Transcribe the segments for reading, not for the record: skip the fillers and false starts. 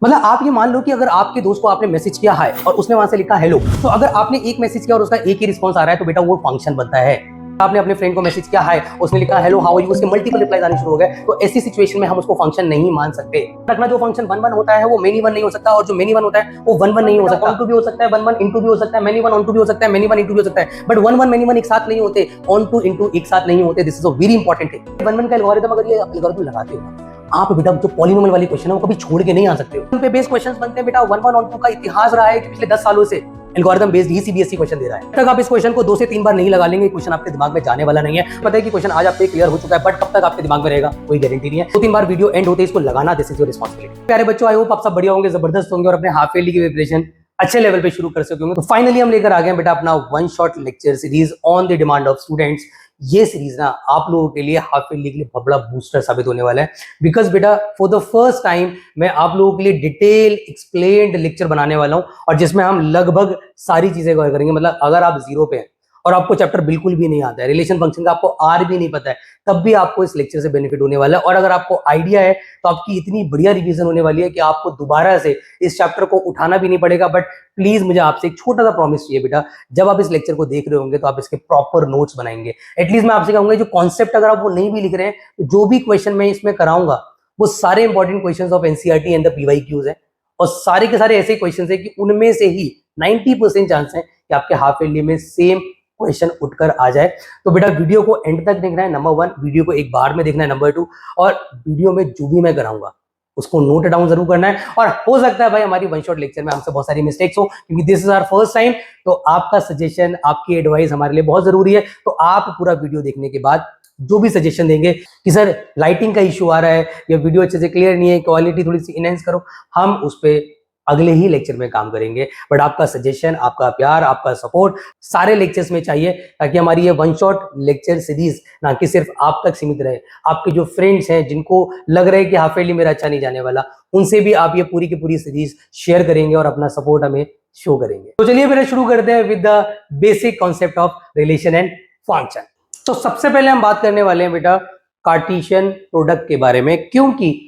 मतलब आप ये मान लो कि अगर आपके दोस्त को आपने मैसेज किया है और उसने वहां से लिखा हेलो, तो अगर आपने एक मैसेज किया और उसका एक ही रिस्पॉन्स आ रहा है तो बेटा वो फंक्शन बनता है। आपने अपने फ्रेंड को मैसेज किया है, उसने लिखा हेलो हाउ आर यू, उसके मल्टीपल रिप्लाईज आने शुरू हो गए, तो ऐसी सिचुएशन में हम उसको फंक्शन नहीं मान सकते। रखना जो फंक्शन वन वन होता है वो मेनी वन नहीं हो सकता, और जो मेनी वन होता है वो वन वन नहीं हो सकता। ऑन टू भी हो सकता है, वन वन इंटू भी हो सकता है, मेनी वन ऑन टू भी हो सकता है, मेनी वन इंटू भी हो सकता है, but one one many one एक साथ नहीं होते, ऑन टू इंटू एक साथ नहीं होते। This is a very important thing. One one का एल्गोरिथम अगर ये एल्गोरिथम लगाते हो आप बेटा, जो पॉलिनोमियल वाली क्वेश्चन है वो कभी छोड़ के नहीं आ सकते हो। उन पे बेस्ड क्वेश्चंस बनते हैं बेटा। वन वन ऑन टू का इतिहास रहा है कि पिछले 10 सालों से एल्गोरिथम बेस्ड ही सीबीएसई क्वेश्चन दे रहा है। तक आप इस क्वेश्चन को 2 से 3 बार नहीं लगा लेंगे, क्वेश्चन आपके दिमाग में जाने वाला नहीं है। पता है कि क्वेश्चन आज आप पे क्लियर हो चुका है, बट कब तक आपके दिमाग में रहेगा कोई गारंटी नहीं है। 2-3 बार वीडियो एंड होते इसको लगाना, दिस इज योर रिस्पांसिबिलिटी। प्यारे बच्चों, आई होप आप सब बढ़िया होंगे, जबरदस्त होंगे और अपने हाफ ईयरली की प्रिपरेशन अच्छे लेवल पे शुरू कर सके होंगे। तो फाइनली हम लेकर आ गए बेटा अपना one shot lecture series on the demand of students. ये सीरीज ना आप लोगों के लिए हाफ ईयरली के लिए बहुत बड़ा बूस्टर साबित होने वाला है, बिकॉज बेटा फॉर द फर्स्ट टाइम मैं आप लोगों के लिए डिटेल एक्सप्लेन्ड लेक्चर बनाने वाला हूं, और जिसमें हम लगभग सारी चीजें कवर करेंगे। मतलब अगर आप जीरो पे हैं और आपको चैप्टर बिल्कुल भी नहीं आता है, रिलेशन फंक्शन का आपको आर भी नहीं पता है, तब भी आपको इस लेक्चर से बेनिफिट होने वाला है। और अगर आपको आइडिया है तो आपकी इतनी बढ़िया रिवीजन होने वाली है कि आपको दोबारा से इस चैप्टर को उठाना भी नहीं पड़ेगा। बट प्लीज मुझे आपसे एक छोटा सा प्रॉमिस चाहिए बेटा, जब आप इस लेक्चर को देख रहे होंगे तो आप इसके प्रॉपर नोट्स बनाएंगे। एटलीस्ट मैं आपसे कहूंगा जो कॉन्सेप्ट अगर आप वो नहीं भी लिख रहे हैं, तो जो भी क्वेश्चन मैं इसमें कराऊंगा वो सारे important question of NCERT and the PYQs है, और सारे के सारे ऐसे क्वेश्चन है कि उनमें से ही 90% चांस है कि आपके हाफ ईयरली में सेम क्वेश्चन उठकर आ जाए। तो बेटा वीडियो को एंड तक देखना है, नंबर 1, वीडियो को एक बार में देखना है, नंबर 2, और वीडियो में जो भी मैं कराऊंगा उसको नोट डाउन जरूर करना है। और हो सकता है भाई हमारी वन शॉट लेक्चर में हमसे बहुत सारी मिस्टेक्स हो, क्योंकि this is our first time, तो आपका सजेशन, आपकी एडवाइस हमारे लिए बहुत जरूरी है। तो आप पूरा वीडियो देखने के बाद जो भी सजेशन देंगे कि सर लाइटिंग का इश्यू आ रहा है या वीडियो अच्छे से क्लियर नहीं है, क्वालिटी थोड़ी सी इनहेंस करो, हम उस पर अगले ही लेक्चर में काम करेंगे। बट आपका सजेशन, आपका प्यार, आपका सपोर्ट सारे लेक्चर्स में चाहिए, ताकि हमारी ये वन शॉट लेक्चर सीरीज ना कि सिर्फ आप तक सीमित रहे, आपके जो फ्रेंड्स हैं जिनको लग रहा है कि हाफ ईयरली मेरा अच्छा नहीं जाने वाला, उनसे भी आप ये पूरी की पूरी सीरीज शेयर करेंगे और अपना सपोर्ट हमें शो करेंगे। तो चलिए बेटा शुरू करते हैं with the basic concept of relation and function. तो सबसे पहले हम बात करने वाले हैं बेटा कार्टेशियन प्रोडक्ट के बारे में, क्योंकि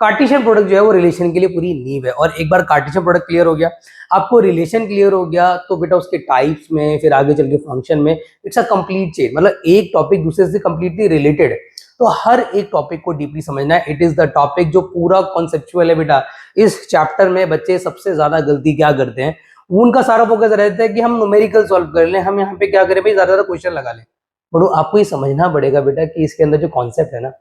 कार्टेशियन प्रोडक्ट जो है वो रिलेशन के लिए पूरी नींव है। और एक बार कार्टेशियन प्रोडक्ट क्लियर हो गया, आपको रिलेशन क्लियर हो गया, तो बेटा उसके टाइप्स में फिर आगे चल के फंक्शन में इट्स अ कंप्लीट चेन। मतलब एक टॉपिक दूसरे से कंप्लीटली रिलेटेड है, तो हर एक टॉपिक को डीपली समझना है। इट इज द टॉपिक जो पूरा कॉन्सेप्चुअल है बेटा। इस चैप्टर में बच्चे सबसे ज्यादा गलती क्या करते हैं, उनका सारा फोकस रहता है कि हम न्यूमेरिकल सॉल्व कर लें, हम यहाँ पे क्या करें भाई, ज्यादा क्वेश्चन लगा लें। बट आपको ये समझना पड़ेगा बेटा कि इसके अंदर जो कॉन्सेप्ट है ना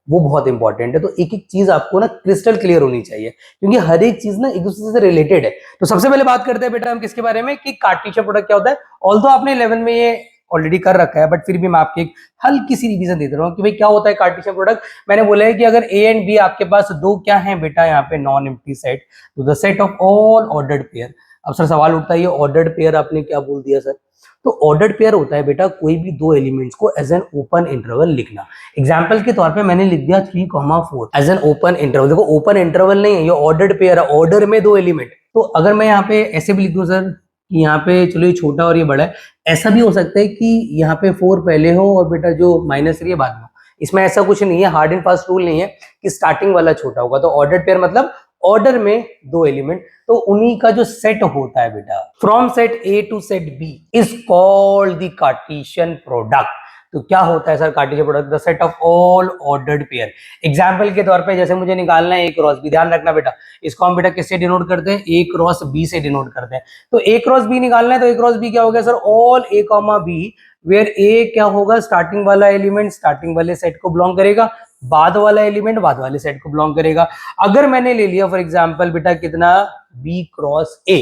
वो बहुत इंपॉर्टेंट है। तो एक एक चीज आपको ना क्रिस्टल क्लियर होनी चाहिए, क्योंकि हर एक चीज ना एक दूसरे से रिलेटेड है। तो सबसे पहले बात करते हैं बेटा हम किसके बारे में, कि कार्टेशियन प्रोडक्ट क्या होता है। ऑल्दो आपने 11 में ये ऑलरेडी कर रखा है, बट फिर भी मैं आपकी एक हल्की सी रिवीजन दे रहा हूँ कि भाई क्या होता है कार्टेशियन प्रोडक्ट। मैंने बोला है कि अगर ए एंड बी आपके पास दो क्या है बेटा, यहाँ पे नॉन एम्प्टी सेट, तो the set of all ordered pair. अब सर सवाल उठता है ये ऑर्डर्ड पेयर आपने क्या बोल दिया सर। तो ऑर्डर्ड पेयर होता है बेटा कोई भी दो एलिमेंट्स को एज एन ओपन इंटरवल लिखना। एग्जांपल के तौर पे मैंने लिख दिया 3,4 एज एन ओपन इंटरवल। देखो ओपन इंटरवल नहीं है, ये ऑर्डर्ड पेयर है, ऑर्डर में दो एलिमेंट। तो अगर मैं यहाँ पे ऐसे भी लिख दूं सर कि यहाँ पे चलो ये छोटा और ये बड़ा है, ऐसा भी हो सकता है कि यहाँ पे 4 पहले हो और बेटा जो -3 है बाद में। इसमें ऐसा कुछ नहीं है, हार्ड एंड फास्ट रूल नहीं है कि स्टार्टिंग वाला छोटा होगा। तो ऑर्डर्ड पेयर मतलब ऑर्डर में दो एलिमेंट, तो उन्हीं का जो सेट होता है बेटा from set A to set B is called the Cartesian product. तो क्या होता है sir Cartesian product, the set of all ordered pair. Example के तौर पे जैसे मुझे निकालना है ए क्रॉस बी, ध्यान रखना बेटा इसको हम बेटा किससे डिनोट करते हैं, ए क्रॉस बी से डिनोट करते हैं। तो ए क्रॉस बी निकालना है, तो ए क्रॉस बी क्या हो गया sir, all A comma B where A क्या होगा, स्टार्टिंग वाला एलिमेंट स्टार्टिंग वाले सेट को बिलोंग करेगा, बाद वाला एलिमेंट बाद वाले सेट को बिलोंग करेगा। अगर मैंने ले लिया फॉर एग्जांपल बेटा कितना बी क्रॉस ए,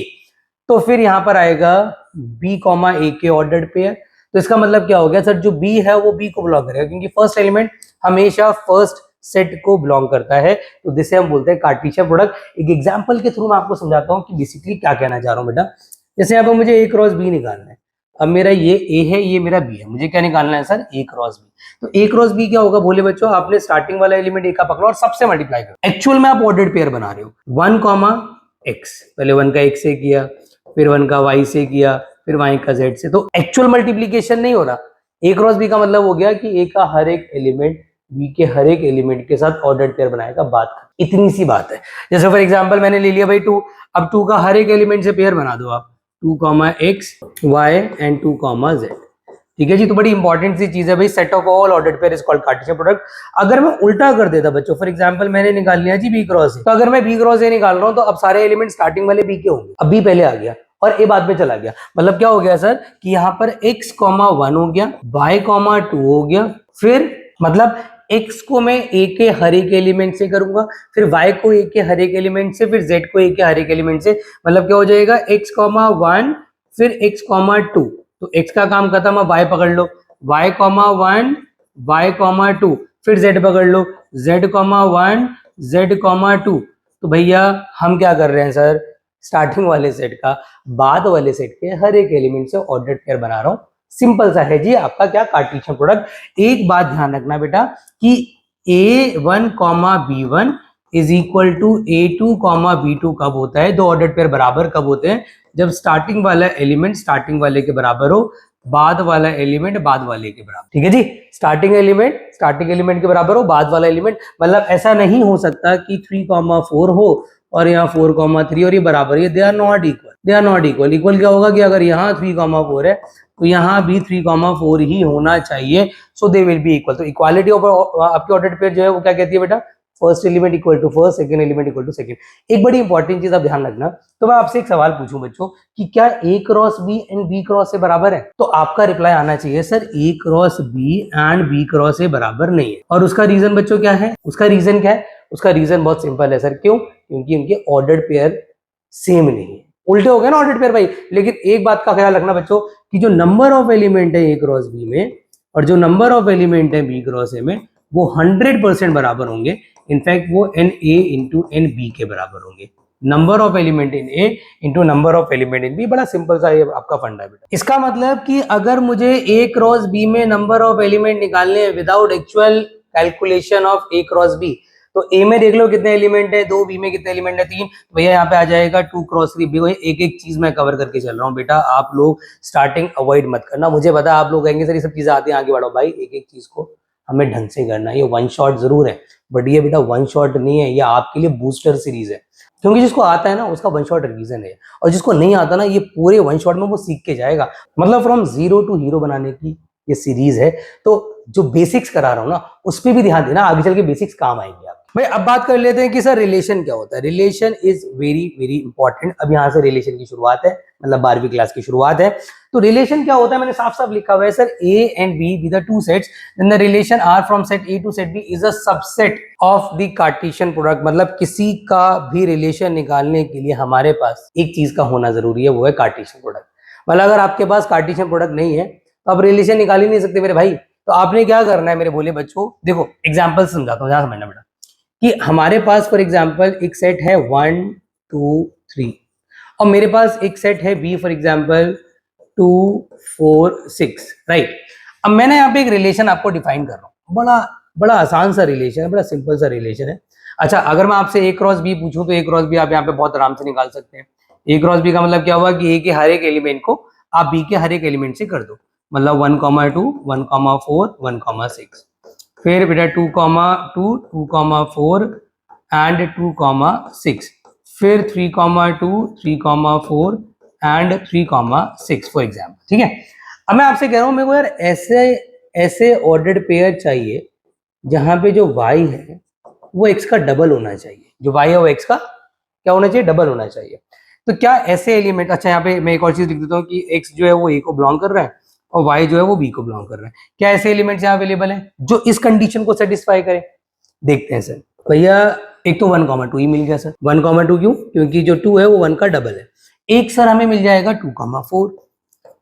तो फिर यहां पर आएगा बी कॉमा ए के ऑर्डर्ड पेयर। तो इसका मतलब क्या हो गया सर, जो बी है वो बी को बिलोंग करेगा, क्योंकि फर्स्ट एलिमेंट हमेशा फर्स्ट सेट को बिलोंग करता है। तो जिसे हम बोलते हैं कार्टेशियन प्रोडक्ट। एक एग्जांपल के थ्रू मैं आपको समझाता हूं कि बेसिकली क्या कहना चाह रहा हूं बेटा। जैसे यहाँ पर मुझे ए क्रॉस बी निकालना है, अब मेरा ये ए है, ये मेरा बी है, मुझे क्या निकालना है सर, ए क्रॉस बी। तो ए क्रॉस बी क्या होगा, बोले बच्चों आपने स्टार्टिंग वाला एलिमेंट ए का पकड़ो और सबसे मल्टीप्लाई करो। एक्चुअल में आप ऑर्डर्ड पेयर बना रहे हो, 1 कॉमा एक्स, पहले 1 का एक्स से किया, फिर 1 का वाई से किया, फिर वाई का जेड से। तो एक्चुअल मल्टीप्लीकेशन नहीं हो रहा। ए क्रॉस बी का मतलब हो गया कि ए का हर एक एलिमेंट बी के हर एक एलिमेंट के साथ ऑर्डर्ड पेयर बनाएगा, बात इतनी सी बात है। जैसे फॉर एग्जांपल मैंने ले लिया भाई 2, अब 2 का हर एक एलिमेंट से पेयर बना दो आप, 2, x, y एंड 2, z। ठीक है जी, तो बड़ी इंपॉर्टेंट सी चीज है भाई, set of all ordered pair is called Cartesian product. अगर मैं उल्टा कर देता बच्चों, फॉर एग्जांपल मैंने निकाल लिया जी बी क्रॉस ए, तो अगर मैं बी क्रॉस ए निकाल रहा हूं तो अब सारे एलिमेंट स्टार्टिंग वाले बी के होंगे, अब बी पहले आ गया और ए बाद में चला गया। मतलब क्या हो गया सर कि यहाँ पर x, 1 हो गया, y, 2 हो गया, फिर मतलब x को मैं a के हर एक एलिमेंट से करूंगा, फिर y को a के हर एक एलिमेंट से, फिर z को a के हर एक एलिमेंट से। मतलब क्या हो जाएगा x, 1 फिर x, 2, तो x का काम खत्म, अब y पकड़ लो, y, 1 y, 2, फिर z पकड़ लो, z, 1 z, 2। तो भैया हम क्या कर रहे हैं सर, स्टार्टिंग वाले सेट का बाद वाले सेट के हर एक एलिमेंट से ऑर्डर्ड पेयर बना रहा हूं। सिंपल सा है जी आपका क्या कार्टेशियन प्रोडक्ट। एक बात ध्यान रखना बेटा कि a1, b1 is equal to a2, b2 कब होता है, दो ऑर्डर्ड पेयर बराबर कब होते हैं, जब स्टार्टिंग वाला एलिमेंट स्टार्टिंग वाले के बराबर हो, बाद वाला एलिमेंट बाद वाले के बराबर। ठीक है जी, स्टार्टिंग एलिमेंट के बराबर हो, बाद वाला एलिमेंट, मतलब ऐसा नहीं हो सकता कि 3, 4 हो और यहाँ 4, 3 और ये बराबर, ये they are not equal. Equal क्या होगा कि अगर यहाँ 3, 4 है तो यहाँ भी 3, 4 ही होना चाहिए, so they will be equal. तो इक्वालिटी ऑफ आपकी ऑर्डर्ड पेयर जो है वो क्या कहती है बेटा, first element equal to first, second element equal to second. एक बड़ी इंपॉर्टेंट चीज आप ध्यान रखना, तो मैं आपसे एक सवाल पूछूं बच्चों कि क्या a cross b and b cross से बराबर है, तो आपका रिप्लाई आना चाहिए sir a cross b and b cross से बराबर नहीं है। और उसका रीजन बच्चों क्या है, उसका रीजन क्या है, उसका रीजन बहुत सिंपल है सर। क्यों? क्योंकि उनके ऑर्डर्ड पेयर सेम नहीं है, उल्टे हो गए ना ऑर्डर्ड पेयर भाई। लेकिन एक बात का ख्याल रखना बच्चों कि जो नंबर ऑफ एलिमेंट है a क्रॉस b में और जो नंबर ऑफ एलिमेंट है b क्रॉस a में वो 100% बराबर होंगे। इनफैक्ट वो n A into n B के बराबर होंगे, number of element in A into number of element in B. बड़ा सिंपल सा ये आपका फंडा है बेटा। इसका मतलब कि अगर मुझे ए क्रॉस बी में नंबर ऑफ एलिमेंट निकालने हैं without actual calculation of A cross B, तो ए में देख लो कितने एलिमेंट है 2, बी में कितने एलिमेंट है 3, तो भैया यहाँ पे आ जाएगा 2 क्रॉस 3 बी। एक एक चीज मैं कवर करके चल रहा हूँ बेटा, आप लोग स्टार्टिंग अवॉइड मत करना। मुझे पता आप लोग कहेंगे सर ये सब चीजें आती हैं, आगे बढ़ो भाई, एक एक चीज को हमें ढंग से करना है। ये वन शॉट जरूर है बट ये बेटा वन शॉट नहीं है, ये आपके लिए बूस्टर सीरीज है, क्योंकि जिसको आता है ना उसका वन शॉट रिवीजन है, और जिसको नहीं आता ना ये पूरे वन शॉट में वो सीख के जाएगा। मतलब फ्रॉम जीरो टू हीरो बनाने की ये सीरीज है। तो जो बेसिक्स करा रहा हूँ ना उस पर भी ध्यान देना, आगे चल के बेसिक्स काम आएंगे आप। भाई अब बात कर लेते हैं कि सर रिलेशन क्या होता है। Relation is very very important. अब यहाँ से रिलेशन की शुरुआत है, मतलब 12वीं क्लास की शुरुआत है। तो रिलेशन क्या होता है मैंने साफ साफ लिखा हुआ है sir, A and B be the two sets then the relation R from set A to set B is a subset of the Cartesian product। मतलब किसी का भी रिलेशन निकालने के लिए हमारे पास एक चीज का होना जरूरी है, वो है कार्टेशियन प्रोडक्ट। मतलब अगर आपके पास कार्टेशियन प्रोडक्ट नहीं है तो आप रिलेशन निकाल ही नहीं सकते मेरे भाई। तो आपने क्या करना है मेरे बोले बच्चों, देखो एग्जाम्पल समझाता हूँ, ध्यान समझना बेटा कि हमारे पास फॉर एग्जाम्पल एक सेट है 1, 2, 3 और मेरे पास एक सेट है B फॉर एग्जाम्पल 2, 4, 6, राइट। अब मैंने यहाँ पे एक रिलेशन आपको डिफाइन कर रहा हूँ, बड़ा आसान सा रिलेशन है, बड़ा सिंपल सा रिलेशन है। अच्छा अगर मैं आपसे A क्रॉस B पूछूं तो A क्रॉस B आप यहाँ पे बहुत आराम से निकाल सकते हैं। A क्रॉस B का मतलब क्या हुआ कि A के हर एक एलिमेंट को आप B के हर एक एलिमेंट से कर दो, मतलब 1, 2, 1, 4, 1, 6, फिर बेटा 2, 2, 2, 4 एंड 2, 6, फिर 3, 2, 3, 4 एंड 3, 6 फॉर एग्जाम्पल। ठीक है, अब मैं आपसे कह रहा हूं मेरे को यार ऐसे ऑर्डर्ड पेयर चाहिए जहां पे जो y है वो x का डबल होना चाहिए, जो y है वो x का क्या होना चाहिए, डबल होना चाहिए। तो क्या ऐसे एलिमेंट, अच्छा यहाँ पे मैं एक और चीज लिख देता हूँ कि x जो है वो a को बिलोंग कर रहा है और y जो है वो b को बिलोंग कर रहा है। क्या ऐसे एलिमेंट्स यहाँ अवेलेबल है जो इस कंडीशन को सेटिस्फाई करे? देखते हैं सर। भैया एक तो 1, 2 ही मिल गया सर। 1, 2 क्यों? क्योंकि जो 2 है वो 1 का डबल है। एक सर हमें मिल जाएगा 2, 4,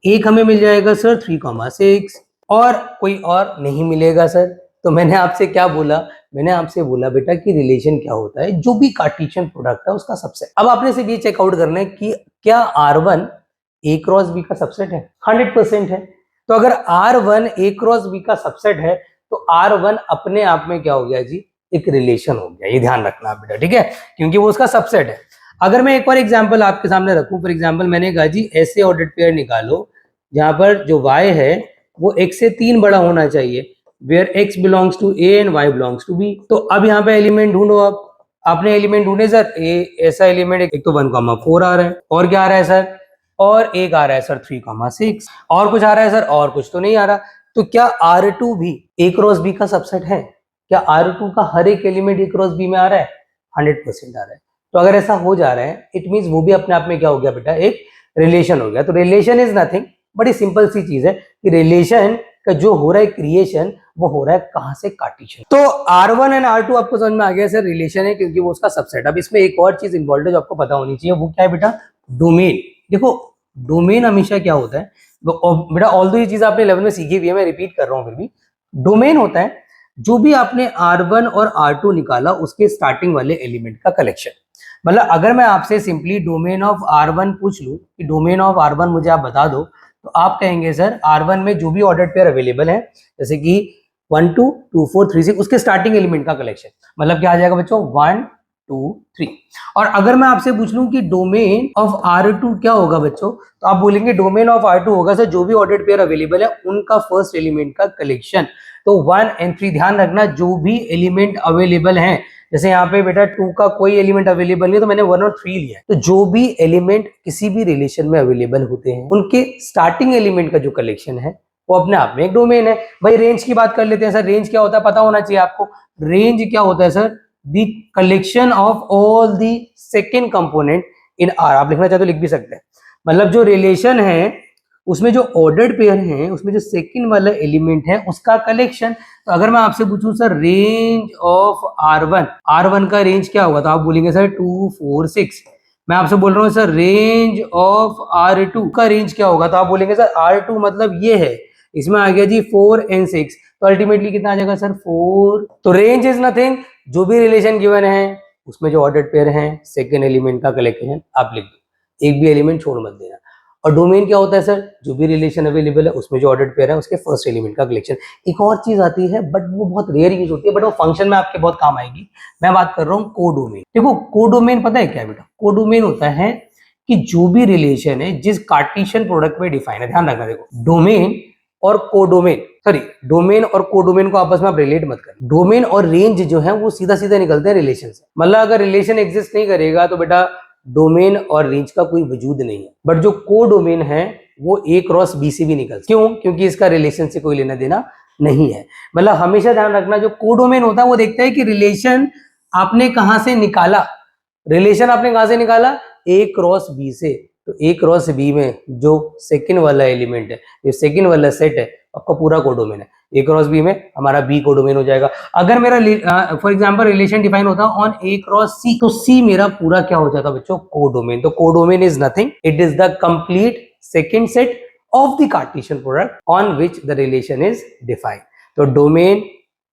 एक हमें मिल जाएगा सर 3, 6 और कोई और नहीं मिलेगा सर। तो मैंने आपसे क्या बोला, मैंने आपसे बोला बेटा कि रिलेशन क्या होता है, जो भी कार्टेशियन प्रोडक्ट है उसका सबसेट। अब आपने सिर्फ ये चेकआउट करना है कि क्या R1 A क्रॉस B का सबसेट है? 100% है। तो अगर R1 A क्रॉस B का सबसेट है तो R1 अपने आप में क्या हो गया जी, एक रिलेशन हो गया। ये ध्यान रखना बेटा, ठीक है, क्योंकि वो उसका सबसेट है। अगर मैं एक और एग्जांपल आपके सामने रखूं, फॉर एग्जांपल मैंने कहा जी ऐसे ऑर्डर्ड पेयर निकालो जहां पर जो y है वो x से 3 बड़ा होना चाहिए, where x belongs to A and y belongs to B. तो अब यहाँ पे एलिमेंट ढूंढो। आप आपने एलिमेंट ढूंढे सर, ऐसा एलिमेंट एक तो 1,4 आ रहा है, और क्या आ रहा है सर, और एक आ रहा है सर 3,6, और कुछ आ रहा है सर, और कुछ तो नहीं आ रहा। तो क्या R2 भी A क्रॉस B का सबसेट है? क्या R2 का हर एक एलिमेंट A क्रॉस B में आ रहा है? 100% आ रहा है। तो अगर ऐसा हो जा रहा है, इट मीन्स वो भी अपने आप में क्या हो गया बेटा, एक रिलेशन हो गया। तो रिलेशन इज नथिंग, बड़ी सिंपल सी चीज है कि रिलेशन का जो हो रहा है क्रिएशन, वो हो रहा है कहां से, कार्टेशियन। तो R1 एंड R2 आपको समझ में आ गया सर, रिलेशन है क्योंकि वो उसका सबसेट। अब इसमें एक और चीज इन्वॉल्व है जो आपको पता होनी चाहिए, वो क्या है बेटा, डोमेन। देखो डोमेन हमेशा क्या होता है बेटा, ऑल्दो ये चीज आपने 11 में सीखी हुई है, मैं रिपीट कर रहा हूं फिर भी। डोमेन होता है जो भी आपने R1 और R2 निकाला उसके स्टार्टिंग वाले एलिमेंट का कलेक्शन। मतलब अगर मैं आपसे सिंपली डोमेन ऑफ R1 पूछ लूं कि डोमेन ऑफ R1 मुझे आप बता दो, तो आप कहेंगे सर R1 में जो भी ऑर्डर्ड पेयर अवेलेबल है, जैसे कि 1 2 2 4 3 6, उसके स्टार्टिंग एलिमेंट का कलेक्शन। मतलब क्या आ जाएगा बच्चों, 1 2 3। और अगर मैं आपसे पूछ लूं कि डोमेन ऑफ R2 क्या होगा बच्चों, तो आप बोलेंगे डोमेन ऑफ R2 होगा सर जो भी ऑर्डर्ड पेयर अवेलेबल है उनका फर्स्ट एलिमेंट का कलेक्शन। तो 1 and 3 ध्यान रखना, जो भी एलिमेंट अवेलेबल हैं, जैसे यहाँ पे बेटा 2 का कोई एलिमेंट अवेलेबल नहीं है तो मैंने 1 और 3 लिया है। तो जो भी एलिमेंट किसी भी रिलेशन में अवेलेबल होते हैं उनके स्टार्टिंग एलिमेंट का जो कलेक्शन है वो अपने आप में एक डोमेन है। भाई रेंज की बात कर लेते हैं सर, रेंज क्या होता है पता होना चाहिए आपको। रेंज क्या होता है sir, the collection of all the second component in are. आप लिखना चाहते तो लिख भी सकते हैं। मतलब जो रिलेशन है उसमें जो ऑर्डर्ड पेयर है उसमें जो सेकंड वाला एलिमेंट है उसका कलेक्शन। तो अगर मैं आपसे पूछूं sir range of R1, R1 का रेंज क्या होगा, तो आप बोलेंगे सर 2 4 6। मैं आपसे बोल रहा हूँ सर रेंज ऑफ R2 का रेंज क्या होगा, तो आप बोलेंगे सर R2 मतलब ये है, इसमें आ गया जी 4 and 6, तो अल्टीमेटली कितना आ जाएगा सर 4। तो रेंज इज नथिंग, जो भी रिलेशन गिवन है उसमें जो ऑर्डर्ड पेयर है सेकेंड एलिमेंट का कलेक्शन आप लिख दो, एक भी एलिमेंट छोड़ मत देना। और डोमेन क्या होता है सर, जो भी रिलेशन अवेलेबल है उसमें जो ऑर्डर्ड पेयर है उसके फर्स्ट एलिमेंट का कलेक्शन। एक और चीज आती है बट वो बहुत रेयर यूज होती है, बट वो फंक्शन में आपके बहुत काम आएगी। मैं बात कर रहा हूँ कोडोमेन। देखो कोडोमेन पता है क्या बेटा, कोडोमेन होता है कि जो भी रिलेशन है जिस कार्टेशियन प्रोडक्ट में डिफाइन है, ध्यान रखना। देखो डोमेन और कोडोमेन, सॉरी डोमेन और कोडोमेन को आपस में आप रिलेट मत कर। डोमेन और रेंज जो है वो सीधा सीधा निकलते हैं रिलेशन से। मतलब अगर रिलेशन एग्जिस्ट नहीं करेगा तो बेटा डोमेन और रेंज का कोई वजूद नहीं है। बट जो कोडोमेन है वो A क्रॉस B से भी निकलता है। क्यों? क्योंकि इसका रिलेशन से कोई लेना देना नहीं है। मतलब हमेशा ध्यान रखना, जो कोडोमेन होता है वो देखता है कि रिलेशन आपने कहां से निकाला, रिलेशन आपने कहां से निकाला, A क्रॉस B से। तो A क्रॉस B में जो सेकंड वाला एलिमेंट है, जो सेकंड वाला सेट है, आपका पूरा कोडोमेन है। A क्रॉस B में हमारा B कोडोमेन हो जाएगा। अगर मेरा फॉर एग्जांपल रिलेशन डिफाइन होता ऑन A क्रॉस C, तो C मेरा पूरा क्या हो जाता बच्चों, कोडोमेन। तो codomain is nothing, it is the complete second set of the Cartesian product on which the relation is defined. तो domain,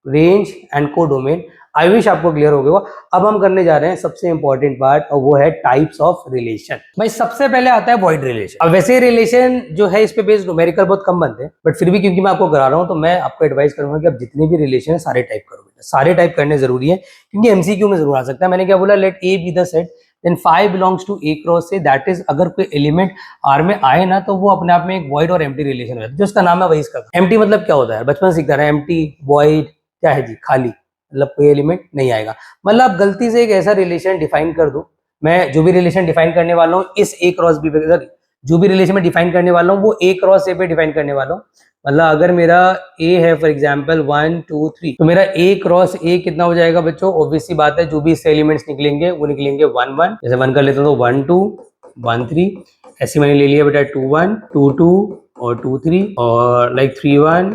range and codomain, I wish आपको क्लियर हो गया। अब हम करने जा रहे हैं सबसे इंपॉर्टेंट पार्ट, और वो है टाइप्स ऑफ रिलेशन। भाई सबसे पहले आता है वॉइड रिलेशन। अब वैसे रिलेशन जो है इस पे बेस्ड न्यूमेरिकल बहुत कम बनते हैं, बट फिर भी क्योंकि मैं आपको करा रहा हूं तो मैं आपको एडवाइस करूंगा कि आप जितने भी रिलेशन है सारे टाइप करो। सारे टाइप करने जरूरी है क्योंकि एमसीक्यू में जरूर आ सकता है। मैंने क्या बोला, let A B the set then 5 belongs to A cross से, दैट इज अगर कोई एलिमेंट R में आए ना तो वो अपने आप में एक वॉइड और एम्प्टी रिलेशन होता है, जो उसका नाम है वही इसका। एम्प्टी मतलब क्या होता है, बचपन सीखता रहा, एम्प्टी वॉइड क्या है जी, खाली, मतलब कोई एलिमेंट नहीं आएगा। मतलब गलती से एक ऐसा रिलेशन डिफाइन कर दो, मैं जो भी रिलेशन डिफाइन करने वाला हूँ इस A क्रॉस B पे, जो भी रिलेशन में डिफाइन करने वाला हूँ वो A क्रॉस A पे डिफाइन करने वाला हूँ। मतलब अगर मेरा A है फॉर एग्जांपल 1 2 3, तो मेरा A क्रॉस A कितना हो जाएगा बच्चों, ऑब्वियस सी बात है जो भी इससे एलिमेंट्स निकलेंगे वो निकलेंगे 1 1। जैसे 1 कर लेते हैं तो 1 2 1 3, ऐसे मैंने ले लिया बेटा 2 1 2 2 और 2 3 और लाइक 3 1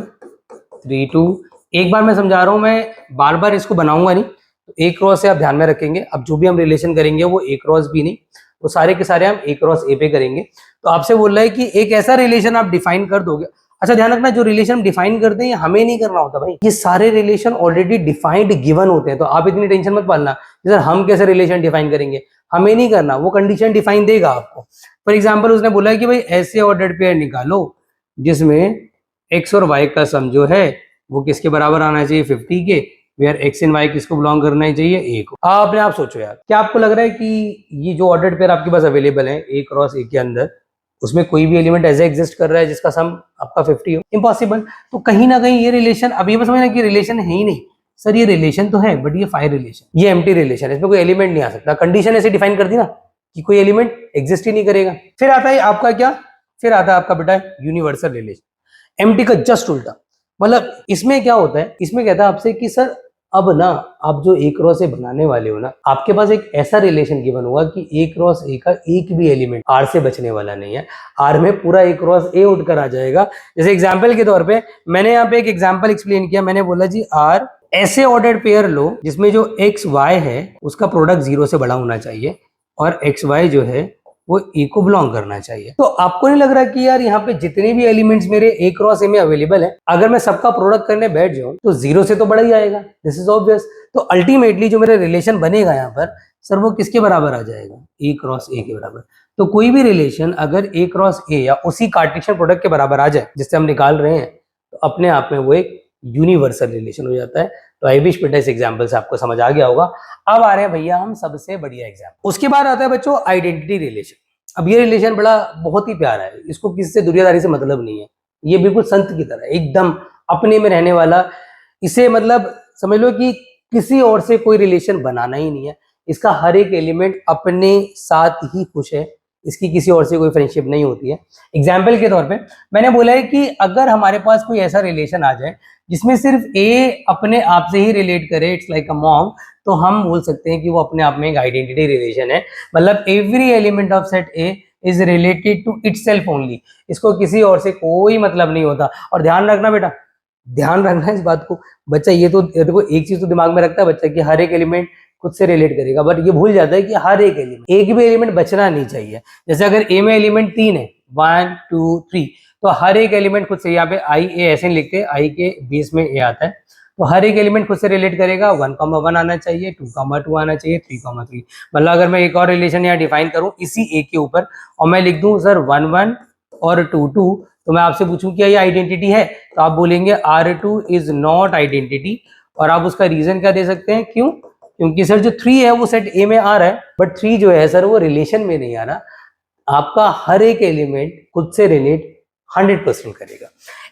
3 2। एक बार मैं समझा रहा हूँ, मैं बार बार इसको बनाऊंगा नहीं, तो A क्रॉस से आप ध्यान में रखेंगे। अब जो भी हम रिलेशन करेंगे वो A क्रॉस B नहीं, वो सारे के सारे हम A क्रॉस A पे करेंगे। तो आपसे बोल रहा है कि एक ऐसा रिलेशन आप डिफाइन कर दोगे। अच्छा ध्यान रखना, जो रिलेशन डिफाइन करते हैं ये हमें नहीं करना होता भाई, ये सारे रिलेशन ऑलरेडी डिफाइंड गिवन होते हैं। तो आप इतनी टेंशन मत पालना सर हम कैसे रिलेशन डिफाइन करेंगे, हमें नहीं करना, वो कंडीशन डिफाइन देगा आपको। फॉर एग्जाम्पल उसने बोला है कि भाई ऐसे ऑर्डर्ड पेयर निकालो जिसमें x और y का सम जो है वो किसके बराबर आना चाहिए, 50 के, वेयर x एंड y किसको बिलोंग करना ही चाहिए, A को। आपने आप सोचो यार, क्या आपको लग रहा है कि ये जो ऑर्डर्ड पेयर आपके पास अवेलेबल है A क्रॉस A के अंदर, उसमें कोई भी एलिमेंट ऐसे एग्जिस्ट कर रहा है जिसका सम आपका 50 हो, इम्पॉसिबल। तो कहीं ना कहीं ये रिलेशन, अब ये समझना कि रिलेशन है ही नहीं सर, ये रिलेशन तो है बट ये फायर रिलेशन, ये एम्प्टी रिलेशन है, इसमें कोई एलिमेंट नहीं आ सकता। कंडीशन ऐसे डिफाइन कर दी ना कि कोई एलिमेंट एग्जिस्ट ही नहीं करेगा। फिर आता है आपका क्या, फिर आता है आपका बेटा यूनिवर्सल रिलेशन, एम्प्टी का जस्ट उल्टा। मतलब इसमें क्या होता है, इसमें कहता है आपसे कि सर अब ना आप जो ए क्रॉस ए बनाने वाले हो ना, आपके पास एक ऐसा रिलेशन गिवन होगा कि ए क्रॉस ए का एक भी एलिमेंट आर से बचने वाला नहीं है, आर में पूरा ए क्रॉस ए उठकर आ जाएगा। जैसे एग्जांपल के तौर पे मैंने यहाँ पे एक एग्जांपल एक्सप्लेन किया, मैंने बोला जी आर ऐसे ऑर्डर्ड पेयर लो जिसमें जो एक्स वाई है उसका प्रोडक्ट 0 से बड़ा होना चाहिए और एक्स वाई जो है वो ए को बिलोंग करना चाहिए। तो आपको नहीं लग रहा कि यार यहाँ पे जितने भी एलिमेंट्स मेरे ए क्रॉस ए में अवेलेबल है, अगर मैं सबका प्रोडक्ट करने बैठ जाऊं तो 0 से तो बड़ा ही आएगा, दिस इज ऑब्वियस। तो अल्टीमेटली जो मेरा रिलेशन बनेगा यहाँ पर सर वो किसके बराबर आ जाएगा, ए क्रॉस ए के बराबर। तो कोई भी रिलेशन अगर ए क्रॉस ए या उसी कार्टेशियन प्रोडक्ट के बराबर आ जाए जिससे हम निकाल रहे हैं, तो अपने आप में वो एक यूनिवर्सल रिलेशन हो जाता है। तो आई विश बेटा इस एग्जांपल से आपको समझ आ गया होगा। अब आ रहे हैं भैया हम सबसे बढ़िया एग्जांपल, उसके बाद आता है बच्चों आइडेंटिटी रिलेशन। अब ये रिलेशन बड़ा बहुत ही प्यारा है, इसको किसी से दुनियादारी से मतलब नहीं है, ये बिल्कुल संत की तरह एकदम अपने में रहने वाला। इसे मतलब समझ लो कि किसी और से कोई रिलेशन बनाना ही नहीं है, इसका हर एक एलिमेंट अपने साथ ही खुश है, इसकी किसी और से कोई फ्रेंडशिप नहीं होती है। एग्जाम्पल के तौर पे मैंने बोला है कि अगर हमारे पास कोई ऐसा रिलेशन आ जाए जिसमें सिर्फ ए अपने आप से ही रिलेट करे, इट्स लाइक अ मॉम, तो हम बोल सकते हैं कि वो अपने आप में एक आइडेंटिटी रिलेशन है। मतलब every element of set A is related to itself only, इसको किसी और से कोई मतलब नहीं होता। और ध्यान रखना बेटा, ध्यान रखना इस बात को बच्चा, ये तो देखो एक चीज तो दिमाग में रखता है बच्चा कि हर एक एलिमेंट खुद से रिलेट करेगा, बट ये भूल जाता है कि हर एक एलिमेंट, एक भी एलिमेंट बचना नहीं चाहिए। जैसे अगर ए में एलिमेंट 3 है 1 2 3, तो हर एक एलिमेंट खुद से, यहाँ पे आई ए ऐसे नहीं लिखते, आई के बेस में ए आता है, तो हर एक एलिमेंट खुद से रिलेट करेगा। 1,1 आना चाहिए, 2,2 आना चाहिए, 3,3। मतलब अगर मैं एक और रिलेशन यहाँ डिफाइन करूँ इसी ए के ऊपर और मैं लिख दूं सर 1,1 और 2,2, तो मैं आपसे पूछूं क्या ये आइडेंटिटी है, तो आप बोलेंगे R2 इज नॉट आइडेंटिटी। और आप उसका रीजन क्या दे सकते हैं, क्यों, क्योंकि सर जो 3 है वो सेट ए में आ रहा है, बट 3 जो है सर वो रिलेशन में नहीं आ रहा। आपका हर एक एलिमेंट खुद से रिलेट 100% करेगा।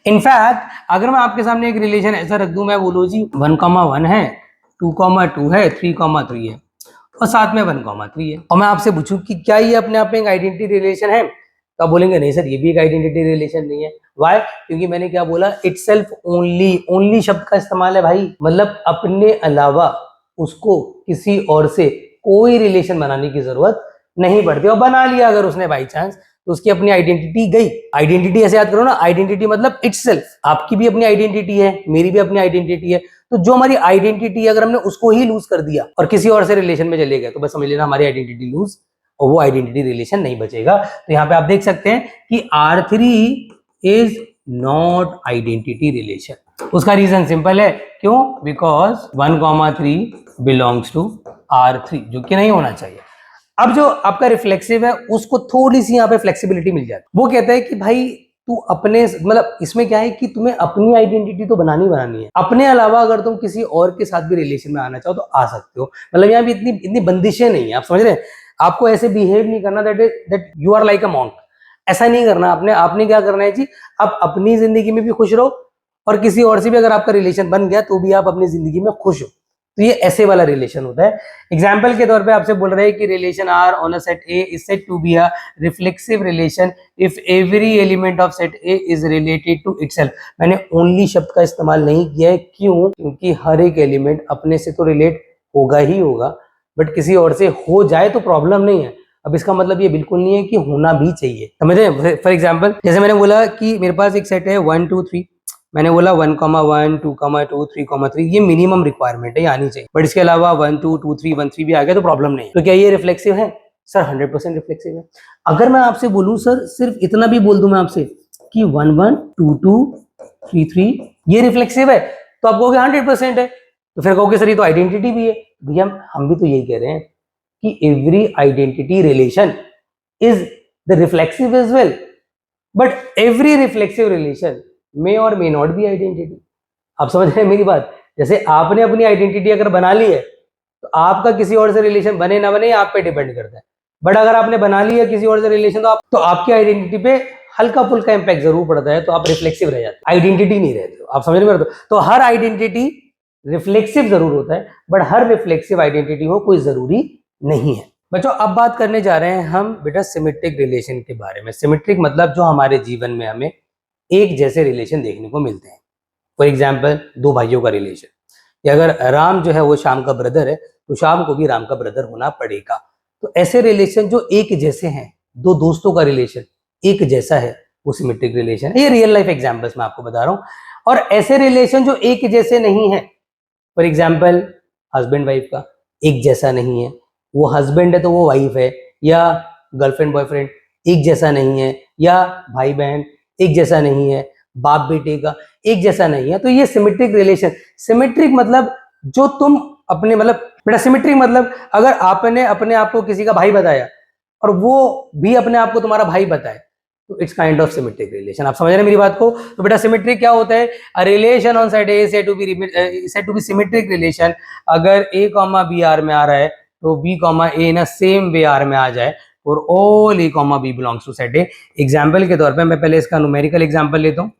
इनफैक्ट अगर मैं आपके सामने एक रिलेशन ऐसा रख दूं, मैं बोलूं जी 1,1 है, 2,2 है, 3,3 है और साथ में 1,3 है, और मैं आपसे पूछूं कि क्या ये अपने आप में एक आइडेंटिटी रिलेशन है, तो आप बोलेंगे नहीं सर ये भी एक आइडेंटिटी रिलेशन नहीं है। वाई, क्योंकि मैंने क्या बोला, इटसेल्फ ओनली, ओनली शब्द का इस्तेमाल है भाई, मतलब अपने अलावा उसको किसी और से कोई रिलेशन बनाने की जरूरत नहीं पड़ती, और बना लिया अगर उसने बाई चांस तो उसकी अपनी आइडेंटिटी गई। आइडेंटिटी ऐसे याद करो ना, आइडेंटिटी मतलब इटसेल्फ, आपकी भी अपनी आइडेंटिटी है, मेरी भी अपनी आइडेंटिटी है, तो जो हमारी आइडेंटिटी है अगर हमने उसको ही लूज कर दिया और किसी और से रिलेशन में चले गए तो बस समझ लेना हमारी आइडेंटिटी लूज और वो आइडेंटिटी रिलेशन नहीं बचेगा। तो यहाँ पे आप देख सकते हैं कि R3 is not identity relation. उसका रीजन सिंपल है, क्यों, बिकॉज 1,3 बिलोंग्स टू R3, जो कि नहीं होना चाहिए। अब जो आपका रिफ्लेक्सिव है उसको थोड़ी सी यहाँ पे फ्लेक्सिबिलिटी मिल जाती है, वो कहता है कि भाई तू अपने, मतलब इसमें क्या है कि तुम्हें अपनी आइडेंटिटी तो बनानी है, अपने अलावा अगर तुम किसी और के साथ भी रिलेशन में आना चाहो तो आ सकते हो। मतलब यहाँ भी इतनी बंदिशें नहीं है, आप समझ रहे हैं। आपको ऐसे बिहेव नहीं करना that you are like a monk, ऐसा नहीं करना। आपने क्या करना है जी, आप अपनी जिंदगी में भी खुश रहो और किसी और से भी अगर आपका रिलेशन बन गया तो भी आप अपनी जिंदगी में खुश हो। तो ये ऐसे वाला रिलेशन होता है। एग्जाम्पल के तौर पे आपसे बोल रहे हैं कि relation R on a set A is said to be a reflexive relation if every element of set A is related to itself. मैंने ओनली शब्द का इस्तेमाल नहीं किया है, क्यों, क्योंकि हर एक एलिमेंट अपने से तो रिलेट होगा ही होगा, बट किसी और से हो जाए तो प्रॉब्लम नहीं है। अब इसका मतलब ये बिल्कुल नहीं है कि होना भी चाहिए, समझे। फॉर एग्जाम्पल जैसे मैंने बोला कि मेरे पास एक सेट है 1 2 3, मैंने बोला 1,1 2,2 3,3, ये मिनिमम रिक्वायरमेंट है, ये आनी चाहिए, बट इसके अलावा 1 2 2 3 1 3 भी आ गया तो प्रॉब्लम नहीं है। तो क्या ये रिफ्लेक्सिव है सर? 100% रिफ्लेक्सिव है। अगर मैं आपसे बोलूं सर सिर्फ इतना भी बोल दूं मैं आपसे कि 1 1 2 2 3 3 ये रिफ्लेक्सिव है, तो आप कहोगे 100% है, तो फिर कहोगे सर ये तो आइडेंटिटी भी है। भैया हम भी तो यही कह रहे हैं कि every identity relation is the reflexive as well, but every reflexive relation may or may not be identity. आप समझ रहे हैं मेरी बात। जैसे आपने अपनी आइडेंटिटी अगर बना ली है तो आपका किसी और से रिलेशन बने ना बने आप पे डिपेंड करता है, बट अगर आपने बना लिया किसी और से रिलेशन तो आपकी आइडेंटिटी पे हल्का फुल्का इंपैक्ट जरूर पड़ता है, तो आप रिफ्लेक्सिव रह जाते हो, आइडेंटिटी नहीं रहते हो। आप समझ में? तो हर आइडेंटिटी रिफ्लेक्सिव जरूर होता है, बट हर रिफ्लेक्सिव आइडेंटिटी हो कोई जरूरी नहीं है। बच्चों अब बात करने जा रहे हैं हम बेटा सिमेट्रिक रिलेशन के बारे में। सिमेट्रिक मतलब जो हमारे जीवन में हमें एक जैसे रिलेशन देखने को मिलते हैं। फॉर एग्जाम्पल दो भाइयों का रिलेशन, या अगर राम जो है वो श्याम का ब्रदर है तो श्याम को भी राम का ब्रदर होना पड़ेगा। तो ऐसे रिलेशन जो एक जैसे हैं, दो दोस्तों का रिलेशन एक जैसा है, वो सिमेट्रिक रिलेशन है। ये रियल लाइफ एग्जाम्पल्स मैं आपको बता रहा हूँ। और ऐसे रिलेशन जो एक जैसे नहीं है, फॉर एग्जाम्पल हस्बैंड वाइफ का एक जैसा नहीं है, वो हस्बैंड है तो वो वाइफ है, या गर्लफ्रेंड बॉयफ्रेंड एक जैसा नहीं है, या भाई बहन एक जैसा नहीं है, बाप बेटे का एक जैसा नहीं है, तो ये सिमेट्रिक रिलेशन। सिमेट्रिक मतलब जो तुम अपने मतलब बेटा सिमेट्रिक मतलब अगर आपने अपने आप को किसी का भाई बताया और वो भी अपने आप को तुम्हारा भाई बताए, तो it's kind of symmetric relation. आप समझ रहे हैं मेरी बात को? तो बेटा सिमेट्रिक क्या होता है? A relation on side A said to be symmetric relation. अगर ए कॉमा बी आर में आ रहा है तो बी कॉमा ए ना सेम वे आर में आ जाए, और all A comma B belongs to set A. Example के तौर पे मैं पहले इसका न्यूमेरिकल एग्जाम्पल लेता हूँ,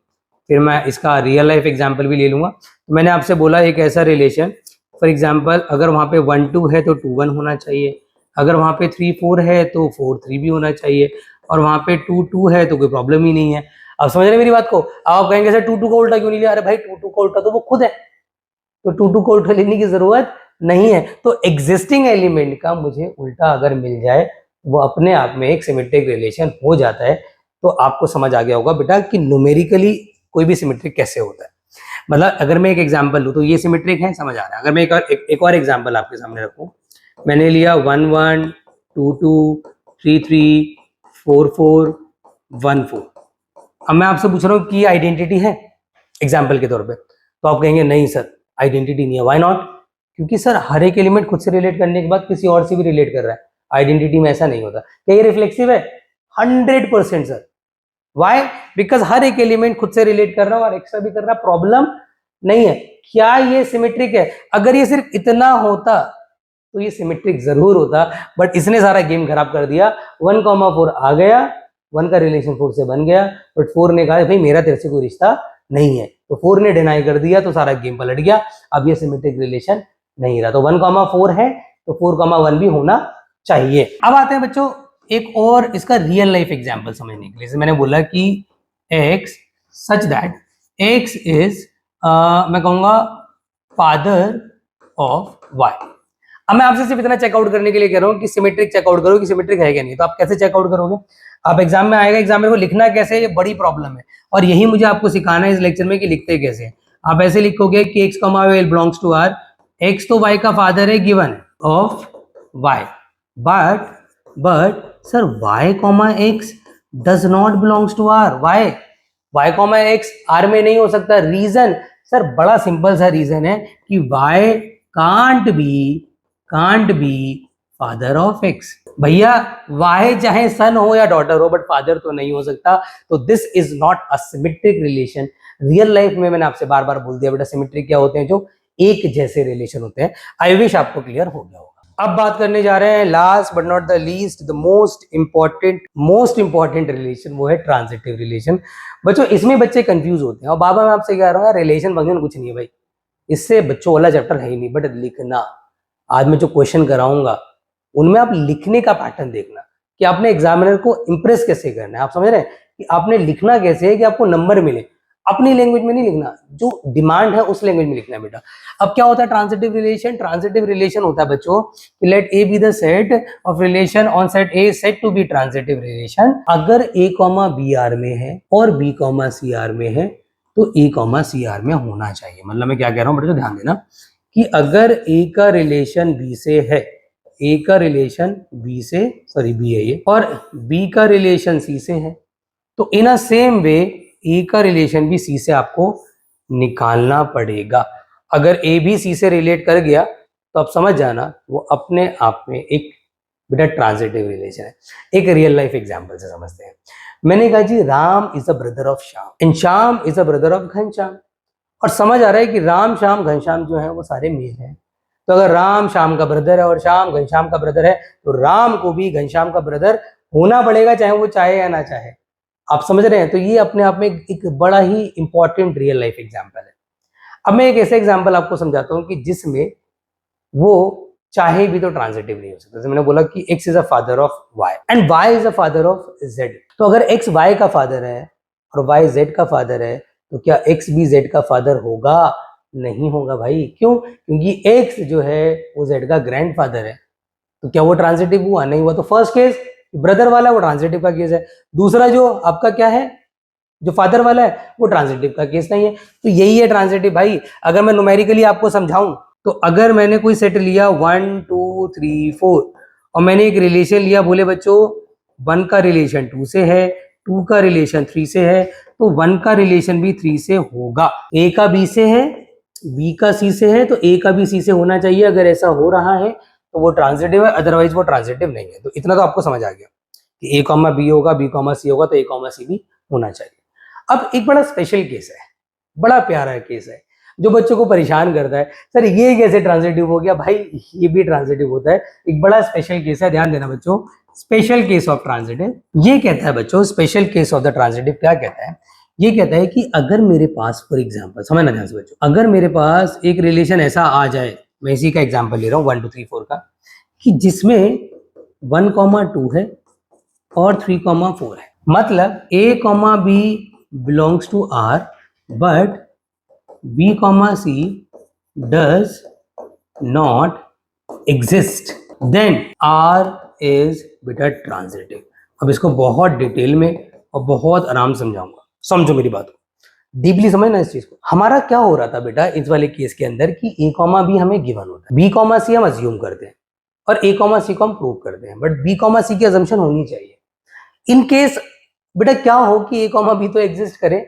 फिर मैं इसका रियल लाइफ एग्जाम्पल भी ले लूंगा। तो मैंने आपसे बोला एक ऐसा रिलेशन, फॉर एग्जाम्पल अगर वहाँ पे 1 2 है तो 2 1 होना चाहिए, अगर वहाँ पे 3 4 है तो 4 3 भी होना चाहिए, और वहाँ पे 2 2 है तो कोई प्रॉब्लम ही नहीं है। आप समझ रहे मेरी बात को? आप कहेंगे सर 2 2 का उल्टा क्यों नहीं लिया? अरे भाई 2 2 का उल्टा तो वो खुद है, तो 2 2 का उल्टा लेने की जरूरत नहीं है। तो एग्जिस्टिंग एलिमेंट का मुझे उल्टा अगर मिल जाए, वो अपने आप में एक सिमेट्रिक रिलेशन हो जाता है। तो आपको समझ आ गया होगा बेटा कि न्यूमेरिकली कोई भी सिमेट्रिक कैसे होता है। मतलब अगर मैं एक एग्जांपल लूं तो ये सिमेट्रिक है, समझ आ रहा है। अगर मैं एक और एग्जांपल आपके सामने रखूं, मैंने लिया 1 1 2 2 3 3 4 4 1 4। अब मैं आपसे पूछ रहा हूँ कि आइडेंटिटी है एग्जाम्पल के तौर पे, तो आप कहेंगे नहीं सर आइडेंटिटी नहीं है। Why not? क्योंकि सर हर एक एलिमेंट खुद से रिलेट करने के बाद किसी और से भी रिलेट कर रहा है। आइडेंटिटी में ऐसा नहीं होता। क्या ये रिफ्लेक्सिव है? 100% सर। वाई? बिकॉज हर एक एलिमेंट खुद से रिलेट कर रहा है और एक्स्ट्रा भी कर रहा है, प्रॉब्लम नहीं है। क्या ये सिमेट्रिक है? अगर ये सिर्फ इतना होता तो ये सिमेट्रिक जरूर होता, बट इसने सारा गेम खराब कर दिया। 1 4 आ गया, 1 का रिलेशन 4 से बन गया, बट 4 ने कहा भाई मेरा तेरे से कोई रिश्ता नहीं है, तो 4 ने डिनाई कर दिया, तो सारा गेम पलट गया। अब ये सिमेट्रिक रिलेशन नहीं रहा। तो 1 4 है तो 4 1 भी होना चाहिए। अब आते हैं बच्चों एक और इसका रियल लाइफ एग्जांपल समझने के लिए। जैसे मैंने बोला कि x such that x is मैं कहूंगा फादर ऑफ y। अब मैं आपसे सिर्फ इतना चेकआउट करने के लिए कह रहा हूं कि सिमेट्रिक चेकआउट करो कि सिमेट्रिक है क्या नहीं। तो आप कैसे चेकआउट करोगे? आप एग्जाम में आएगा, एग्जाम में को लिखना कैसे, ये बड़ी प्रॉब्लम है, और यही मुझे आपको सिखाना है इस लेक्चर में कि लिखते कैसे हैं। आप ऐसे लिखोगे कि x, y belongs to r। x तो y का फादर है, given of y, but sir y comma x does not belongs to r। y comma x r में नहीं हो सकता। रीजन सर बड़ा सिंपल सा रीजन है कि y can't be father of x। भैया y चाहे सन हो या डॉटर हो, बट फादर तो नहीं हो सकता। तो this is not a symmetric relation. Real life में मैंने आपसे बार बार बोल दिया बेटा सिमेट्रिक क्या होते हैं? जो एक जैसे रिलेशन होते हैं। आई विश आपको क्लियर हो गया होगा। अब बात करने जा रहे हैं last but not the least, the most important relation, वो है ट्रांजिटिव रिलेशन। बच्चों इसमें बच्चे कंफ्यूज होते हैं, और बाबा मैं आपसे कह रहा हूँ रिलेशन फंक्शन कुछ नहीं है भाई, इससे बच्चों वाला चैप्टर है ही नहीं। बट लिखना, आज मैं जो क्वेश्चन कराऊंगा उनमें आप लिखने का पैटर्न देखना कि आपने एग्जामिनर को इंप्रेस कैसे करना है। आप समझ रहे हैं कि आपने लिखना कैसे है कि आपको नंबर मिले। अपनी लैंग्वेज में नहीं लिखना, जो डिमांड है उस लैंग्वेज में लिखना है बेटा। अब क्या होता है ट्रांजिटिव रिलेशन? ट्रांजिटिव रिलेशन होता है बच्चों कि let A B the set of relation on set A set to B transitive relation. अगर ए कॉमा बी आर में है और बी कॉमा सी आर में है, तो ए कॉमा सी आर में होना चाहिए। मतलब मैं क्या कह रहा हूँ बेटा, ध्यान देना कि अगर ए का रिलेशन बी से है, ए का रिलेशन बी से, सॉरी बी है ये, और बी का रिलेशन सी से है, तो इन अ सेम वे ए का रिलेशन भी सी से आपको निकालना पड़ेगा। अगर ए भी सी से रिलेट कर गया तो आप समझ जाना वो अपने आप में एक बेटा ट्रांजिटिव रिलेशन है। एक रियल लाइफ एग्जांपल से समझते हैं। मैंने कहा जी Ram is a brother of Shyam and Shyam is a brother of Ghanshyam, और समझ आ रहा है कि राम श्याम घनश्याम जो है वो सारे मेल हैं। तो अगर राम श्याम का ब्रदर है और श्याम घनश्याम का ब्रदर है, तो राम को भी घनश्याम का ब्रदर होना पड़ेगा, चाहे वो चाहे या ना चाहे। आप समझ रहे हैं? तो ये अपने आप में एक बड़ा ही इंपॉर्टेंट रियल लाइफ एग्जाम्पल है। अब मैं एक ऐसे एग्जाम्पल आपको समझाता हूँ कि जिसमें वो चाहे भी तो ट्रांजिटिव नहीं हो सकता। जैसे मैंने बोला कि x is a father of y and y is a father of z। तो अगर x y का फादर है और y z का फादर है, तो क्या x भी z का फादर होगा? नहीं होगा भाई। क्यों? क्योंकि x जो है वो z का ग्रैंड फादर है। तो क्या वो ट्रांजिटिव हुआ? नहीं हुआ। तो फर्स्ट केस ब्रदर वाला वो ट्रांजिटिव का केस है। दूसरा जो आपका क्या है, जो फादर वाला है, वो ट्रांजिटिव का केस नहीं है। तो यही है ट्रांजिटिव भाई। अगर मैं न्यूमेरिकली आपको समझाऊं, तो अगर मैंने कोई सेट लिया 1 2 3 4 और मैंने एक रिलेशन लिया, बोले बच्चों 1 का रिलेशन 2 से है, 2 का रिलेशन 3 से है, तो 1 का रिलेशन भी 3 से होगा। A का B से है, B का C से है, तो A का भी C से होना चाहिए। अगर ऐसा हो रहा है तो वो ट्रांजिटिव है, अदरवाइज वो ट्रांजिटिव नहीं है। तो इतना तो आपको समझ आ गया कि A कॉमा B होगा, B कॉमा C होगा, तो A कॉमा C भी होना चाहिए। अब एक बड़ा स्पेशल केस है, बड़ा प्यारा केस है, जो बच्चों को परेशान करता है। सर ये कैसे ट्रांजिटिव हो गया? भाई ये भी ट्रांजिटिव होता है। एक बड़ा स्पेशल केस है, ध्यान देना बच्चों। स्पेशल केस ऑफ ट्रांजिटिव ये कहता है बच्चों, special case of the transitive क्या कहता है? ये कहता है कि अगर मेरे पास, फॉर एग्जांपल, समझना ध्यान से बच्चों, अगर मेरे पास एक रिलेशन ऐसा आ जाए, मैं इसी का एग्जांपल ले रहा हूँ 1 2 3 4 का, कि जिसमें 1, 2 है और 3, 4 है। मतलब A, B belongs to R, but B, C does not exist, then R is beta transitive। अब इसको बहुत डिटेल में और बहुत आराम समझाऊंगा, समझो मेरी बात को, डीपली समझना इस चीज को। हमारा क्या हो रहा था बेटा इस वाले केस के अंदर कि A, B हमें गिवन होता है, B, C हम अज्यूम करते हैं और A, C को हम प्रूव करते हैं, बट B, C की अजम्पशन होनी चाहिए। इन केस बेटा क्या हो कि A, B तो एग्जिस्ट करे,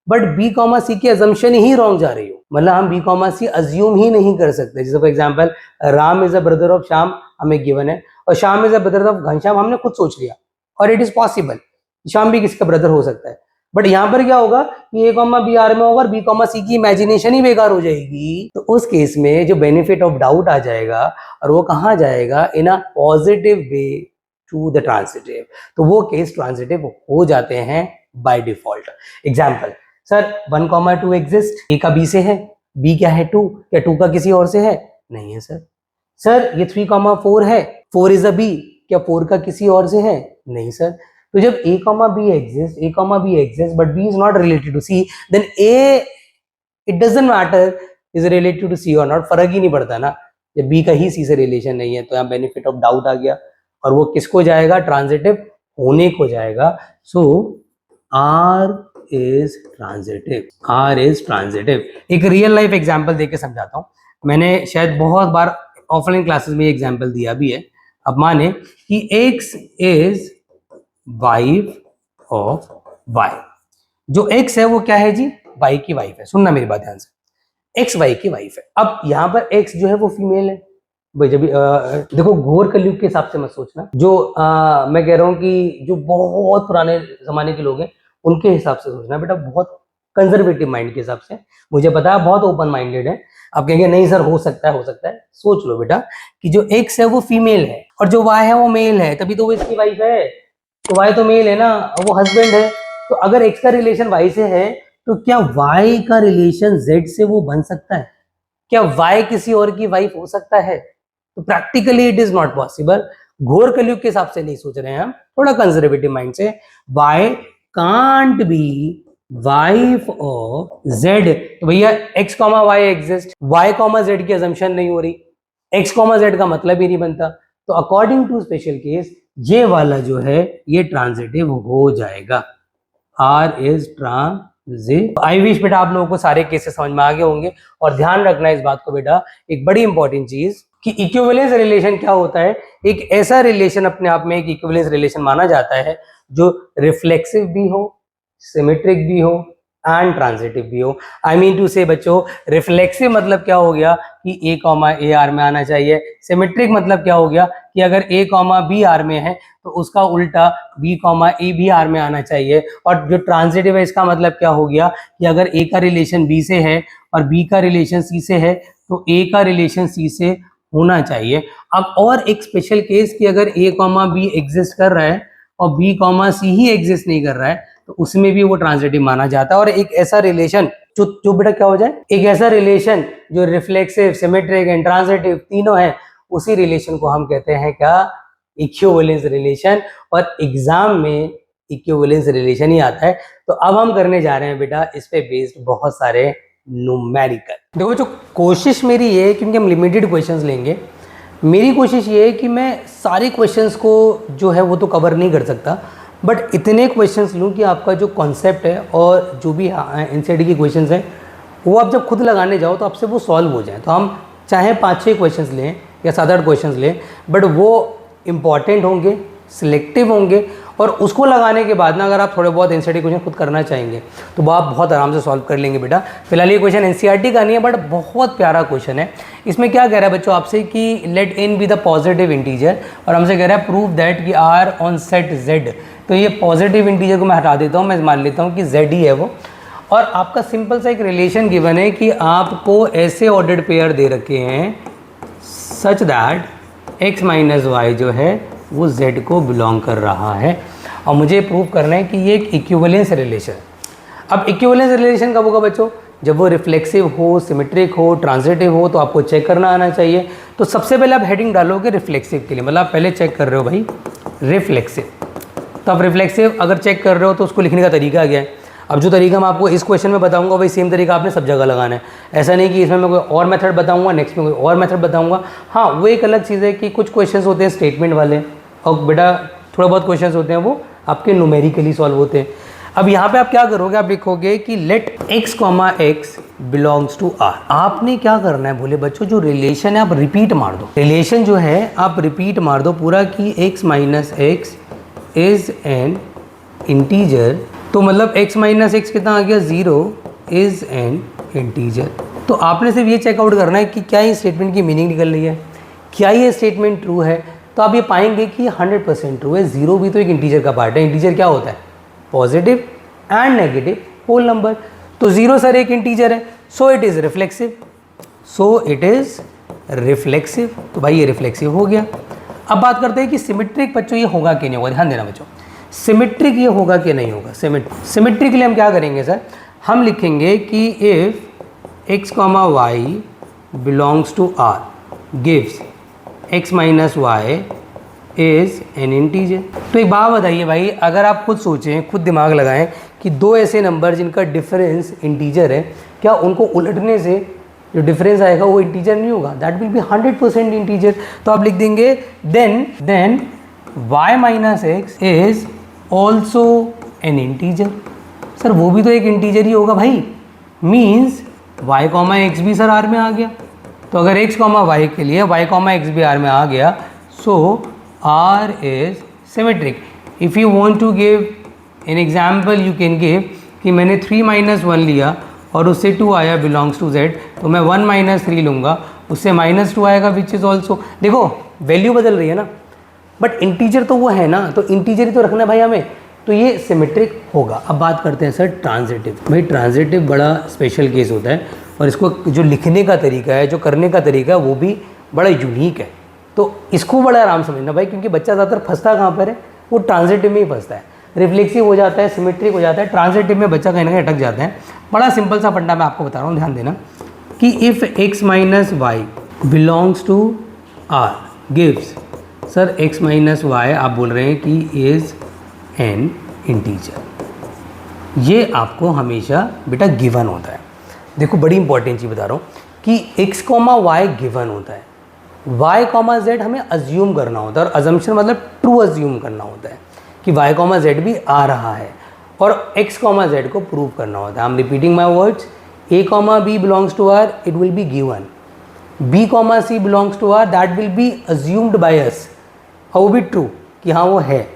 बट B, C की अजम्पशन ही रॉन्ग जा रही हो। मतलब हम B, C अज्यूम ही नहीं कर सकते। जैसे for example Ram is a brother of Shyam हमें गिवन है, और Shyam is a brother of Ghanshyam हमने खुद सोच लिया, और इट इज पॉसिबल श्याम भी किसका ब्रदर हो सकता है। बट यहाँ पर क्या होगा कि A, B R में होगा और B, C की इमेजिनेशन ही बेकार हो जाएगी। तो उस केस में जो बेनिफिट ऑफ डाउट आ जाएगा, और वो कहाँ जाएगा? In a positive way to the transitive. तो वो केस ट्रांजिटिव हो जाते हैं by default. Example, sir 1, 2 exist, A का B से है, B क्या है 2, क्या 2 का किसी और से है? नहीं है सर। सर ये 3, 4 है, 4 इज अ B, क्या 4 का किसी और से है? नहीं सर। तो जब A, B exists but B is not related to C, then A, it doesn't matter is related to C or not, फर्क ही नहीं पड़ता ना। जब B का ही C से रिलेशन नहीं है, तो यहाँ बेनिफिट ऑफ डाउट आ गया, और वो किसको जाएगा? ट्रांजिटिव होने को जाएगा। सो R is transitive, R is transitive। एक रियल लाइफ एग्जांपल देके समझाता हूँ। मैंने शायद बहुत बार ऑफलाइन क्लासेस में एग्जांपल दिया भी है। अब माने कि X is wife of Y। जो X है वो क्या है जी? Y की वाइफ है। सुनना मेरी बात ध्यान से, X Y की वाइफ है। अब यहाँ पर X जो है वो फीमेल है भाई। जब देखो घोर कलयुग के हिसाब से मत सोचना, जो मैं कह रहा हूँ कि जो बहुत पुराने जमाने के लोग हैं उनके हिसाब से सोचना बेटा, बहुत कंजर्वेटिव माइंड के हिसाब से। मुझे पता है बहुत ओपन माइंडेड है, आप कहेंगे नहीं सर हो सकता है, हो सकता है। सोच लो बेटा कि जो X है वो फीमेल है और जो Y है वो मेल है, तभी तो वो इसकी वाइफ है। तो Y तो मेल है ना, वो हस्बैंड है। तो अगर X का रिलेशन Y से है, तो क्या Y का रिलेशन Z से वो बन सकता है? क्या Y किसी और की वाइफ हो सकता है? तो practically it is not possible. घोर कलयुग के हिसाब से नहीं सोच रहे हैं हम, थोड़ा कंजर्वेटिव माइंड से। Y can't B wife of Z। तो भैया X, Y exist, Y, Z की अजम्पशन नहीं हो रही, X, Z का मतलब ही नहीं बनता। तो अकॉर्डिंग टू स्पेशल केस ये वाला जो है ये ट्रांजिटिव हो जाएगा। R is transitive। I wish बेटा आप लोगों को सारे केसेस समझ में आ गए होंगे। और ध्यान रखना इस बात को बेटा, एक बड़ी इंपॉर्टेंट चीज कि इक्विवेलेंस रिलेशन क्या होता है। एक ऐसा रिलेशन अपने आप में एक इक्विवेलेंस रिलेशन माना जाता है जो रिफ्लेक्सिव भी हो, सिमेट्रिक भी हो एंड ट्रांजिटिव भी हो। आई मीन टू से बच्चों, रिफ्लेक्सिव मतलब क्या हो गया कि A, A R में आना चाहिए। सिमेट्रिक मतलब क्या हो गया कि अगर A, B R में है तो उसका उल्टा B, A भी R में आना चाहिए। और जो ट्रांजिटिव है इसका मतलब क्या हो गया कि अगर A का रिलेशन B से है और B का रिलेशन C से है, तो ए का रिलेशन सी से होना चाहिए। अब और एक स्पेशल केस कि अगर ए कॉमा बी एग्जिस्ट कर रहा है और बी कॉमा सी ही एग्जिस्ट नहीं कर रहा है तो उसमें भी वो ट्रांजिटिव माना जाता है। और एक ऐसा रिलेशन जो बेटा क्या हो जाए, एक ऐसा रिलेशन जो रिफ्लेक्सिव, सिमेट्रिक एंड ट्रांजिटिव तीनों है, उसी रिलेशन को हम कहते हैं क्या, इक्विवेलेंस रिलेशन। और एग्जाम में इक्विवेलेंस रिलेशन ही आता है। तो अब हम करने जा रहे हैं बेटा इस पे बेस्ड बहुत सारे न्यूमेरिकल। देखो जो कोशिश मेरी ये है, क्योंकि हम लिमिटेड क्वेश्चंस लेंगे, मेरी कोशिश ये है कि मैं सारे क्वेश्चंस को जो है वो तो कवर नहीं कर सकता, बट इतने क्वेश्चंस लूँ कि आपका जो कॉन्सेप्ट है और जो भी एनसीईआरटी की क्वेश्चंस हैं वो आप जब खुद लगाने जाओ तो आपसे वो सॉल्व हो जाए। तो हम चाहे 5-6 क्वेश्चंस लें या 7-8 क्वेश्चंस लें, बट वो इम्पॉर्टेंट होंगे, सिलेक्टिव होंगे, और उसको लगाने के बाद ना अगर आप थोड़े बहुत एनसीईआरटी क्वेश्चन खुद करना चाहेंगे तो वो आप बहुत आराम से सॉल्व कर लेंगे बेटा। फिलहाल ये क्वेश्चन एनसीईआरटी का नहीं है, बट बहुत प्यारा क्वेश्चन है। इसमें क्या कह रहा है बच्चों आपसे कि let n be the positive integer, और हमसे कह रहा है प्रूव दैट कि r ऑन सेट z। तो ये पॉजिटिव इंटीजर को मैं हटा देता हूँ, मैं मान लेता हूँ कि z ही है वो। और आपका सिंपल सा एक रिलेशन गिवन है कि आपको ऐसे ऑर्डर्ड पेयर दे रखे हैं such that x minus y जो है वो z को बिलोंग कर रहा है, और मुझे प्रूव करना है कि ये एक इक्विवेलेंस रिलेशन। अब इक्विवेलेंस रिलेशन कब होगा बच्चों, जब वो रिफ्लेक्सिव हो, सिमेट्रिक हो, ट्रांजिटिव हो, तो आपको चेक करना आना चाहिए। तो सबसे पहले आप हेडिंग डालोगे रिफ्लेक्सिव के लिए, मतलब आप पहले चेक कर रहे हो भाई रिफ्लेक्सिव। तो आप रिफ्लेक्सिव अगर चेक कर रहे हो तो उसको लिखने का तरीका क्या है। अब जो तरीका मैं आपको इस क्वेश्चन में बताऊंगा वही सेम तरीका आपने सब जगह लगाना है। ऐसा नहीं कि इसमें मैं कोई और मेथड बताऊंगा, नेक्स्ट में कोई और मेथड बताऊंगा। हाँ, वो एक अलग चीज़ है कि कुछ क्वेश्चंस होते हैं स्टेटमेंट वाले, और बेटा थोड़ा बहुत क्वेश्चंस होते हैं वो आपके न्यूमेरिकली सॉल्व होते हैं। अब यहाँ पे आप क्या करोगे, आप लिखोगे कि let x comma x belongs to r। आपने क्या करना है बोले बच्चों, जो रिलेशन है आप रिपीट मार दो, रिलेशन जो है आप रिपीट मार दो पूरा कि x minus x is an integer. तो मतलब x माइनस एक्स कितना आ गया, 0 इज एन इंटीजर। तो आपने सिर्फ ये चेकआउट करना है कि क्या ये स्टेटमेंट की मीनिंग निकल रही है, क्या ये स्टेटमेंट ट्रू है। तो आप ये पाएंगे कि 100% ट्रू है। 0 भी तो एक इंटीजर का पार्ट है। इंटीजर क्या होता है, positive and negative whole number. तो 0 सर एक इंटीजर है, so it is reflexive, so it is reflexive. तो भाई ये रिफ्लेक्सिव हो गया। अब बात करते हैं कि सिमेट्रिक बच्चों ये होगा कि नहीं होगा। ध्यान देना बच्चों, सिमेट्रिक ये होगा कि नहीं होगा। सिमेट्रिक के लिए हम क्या करेंगे सर, हम लिखेंगे कि if x comma y belongs to r gives x minus y is an integer. तो एक बात बताइए भाई, अगर आप खुद सोचें, खुद दिमाग लगाएं कि दो ऐसे नंबर जिनका डिफरेंस इंटीजर है, क्या उनको उलटने से जो डिफरेंस आएगा वो इंटीजर नहीं होगा, दैट विल बी 100% इंटीजर। तो आप लिख देंगे then y minus x is also an integer. Sir वो भी तो एक इंटीजर ही होगा भाई, मीन्स y कॉमा एक्स भी सर आर में आ गया। तो अगर x कॉमा वाई के लिए y कॉमा एक्स भी आर में आ गया, so r is symmetric. If you want to give an example you can give कि मैंने 3 माइनस 1 लिया और उससे 2 आया बिलोंग्स टू z, तो मैं 1 माइनस 3 लूँगा, उससे -2 आएगा विच इज़ ऑल्सो। देखो वैल्यू बदल रही है ना, बट इंटीजर तो वो है ना, तो इंटीजर ही तो रखना है भाई हमें, तो ये सिमेट्रिक होगा। अब बात करते हैं सर ट्रांजिटिव। भाई ट्रांजिटिव बड़ा स्पेशल केस होता है, और इसको जो लिखने का तरीका है, जो करने का तरीका है, वो भी बड़ा यूनिक है। तो इसको बड़ा आराम समझना भाई, क्योंकि बच्चा ज़्यादातर फंसता कहाँ पर है, वो ट्रांजिटिव में ही फंसता है। रिफ्लेक्सिव हो जाता है, सिमेट्रिक हो जाता है, ट्रांजिटिव में बच्चा कहीं ना कहीं अटक जाता है। बड़ा सिंपल सा फंडा मैं आपको बता रहा हूँ, ध्यान देना कि if x minus y belongs to r gives, sir x minus y आप बोल रहे हैं कि इज़ एन इंटीजर। ये आपको हमेशा बेटा गिवन होता है। देखो बड़ी इंपॉर्टेंट चीज़ बता रहा हूँ कि x कॉमा वाई गिवन होता है, y कॉमा z हमें अज्यूम करना होता है, और अजम्पशन मतलब ट्रू अज्यूम करना होता है कि y कॉमा z भी आ रहा है, और x कॉमा z को प्रूव करना होता है। I am repeating my words, a comma b belongs to r, it will be given, b comma c belongs to r, that will be assumed by us, और वो भी true कि हाँ वो है,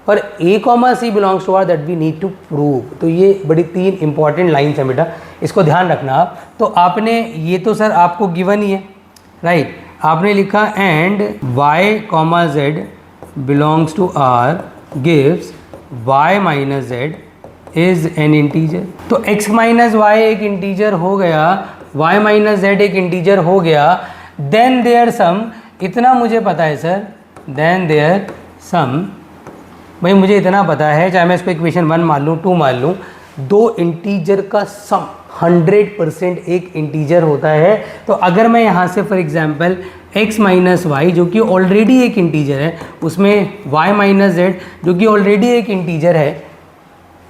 और a comma c belongs to r that we need to prove. तो ये बड़ी 3 इंपॉर्टेंट लाइन्स हैं बेटा, इसको ध्यान रखना आप। तो आपने ये तो सर आपको गिवन ही है, राइट। आपने लिखा and y comma z belongs to r gives y minus z is an integer. तो x माइनस वाई एक इंटीजर हो गया, y माइनस जेड एक इंटीजर हो गया, देन देयर सम, इतना मुझे पता है सर, देन देयर सम, भाई मुझे इतना पता है, चाहे मैं इसको इक्वेशन 1 मान लूँ 2 मान लूँ, दो इंटीजर का सम 100% एक इंटीजर होता है। तो अगर मैं यहाँ से for example x minus y जो कि ऑलरेडी एक इंटीजर है, उसमें y माइनस जेड जो कि ऑलरेडी एक इंटीजर है,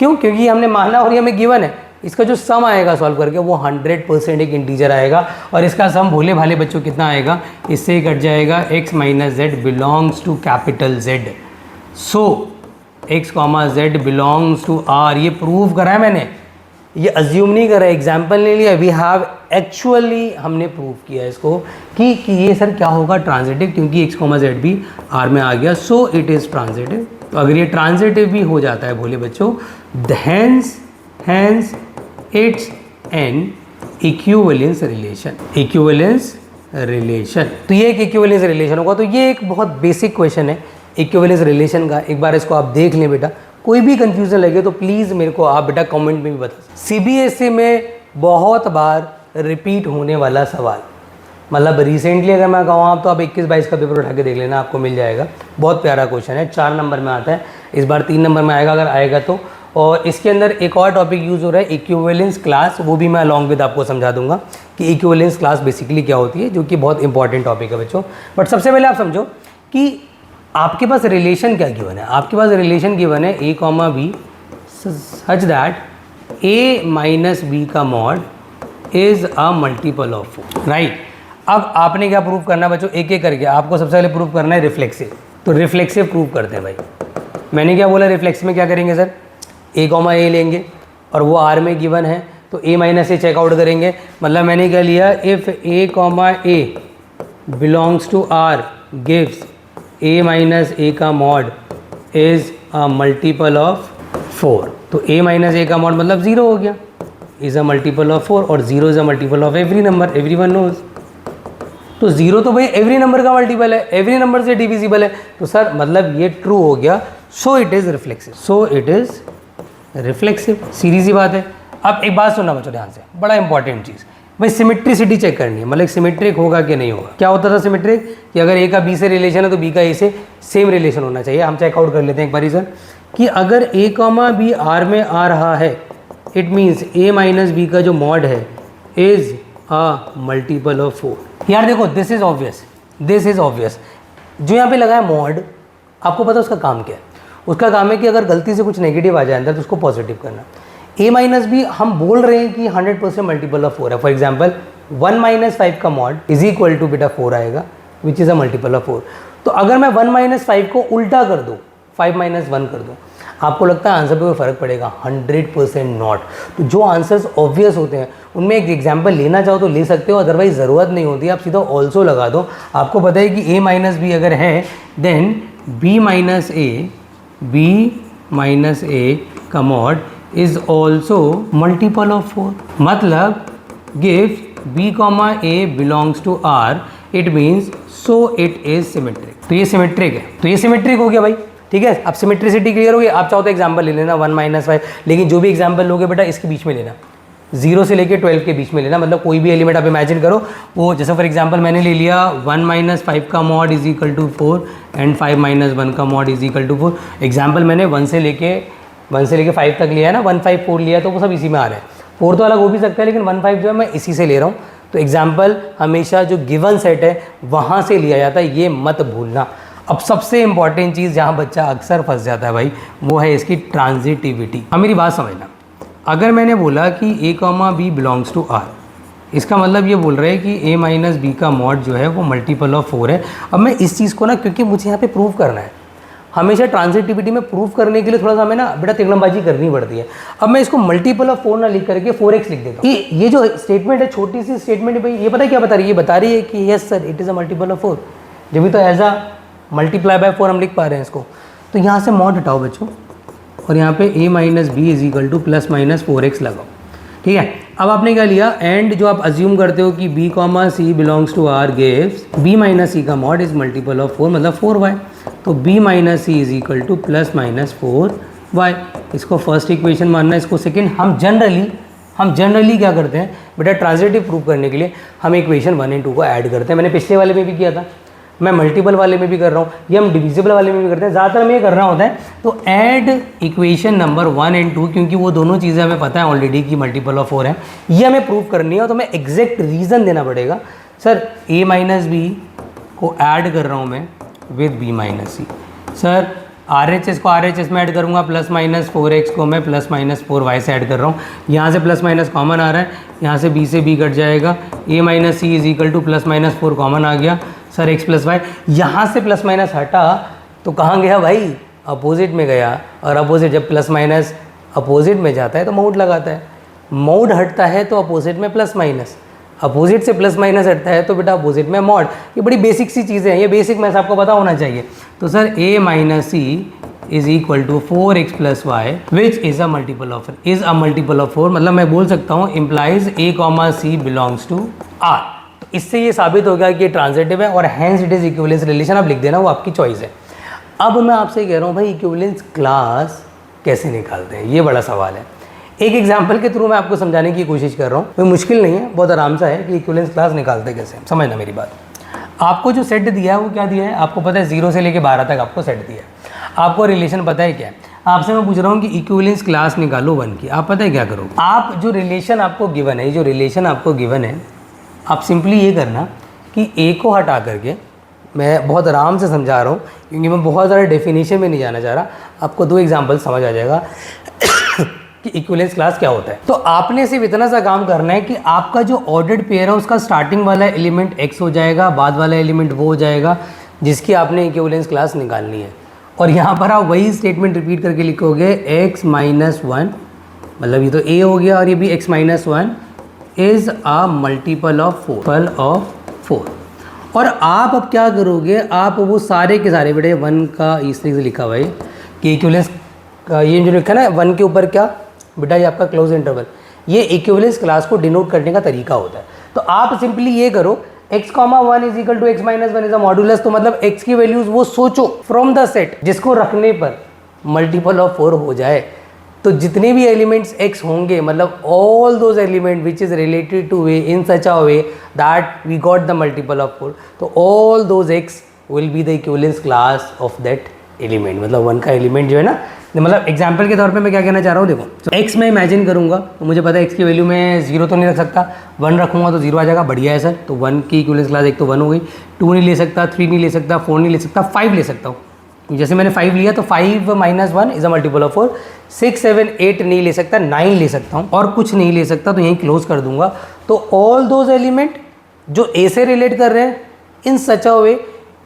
क्यों? क्योंकि हमने माना और ये हमें गिवन है, इसका जो सम आएगा सॉल्व करके वो 100% एक इंटीजर आएगा। और इसका सम भोले भाले बच्चों कितना आएगा, इससे ही कट जाएगा, x minus z belongs to capital Z, so x comma z belongs to R। ये प्रूव करा है मैंने, ये अज्यूम नहीं करा, एग्जाम्पल नहीं लिया, वी हैव एक्चुअली हमने प्रूव किया इसको कि ये सर क्या होगा, ट्रांजिटिव, क्योंकि x कॉमा जेड भी R में आ गया, सो इट इज़ ट्रांजिटिव। तो अगर ये ट्रांजिटिव भी हो जाता है बोले बच्चों, hence it's an equivalence relation, equivalence relation. तो ये एक इक्विवेलेंस रिलेशन होगा। तो ये एक बहुत बेसिक क्वेश्चन है इक्विवेलेंस रिलेशन का, एक बार इसको आप देख लें बेटा, कोई भी कंफ्यूजन लगे तो प्लीज़ मेरे को आप बेटा कमेंट में भी बता। सीबीएसई में बहुत बार रिपीट होने वाला सवाल, मतलब रिसेंटली अगर मैं कहूँ आप तो आप 21-22 का पेपर उठा के देख लेना, आपको मिल जाएगा। बहुत प्यारा क्वेश्चन है, 4 नंबर में आता है, इस बार 3 नंबर में आएगा अगर आएगा तो। और इसके अंदर एक और टॉपिक यूज़ हो रहा है इक्विवेलेंस क्लास, वो भी मैं अलॉन्ग विद आपको समझा दूंगा कि इक्विवेलेंस क्लास बेसिकली क्या होती है, जो कि बहुत इंपॉर्टेंट टॉपिक है बच्चों। बट सबसे पहले आप समझो कि आपके पास रिलेशन क्या गिवन है। आपके पास रिलेशन गिवन है a comma B such that a minus B का mod is a multiple of 4, right. अब आपने क्या प्रूव करना बच्चों, एक एक करके आपको सबसे पहले प्रूव करना है रिफ्लेक्सिव। तो रिफ्लेक्सिव प्रूव करते हैं भाई। मैंने क्या बोला, रिफ्लेक्सिव में क्या करेंगे सर, a कॉमा ए लेंगे और वो R में गिवन है, तो a माइनस ए चेकआउट करेंगे। मतलब मैंने क्या लिया, if a comma A belongs to R gives a minus A का mod is a multiple of 4। तो a माइनस ए का मॉड मतलब 0 हो गया, इज़ अ मल्टीपल ऑफ 4, और 0 is a multiple of every number, everyone knows. तो 0 तो भाई एवरी नंबर का मल्टीपल है, एवरी नंबर से डिविजिबल है, तो सर मतलब ये ट्रू हो गया, so it is reflexive, so it is reflexive. सीधी सी बात है। अब एक बात सुनना बच्चों ध्यान से, बड़ा इंपॉर्टेंट चीज़ भाई, सिमेट्रिसिटी चेक करनी है, मतलब सिमेट्रिक होगा कि नहीं होगा। क्या होता था सिमेट्रिक, कि अगर ए का बी से रिलेशन है तो बी का ए से सेम रिलेशन होना चाहिए। हम चेकआउट कर लेते हैं एक बार सर, कि अगर ए कॉमा बी आर में आ रहा है, it means A minus B का जो मॉड है इज़ अ मल्टीपल ऑफ 4। यार देखो this is obvious, this is obvious. जो यहाँ पे लगा है मॉड, आपको पता है उसका काम क्या है? उसका काम है कि अगर गलती से कुछ नेगेटिव आ जाए अंदर तो उसको पॉजिटिव करना। a माइनस बी हम बोल रहे हैं कि 100% मल्टीपल ऑफ 4 है। फॉर एग्जांपल 1 माइनस 5 का मॉड इज इक्वल टू बेटा 4 आएगा, विच इज़ अ मल्टीपल ऑफ 4। तो अगर मैं 1 माइनस 5 को उल्टा कर दूँ, 5 माइनस 1 कर दूँ, आपको लगता है आंसर पे कोई फ़र्क पड़ेगा? 100% नॉट। तो जो आंसर्स ऑब्वियस होते हैं उनमें एक एग्जाम्पल लेना चाहो तो ले सकते हो, अदरवाइज ज़रूरत नहीं होती, आप सीधा ऑल्सो लगा दो। आपको पता है कि a माइनस बी अगर है देन b माइनस ए का mod is also multiple of 4। मतलब give b comma A belongs to R, it means so it is symmetric. तो ये सिमेट्रिक है, तो ये सिमेट्रिक हो गया भाई, ठीक है। अब सिमेट्रिसिटी क्लियर हो गई। आप चाहो तो एग्जाम्पल ले लेना 1 माइनस 5, लेकिन जो भी एग्जाम्पल लोगे बेटा इसके बीच में लेना, 0 से लेके 12 के बीच में लेना। मतलब कोई भी एलिमेंट आप इमेजिन करो, वो जैसे फॉर एग्जांपल मैंने ले लिया 1 माइनस 5 का mod is equal to 4 and 5 minus 1 का mod is equal to 4। Example मैंने 1 से लेके 5 तक लिया है ना, 1 5 4 लिया, तो वो सब इसी में आ रहा है। 4 तो अलग हो भी सकता है, लेकिन 1 5 जो है मैं इसी से ले रहा हूँ। तो एग्जाम्पल हमेशा जो गिवन सेट है वहाँ से लिया जाता है, ये मत भूलना। अब सबसे इंपॉर्टेंट चीज़ जहाँ बच्चा अक्सर फंस जाता है भाई, वो है इसकी ट्रांजिटिविटी। अब मेरी बात समझना, अगर मैंने बोला कि a comma B belongs to R, इसका मतलब ये बोल रहे हैं कि a माइनस बी का मॉड जो है वो मल्टीपल ऑफ 4 है। अब मैं इस चीज़ को ना, क्योंकि मुझे यहाँ पे प्रूव करना है, हमेशा ट्रांजिटिविटी में प्रूव करने के लिए थोड़ा सा हमें ना बेटा तिगड़मबाजी करनी पड़ती है। अब मैं इसको मल्टीपल ऑफ 4 ना लिख करके 4x लिख देता हूँ। ये जो स्टेटमेंट है, छोटी सी स्टेटमेंट है भाई, ये पता है क्या बता रही है? ये बता रही है कि yes sir it is a multiple of 4, जब भी तो एज अ मल्टीप्लाई बाय 4 हम लिख पा रहे हैं इसको। तो यहाँ से मॉड हटाओ बच्चों, और यहाँ पे a minus B is equal to plus minus 4x लगाओ, ठीक है। अब आपने क्या लिया, एंड जो आप अज्यूम करते हो कि b comma C belongs to R gives b minus C का मॉड इज मल्टीपल ऑफ 4, मतलब 4y। तो b minus C is equal to plus minus 4y। इसको फर्स्ट इक्वेशन मानना है, इसको सेकेंड। हम जनरली हम जनरली क्या करते हैं बेटा, ट्रांजिटिव प्रूव करने के लिए हम इक्वेशन 1 और 2 को ऐड करते हैं। मैंने पिछले वाले में भी किया था, मैं मल्टीपल वाले में भी कर रहा हूँ, ये हम डिविजिबल वाले में भी करते हैं। ज़्यादातर हमें ये करना होता है तो ऐड इक्वेशन नंबर 1 और 2, क्योंकि वो दोनों चीज़ें हमें पता है ऑलरेडी कि मल्टीपल ऑफ 4 है, ये हमें प्रूव करनी है। तो हमें एग्जैक्ट रीज़न देना पड़ेगा। सर a माइनस बी को ऐड कर रहा हूँ मैं with b minus C. Sir RHS को RHS में ऐड करूँगा, प्लस माइनस 4x को मैं प्लस माइनस 4y से ऐड कर रहा हूँ। यहाँ से प्लस माइनस कॉमन आ रहा है, यहाँ से b से b कट जाएगा, a minus C is equal to plus minus 4 common आ गया। सर x प्लस वाई, यहाँ से प्लस माइनस हटा तो कहाँ गया भाई, अपोजिट में गया। और अपोजिट जब प्लस माइनस अपोजिट में जाता है तो मोड लगाता है, मोड हटता है तो अपोजिट में प्लस माइनस, अपोजिट से प्लस माइनस हटता है तो बेटा अपोजिट में मॉड। ये बड़ी बेसिक सी चीज़ें हैं, ये बेसिक मैथ्स आपको पता होना चाहिए। तो sir a minus C is equal to 4x plus y which is a multiple of 4, मतलब मैं बोल सकता हूँ implies a comma C belongs to R। तो इससे ये साबित हो गया कि ये ट्रांजिटिव है और hence it is equivalence relation. आप लिख देना, वो आपकी चॉइस है। अब मैं आपसे कह रहा हूँ भाई इक्विवेलेंस क्लास कैसे निकालते हैं, ये बड़ा सवाल है। एक एग्जाम्पल के थ्रू मैं आपको समझाने की कोशिश कर रहा हूँ, कोई मुश्किल नहीं है, बहुत आराम सा है कि इक्विवेलेंस क्लास निकालते कैसे। समझना मेरी बात। आपको जो सेट दिया है वो क्या दिया है, आपको पता है 0 से लेके 12 तक आपको सेट दिया है। आपको रिलेशन पता है क्या है, आपसे मैं पूछ रहा हूँ कि इक्विवेलेंस क्लास निकालो 1 की। आप पता है क्या करो, आप जो रिलेशन आपको गिवन है, जो रिलेशन आपको गिवन है, आप सिंपली ये करना कि a को हटा करके, मैं बहुत आराम से समझा रहा हूँ क्योंकि मैं बहुत ज़्यादा डेफिनेशन में नहीं जाना चाह रहा, आपको 2 एग्जाम्पल समझ आ जाएगा कि इक्विवेलेंस क्लास क्या होता है। तो आपने सिर्फ इतना सा काम करना है कि आपका जो ऑर्डर्ड पेयर है उसका स्टार्टिंग वाला एलिमेंट x हो जाएगा, बाद वाला एलिमेंट वो हो जाएगा जिसकी आपने इक्विवेलेंस क्लास निकालनी है। और यहाँ पर आप वही स्टेटमेंट रिपीट करके लिखोगे x माइनस 1, मतलब ये तो a हो गया, और ये भी x minus 1 is a multiple of 4। और आप अब क्या करोगे, आप वो सारे के सारे बेटे 1 का इस तरीके से लिखा हुआ है कि इक्विवेलेंस का, ये जो लिखा है ना 1 के ऊपर क्या बेटा, ये आपका क्लोज इंटरवल, ये इक्विवेलेंस क्लास को डिनोट करने का तरीका होता है। तो आप सिंपली ये करो x, 1 is equal to x minus 1 is a modulus. तो मतलब x की वैल्यूज वो सोचो फ्रॉम द सेट जिसको रखने पर मल्टीपल ऑफ 4 हो जाए। तो जितने भी एलिमेंट्स x होंगे, मतलब all those element which is related to way in such a way that we got the multiple of 4, तो all those x will be the equivalence class of that element. मतलब 1 का element जो है ना, मतलब example के तौर पे मैं क्या कहना चाह रहा हूँ, देखो तो x मैं इमेजिन करूँगा तो मुझे पता है x की वैल्यू में 0 तो नहीं रख सकता, 1 रखूँगा तो 0 आ जाएगा। बढ़िया है सर। तो 1 की इक्विवेलेंस क्लास एक तो 1 हो गई, 2 नहीं ले सकता, 3 नहीं ले सकता, 4 नहीं ले सकता, 5 ले सकता हूँ। जैसे मैंने 5 लिया तो 5 minus 1 is a multiple of 4। 6, 7, 8 नहीं ले सकता, 9 ले सकता हूँ, और कुछ नहीं ले सकता, तो यहीं क्लोज कर दूंगा। तो ऑल दोज एलिमेंट जो a से रिलेट कर रहे हैं इन सच अ वे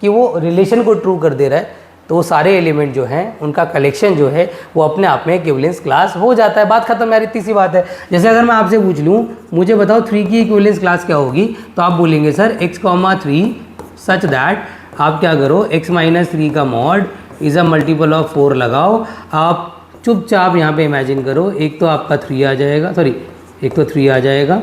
कि वो रिलेशन को ट्रू कर दे रहा है, तो वो सारे एलिमेंट जो हैं उनका कलेक्शन जो है वो अपने आप में इक्विवेलेंस क्लास हो जाता है। बात खत्म यार, इतनी सी बात है। जैसे अगर मैं आपसे पूछ लूँ मुझे बताओ 3 की इक्विवेलेंस क्लास क्या होगी, तो आप बोलेंगे सर x, 3 सच दैट, आप क्या करो x माइनस 3 का mod is a multiple of 4 लगाओ। आप चुपचाप यहाँ पे इमेजिन करो, एक तो आपका 3 आ जाएगा, सॉरी एक तो 3 आ जाएगा,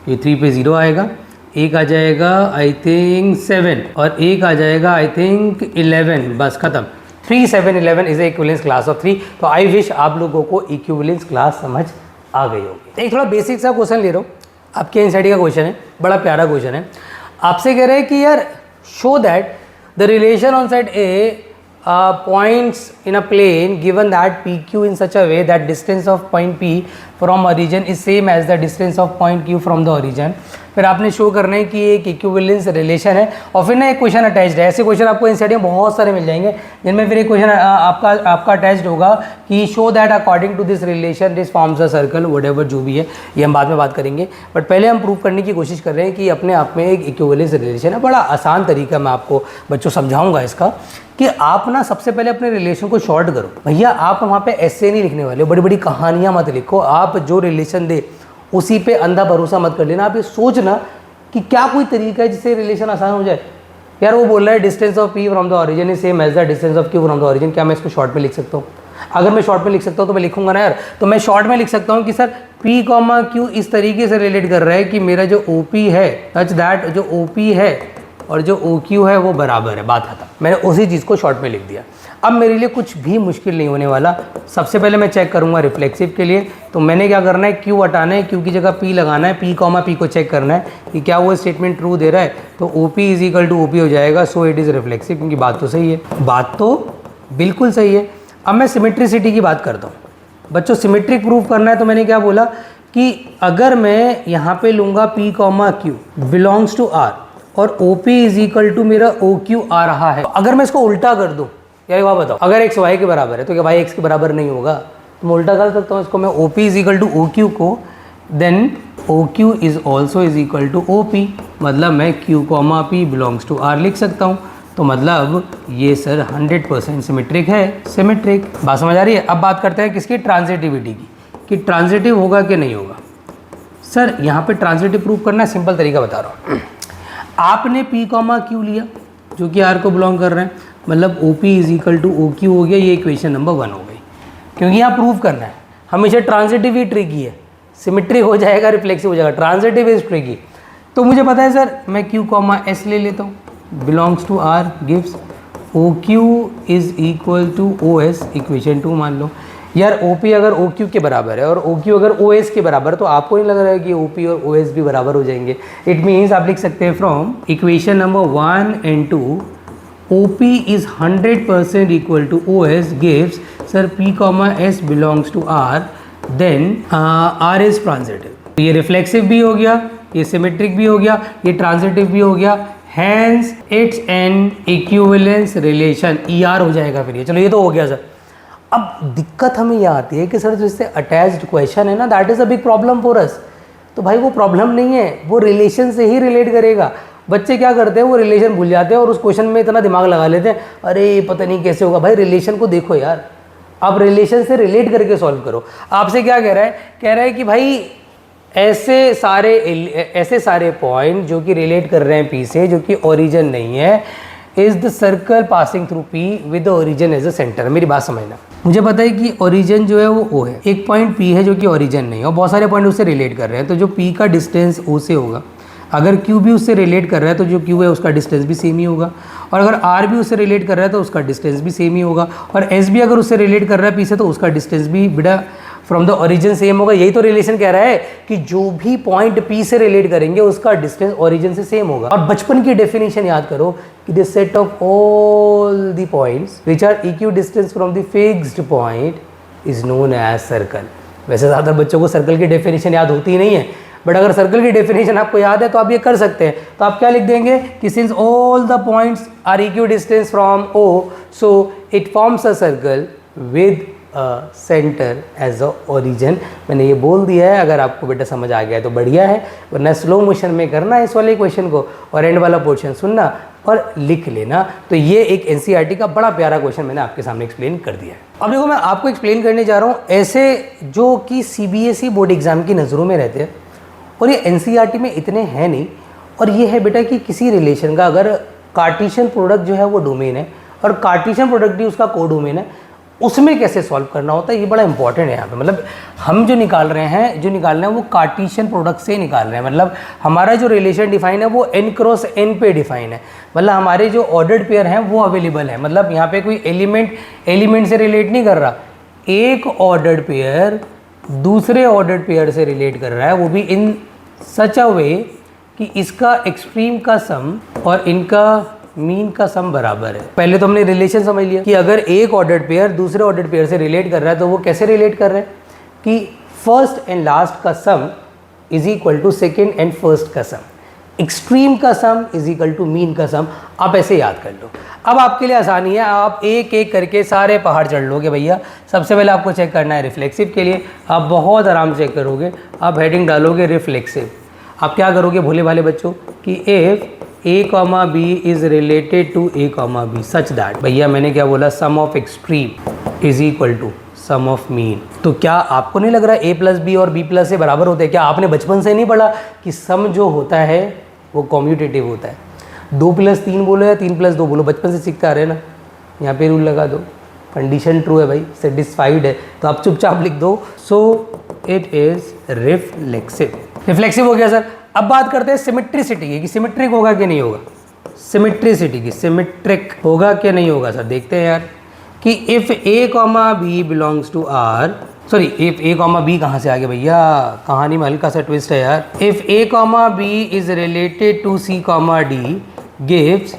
ये 3 पे 0 आएगा, एक आ जाएगा आई थिंक 7, और एक आ जाएगा आई थिंक 11, बस खत्म। 3, 7, 11 is a equivalence class of 3। तो आई विश आप लोगों को इक्विवेलेंस क्लास समझ आ गई होगी। एक थोड़ा बेसिक सा क्वेश्चन ले रहा हूँ, आपके एनसीईआरटी का क्वेश्चन है, बड़ा प्यारा क्वेश्चन है। आपसे कह रहे हैं कि यार show that the relation on side A points in a plane given that PQ in such a way that distance of point P from origin is same as the distance of point Q from the origin। फिर आपने show करना है कि एक equivalence relation है, और फिर ना एक क्वेश्चन अटैच्ड है। ऐसे क्वेश्चन आपको एनसीईआरटी में बहुत सारे मिल जाएंगे जिनमें फिर एक क्वेश्चन आपका अटैच्ड होगा कि show that according to this relation this forms a circle, whatever जो भी है, ये हम बाद में बात करेंगे। बट पहले हम प्रूव करने की कोशिश कर रहे हैं कि अपने आप में एक इक्विवेलेंस रिलेशन है। बड़ा आसान तरीका मैं आपको बच्चों समझाऊंगा इसका, कि आप ना सबसे पहले अपने रिलेशन को शॉर्ट करो। भैया आप वहाँ पे ऐसे नहीं लिखने वाले, बड़ी बड़ी कहानियाँ मत लिखो। आप जो रिलेशन दे उसी पे अंधा भरोसा मत कर लेना। आप ये सोचना कि क्या कोई तरीका है जिससे रिलेशन आसान हो जाए। यार वो बोल रहा है distance of P from the origin is same as the distance of Q from the origin, क्या मैं इसको शॉर्ट में लिख सकता हूँ? अगर मैं शॉर्ट में लिख सकता हूँ तो मैं लिखूंगा ना यार। तो मैं शॉर्ट में लिख सकता हूँ कि सर पी कॉमा क्यू इस तरीके से रिलेट कर रहा है कि मेरा जो ओ पी है सच दैट जो ओ पी है और जो ओ क्यू है वो बराबर है, बात खत्म। मैंने उसी चीज़ को शॉर्ट में लिख दिया। अब मेरे लिए कुछ भी मुश्किल नहीं होने वाला। सबसे पहले मैं चेक करूंगा रिफ्लेक्सिव के लिए, तो मैंने क्या करना है, क्यू हटाना है, क्यू की जगह पी लगाना है, पी कॉमा पी को चेक करना है कि क्या वो स्टेटमेंट ट्रू दे रहा है, तो O P is equal to O P हो जाएगा। सो इट इज़ रिफ्लेक्सिव, क्योंकि बात तो सही है, बात तो बिल्कुल सही है। अब मैं सिमेट्रिसिटी की बात करता हूँ बच्चों। सिमेट्रिक प्रूफ करना है तो मैंने क्या बोला कि अगर मैं यहाँ पे लूँगा P comma Q belongs to R और O P is equal to मेरा ओ क्यू आ रहा है, अगर मैं इसको उल्टा कर दूँ, यार वहाँ बताओ, अगर x y के बराबर है तो क्या y x के बराबर नहीं होगा, तो मैं उल्टा कर सकता हूँ इसको, मैं O P is equal to O Q को then O Q is also is equal to O P, मतलब मैं q comma P belongs to r लिख सकता हूँ। तो मतलब ये सर 100% सिमेट्रिक है, सिमेट्रिक। बात समझ आ रही है। अब बात करते हैं किसकी, ट्रांजिटिविटी की, कि ट्रांजिटिव होगा कि नहीं होगा। सर यहाँ पे ट्रांजिटिव प्रूफ करना सिंपल तरीका बता रहा हूँ। आपने p कॉमा क्यू लिया जो कि r को बिलोंग कर रहे हैं, मतलब O P is equal to O Q हो गया, ये इक्वेशन नंबर 1 हो गई। क्योंकि यहाँ प्रूफ करना है, हमेशा ट्रांजिटिव ही ट्रिकी है, सिमेट्रिक हो जाएगा रिफ्लेक्सिव हो जाएगा, ट्रांजिटिव इज ट्रिकी। तो मुझे पता है सर, मैं क्यू कॉमा एस ले लेता हूँ, belongs to R gives O Q is equal to O S, equation 2 मान लो। यार ओ पी अगर ओ क्यू के बराबर है और ओ क्यू अगर ओ एस के बराबर है, तो आपको नहीं लग रहा है कि ओ पी और ओ एस भी बराबर हो जाएंगे। इट मीन्स आप लिख सकते हैं from equation number 1 and 2 OP is 100% equal to OS gives sir P comma S belongs to R, then R is transitive। ये रिफ्लेक्सिव भी हो गया, ये सिमेट्रिक भी हो गया, ये ट्रांजिटिव भी हो गया, hence it's an equivalence relation, ER हो जाएगा फिर ये। चलो ये तो हो गया सर। अब दिक्कत हमें ये आती है कि सर जो इससे अटैच्ड क्वेश्चन है ना, that is a big problem for us. तो भाई वो प्रॉब्लम नहीं है, वो रिलेशन से ही रिलेट करेगा। बच्चे क्या करते हैं, वो रिलेशन भूल जाते हैं और उस क्वेश्चन में इतना दिमाग लगा लेते हैं, अरे पता नहीं कैसे होगा। भाई रिलेशन को देखो यार, आप रिलेशन से रिलेट करके सॉल्व करो। आपसे क्या कह रहा है कि भाई ऐसे सारे पॉइंट जो कि रिलेट कर रहे हैं पी से, जो कि ओरिजिन नहीं है, is the circle passing through P with the origin as a centre. मेरी बात समझना, मुझे पता है कि ओरिजिन जो है वो ओ है, एक पॉइंट पी है जो कि ओरिजिन नहीं है और बहुत सारे पॉइंट उससे रिलेट कर रहे हैं, तो जो पी का डिस्टेंस ओ से होगा, अगर Q भी उससे रिलेट कर रहा है तो जो Q है उसका डिस्टेंस भी सेम ही होगा, और अगर R भी उससे रिलेट कर रहा है तो उसका डिस्टेंस भी सेम ही होगा, और S भी अगर उससे रिलेट कर रहा है P से तो उसका डिस्टेंस भी बेटा फ्रॉम द ओरिजिन सेम होगा। यही तो रिलेशन कह रहा है कि जो भी पॉइंट P से रिलेट करेंगे उसका डिस्टेंस ओरिजिन से सेम होगा। और बचपन की डेफिनेशन याद करो कि the set of all the points which are equidistance from the fixed point is known as circle. वैसे ज़्यादातर बच्चों को सर्कल की डेफिनेशन याद होती ही नहीं है, बट अगर सर्कल की डेफिनेशन आपको याद है तो आप ये कर सकते हैं। तो आप क्या लिख देंगे कि since all the points are equidistance from O, so it forms a circle with centre as a origin. मैंने ये बोल दिया है, अगर आपको बेटा समझ आ गया है तो बढ़िया है, वरना स्लो मोशन में करना इस वाले क्वेश्चन को और एंड वाला पोर्शन सुनना और लिख लेना। तो ये एक एनसीईआरटी का बड़ा प्यारा क्वेश्चन मैंने आपके सामने एक्सप्लेन कर दिया है। अब देखो मैं आपको एक्सप्लेन करने जा रहा हूँ ऐसे जो कि सीबीएसई बोर्ड एग्जाम की नज़रों में रहते हैं और ये एनसीईआरटी में इतने हैं नहीं। और ये है बेटा कि किसी रिलेशन का अगर कार्टेशियन प्रोडक्ट जो है वो डोमेन है और कार्टेशियन प्रोडक्ट भी उसका को डोमेन है, उसमें कैसे सॉल्व करना होता है ये बड़ा इंपॉर्टेंट है यहाँ पे। मतलब हम जो निकाल रहे हैं वो कार्टेशियन प्रोडक्ट से निकाल रहे हैं। मतलब हमारा जो रिलेशन डिफाइन है वो n क्रॉस n पे डिफाइन है। मतलब हमारे जो ऑर्डर्ड पेयर हैं वो अवेलेबल है। मतलब यहाँ पे कोई एलिमेंट से रिलेट नहीं कर रहा, एक ऑर्डर्ड पेयर दूसरे ऑर्डर्ड पेयर से रिलेट कर रहा है, वो भी इन सच अ वे कि इसका एक्सट्रीम का सम और इनका मीन का सम बराबर है। पहले तो हमने रिलेशन समझ लिया कि अगर एक ऑर्डर्ड पेयर दूसरे ऑर्डर्ड पेयर से रिलेट कर रहा है तो वो कैसे रिलेट कर रहे हैं कि फर्स्ट एंड लास्ट का sum is equal to second and first का सम, एक्सट्रीम का sum is equal to mean का सम। आप ऐसे याद कर लो। अब आपके लिए आसानी है, आप एक एक करके सारे पहाड़ चढ़ लोगे भैया। सबसे पहले आपको चेक करना है रिफ्लेक्सिव के लिए, आप बहुत आराम से चेक करोगे। आप हेडिंग डालोगे रिफ्लेक्सिव। आप क्या करोगे भोले भाले बच्चों कि if a comma B is related to a comma B such that, भैया मैंने क्या बोला, sum of extreme is equal to sum of mean. तो क्या आपको नहीं लग रहा a प्लस बी और b प्लस से बराबर होते हैं? क्या आपने बचपन से नहीं पढ़ा कि सम जो होता है वो कॉम्यूटेटिव होता है? 2 + 3 बोलो या 3 + 2 बोलो, बचपन से सीखते आ रहे हैं ना। यहाँ पे रूल लगा दो, कंडीशन ट्रू है भाई, सेटिस्फाइड है, तो आप चुपचाप लिख दो सो इट इज रिफ्लेक्सिव। रिफ्लेक्सिव हो गया सर। अब बात करते हैं सिमेट्रिसिटी की कि सिमेट्रिक होगा कि नहीं होगा। सिमेट्रिसिटी की, सिमेट्रिक होगा कि नहीं होगा सर, देखते हैं यार कि if A comma B belongs to R, sorry if A comma B कहाँ से आ गया भैया, कहानी में हल्का सा ट्विस्ट है यार। If A comma B is related to C comma D gives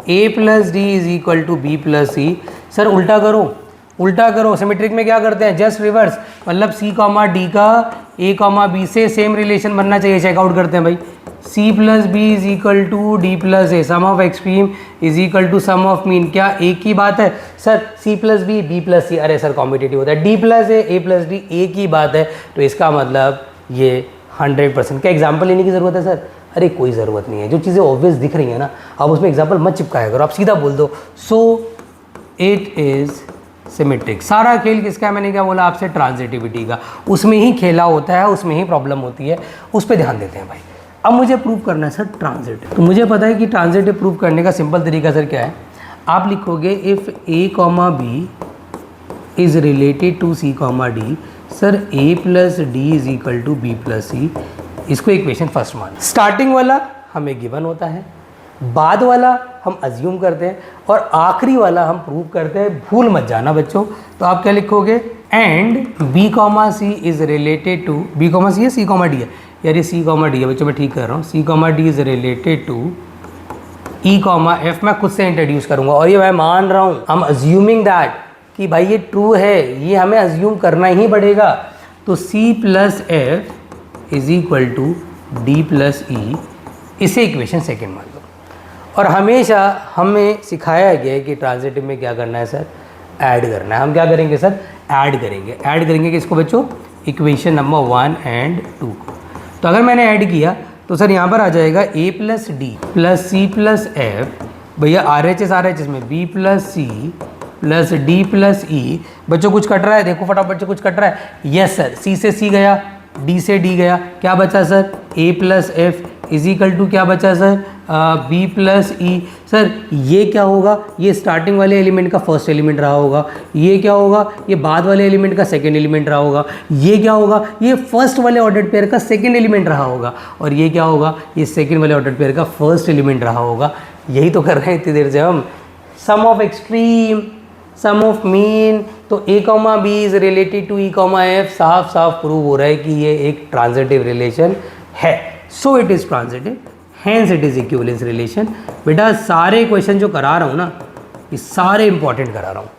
A plus D is equal to B plus C. Sir उल्टा करो, उल्टा करो, सिमेट्रिक में क्या करते हैं, जस्ट रिवर्स, मतलब सी कॉमा डी का ए कॉमा बी से सेम रिलेशन बनना चाहिए, चेकआउट करते हैं भाई। C plus B is equal to D plus A, sum of extreme is equal to sum of mean. क्या एक ही बात है sir, C plus B plus C, अरे सर कॉम्पिटिटिव होता है, D plus A plus D एक ही बात है, तो इसका मतलब ये 100%। क्या एग्जाम्पल लेने की ज़रूरत है सर? अरे कोई ज़रूरत नहीं है, जो चीज़ें ऑब्वियस दिख रही हैं ना, आप उसमें एग्जाम्पल मत चिपकाया करो, आप सीधा बोल दो सो इट इज़ सिमेट्रिक। सारा खेल किसका है, मैंने क्या बोला आपसे, ट्रांजिटिविटी का, उसमें ही खेला होता है, उसमें ही प्रॉब्लम होती है, उस पर ध्यान देते हैं भाई। अब मुझे प्रूव करना है सर ट्रांजिटिव, तो मुझे पता है कि ट्रांजिटिव प्रूव करने का सिंपल तरीका सर क्या है, आप लिखोगे if A comma B is related to C comma D, sir A plus D is equal to B plus C, इसको इक्वेशन फर्स्ट मान। स्टार्टिंग वाला हमें गिवन होता है, बाद वाला हम अज्यूम करते हैं, और आखिरी वाला हम प्रूव करते हैं। भूल मत जाना बच्चों, तो आप क्या लिखोगे, and B comma C is related to, B comma C है सी कॉमा डी है यार, ये सी कॉमा डी है बच्चों, मैं ठीक कर रहा हूँ, C comma D is related to E comma F. मैं खुद से इंट्रोड्यूस करूँगा, और ये मैं मान रहा हूँ, आई एम अज्यूमिंग दैट कि भाई ये ट्रू है, ये हमें अज्यूम करना ही पड़ेगा। तो C plus F is equal to D plus E, इसे इक्वेशन सेकेंड मान लो। और हमेशा हमें सिखाया गया है कि ट्रांजिटिव में क्या करना है सर, ऐड करना है। हम क्या करेंगे सर, ऐड करेंगे। ऐड करेंगे किसको बच्चों, इक्वेशन नंबर 1 and 2। तो अगर मैंने ऐड किया तो सर यहाँ पर आ जाएगा A plus D plus C plus F, भैया आर एच एस में B plus C plus D plus E. बच्चों कुछ कट रहा है, देखो फटाफट से कुछ कट रहा है। यस सर, सी से सी गया, डी से डी गया, क्या बचा sir, A plus F is equal to क्या बचा sir, B plus E. Sir ये क्या होगा, ये स्टार्टिंग वाले एलिमेंट का फर्स्ट एलिमेंट रहा होगा, ये क्या होगा, ये बाद वाले एलिमेंट का सेकंड एलिमेंट रहा होगा, ये क्या होगा, ये फर्स्ट वाले ऑर्डर्ड पेयर का सेकंड एलिमेंट रहा होगा, और ये क्या होगा, ये सेकंड वाले ऑर्डर्ड पेयर का फर्स्ट एलिमेंट रहा होगा। यही तो कर रहे हैं इतनी देर से हम, sum of extreme, sum of mean. तो A comma B is related to E comma F, साफ साफ प्रूव हो रहा है कि ये एक ट्रांजिटिव रिलेशन है। So it is transitive, hence it is equivalence relation. बेटा सारे क्वेश्चन जो करा रहा हूँ ना, ये सारे इंपॉर्टेंट करा रहा हूँ,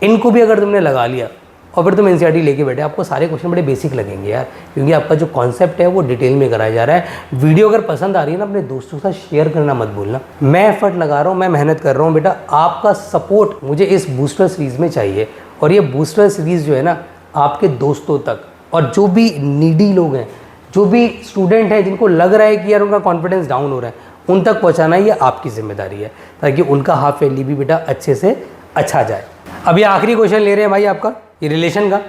इनको भी अगर तुमने लगा लिया और फिर तुम एनसीईआरटी लेके बैठे, आपको सारे क्वेश्चन बड़े बेसिक लगेंगे यार, क्योंकि आपका जो कॉन्सेप्ट है वो डिटेल में कराया जा रहा है। वीडियो अगर पसंद आ रही है ना, अपने दोस्तों के साथ शेयर करना मत भूलना। मैं एफर्ट लगा रहा हूँ, मैं मेहनत कर रहा हूँ बेटा, आपका सपोर्ट मुझे इस बूस्टर सीरीज़ में चाहिए। और ये बूस्टर सीरीज़ जो है ना, आपके दोस्तों तक, और जो भी नीडी लोग हैं, जो भी स्टूडेंट हैं जिनको लग रहा है कि यार उनका कॉन्फिडेंस डाउन हो रहा है, उन तक पहुंचाना ये आपकी जिम्मेदारी है, ताकि उनका हाफ ईयरली भी बेटा अच्छे से अच्छा जाए। अब ये आखिरी क्वेश्चन ले रहे हैं भाई आपका, ये रिलेशन का।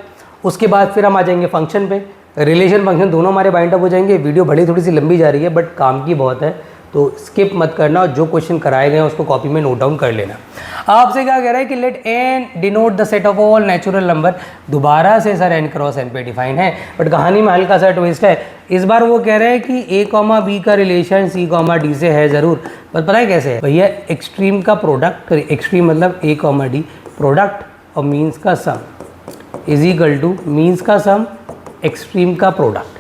उसके बाद फिर हम आ जाएंगे फंक्शन पे। रिलेशन फंक्शन दोनों हमारे बाइंड अप हो जाएंगे। वीडियो भले थोड़ी सी लंबी जा रही है, बट काम की बहुत है, तो स्किप मत करना, और जो क्वेश्चन कराए गए हैं उसको कॉपी में नोट डाउन कर लेना। आपसे क्या कह रहा है कि let N denote the set of all natural number. दोबारा से सर एन क्रॉस एन पे डिफाइन है, बट कहानी में हल्का सा ट्विस्ट है। इस बार वो कह रहे हैं कि ए कॉमा बी का रिलेशन सी कॉमा डी से है ज़रूर, पर पता है कैसे है भैया, एक्सट्रीम का प्रोडक्ट, एक्सट्रीम मतलब ए कॉमा डी, प्रोडक्ट और मीन्स का sum is equal two means का सम एक्सट्रीम का प्रोडक्ट।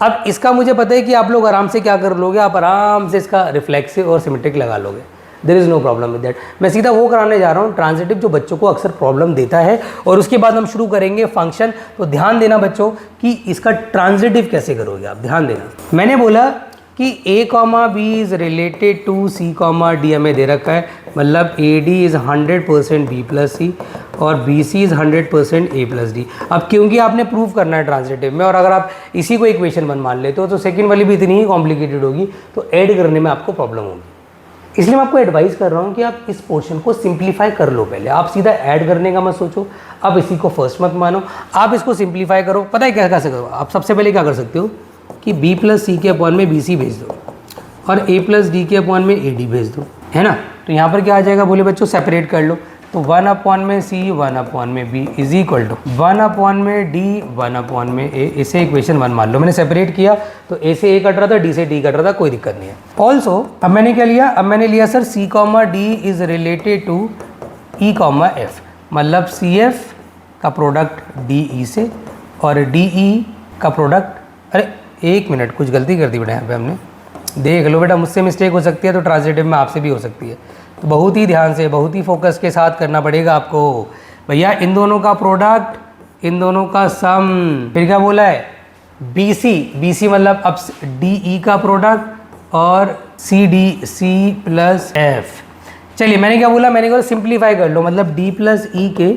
अब इसका मुझे पता है कि आप लोग आराम से क्या कर लोगे, आप आराम से इसका रिफ्लेक्सिव और सिमेट्रिक लगा लोगे, there is no problem with that. मैं सीधा वो कराने जा रहा हूँ ट्रांजिटिव, जो बच्चों को अक्सर प्रॉब्लम देता है, और उसके बाद हम शुरू करेंगे फंक्शन। तो ध्यान देना बच्चों कि इसका ट्रांजिटिव कैसे करोगे आप, ध्यान देना। मैंने बोला कि A comma B is related to C comma D हमें दे रखा है, मतलब A D is 100% B plus C और B C is 100% A plus D. अब क्योंकि आपने प्रूव करना है ट्रांजिटिव में, और अगर आप इसी को इक्वेशन 1 मान लेते हो तो सेकंड वाली भी इतनी ही कॉम्प्लिकेटेड होगी, तो ऐड करने में आपको प्रॉब्लम होगी। इसलिए मैं आपको एडवाइस कर रहा हूँ कि आप इस पोर्शन को सिंप्लीफाई कर लो पहले। आप सीधा ऐड करने का मत सोचो, आप इसी को फर्स्ट मत मानो, आप इसको सिंप्लीफाई करो। पता है क्या कर सकते हो आप, सबसे पहले क्या कर सकते हो कि b प्लस सी के अपॉन में बी सी भेज दो, और a प्लस डी के अपॉन में ए डी भेज दो, है ना। तो यहाँ पर क्या आ जाएगा, बोले बच्चों सेपरेट कर लो। तो 1 अपॉन में c 1 अपॉन में b is equal to 1 upon में d 1 अपॉन में a, इसे इक्वेशन 1 मान लो। मैंने सेपरेट किया तो a से a कट रहा था, d से d कट रहा था, कोई दिक्कत नहीं है। ऑल्सो अब मैंने क्या लिया, अब मैंने लिया sir c comma D is related to e comma F, मतलब CF का प्रोडक्ट DE से और DE का प्रोडक्ट, अरे एक मिनट, कुछ गलती कर दी बेटा यहाँ पे हमने, देख लो बेटा, मुझसे मिस्टेक हो सकती है तो ट्रांजिटिव में आपसे भी हो सकती है, तो बहुत ही ध्यान से, बहुत ही फोकस के साथ करना पड़ेगा आपको। भैया इन दोनों का प्रोडक्ट, इन दोनों का सम, फिर क्या बोला है BC मतलब अब DE का प्रोडक्ट और C प्लस F। चलिए मैंने क्या बोला, मैंने कहा सिंप्लीफाई कर लो, मतलब D प्लस E के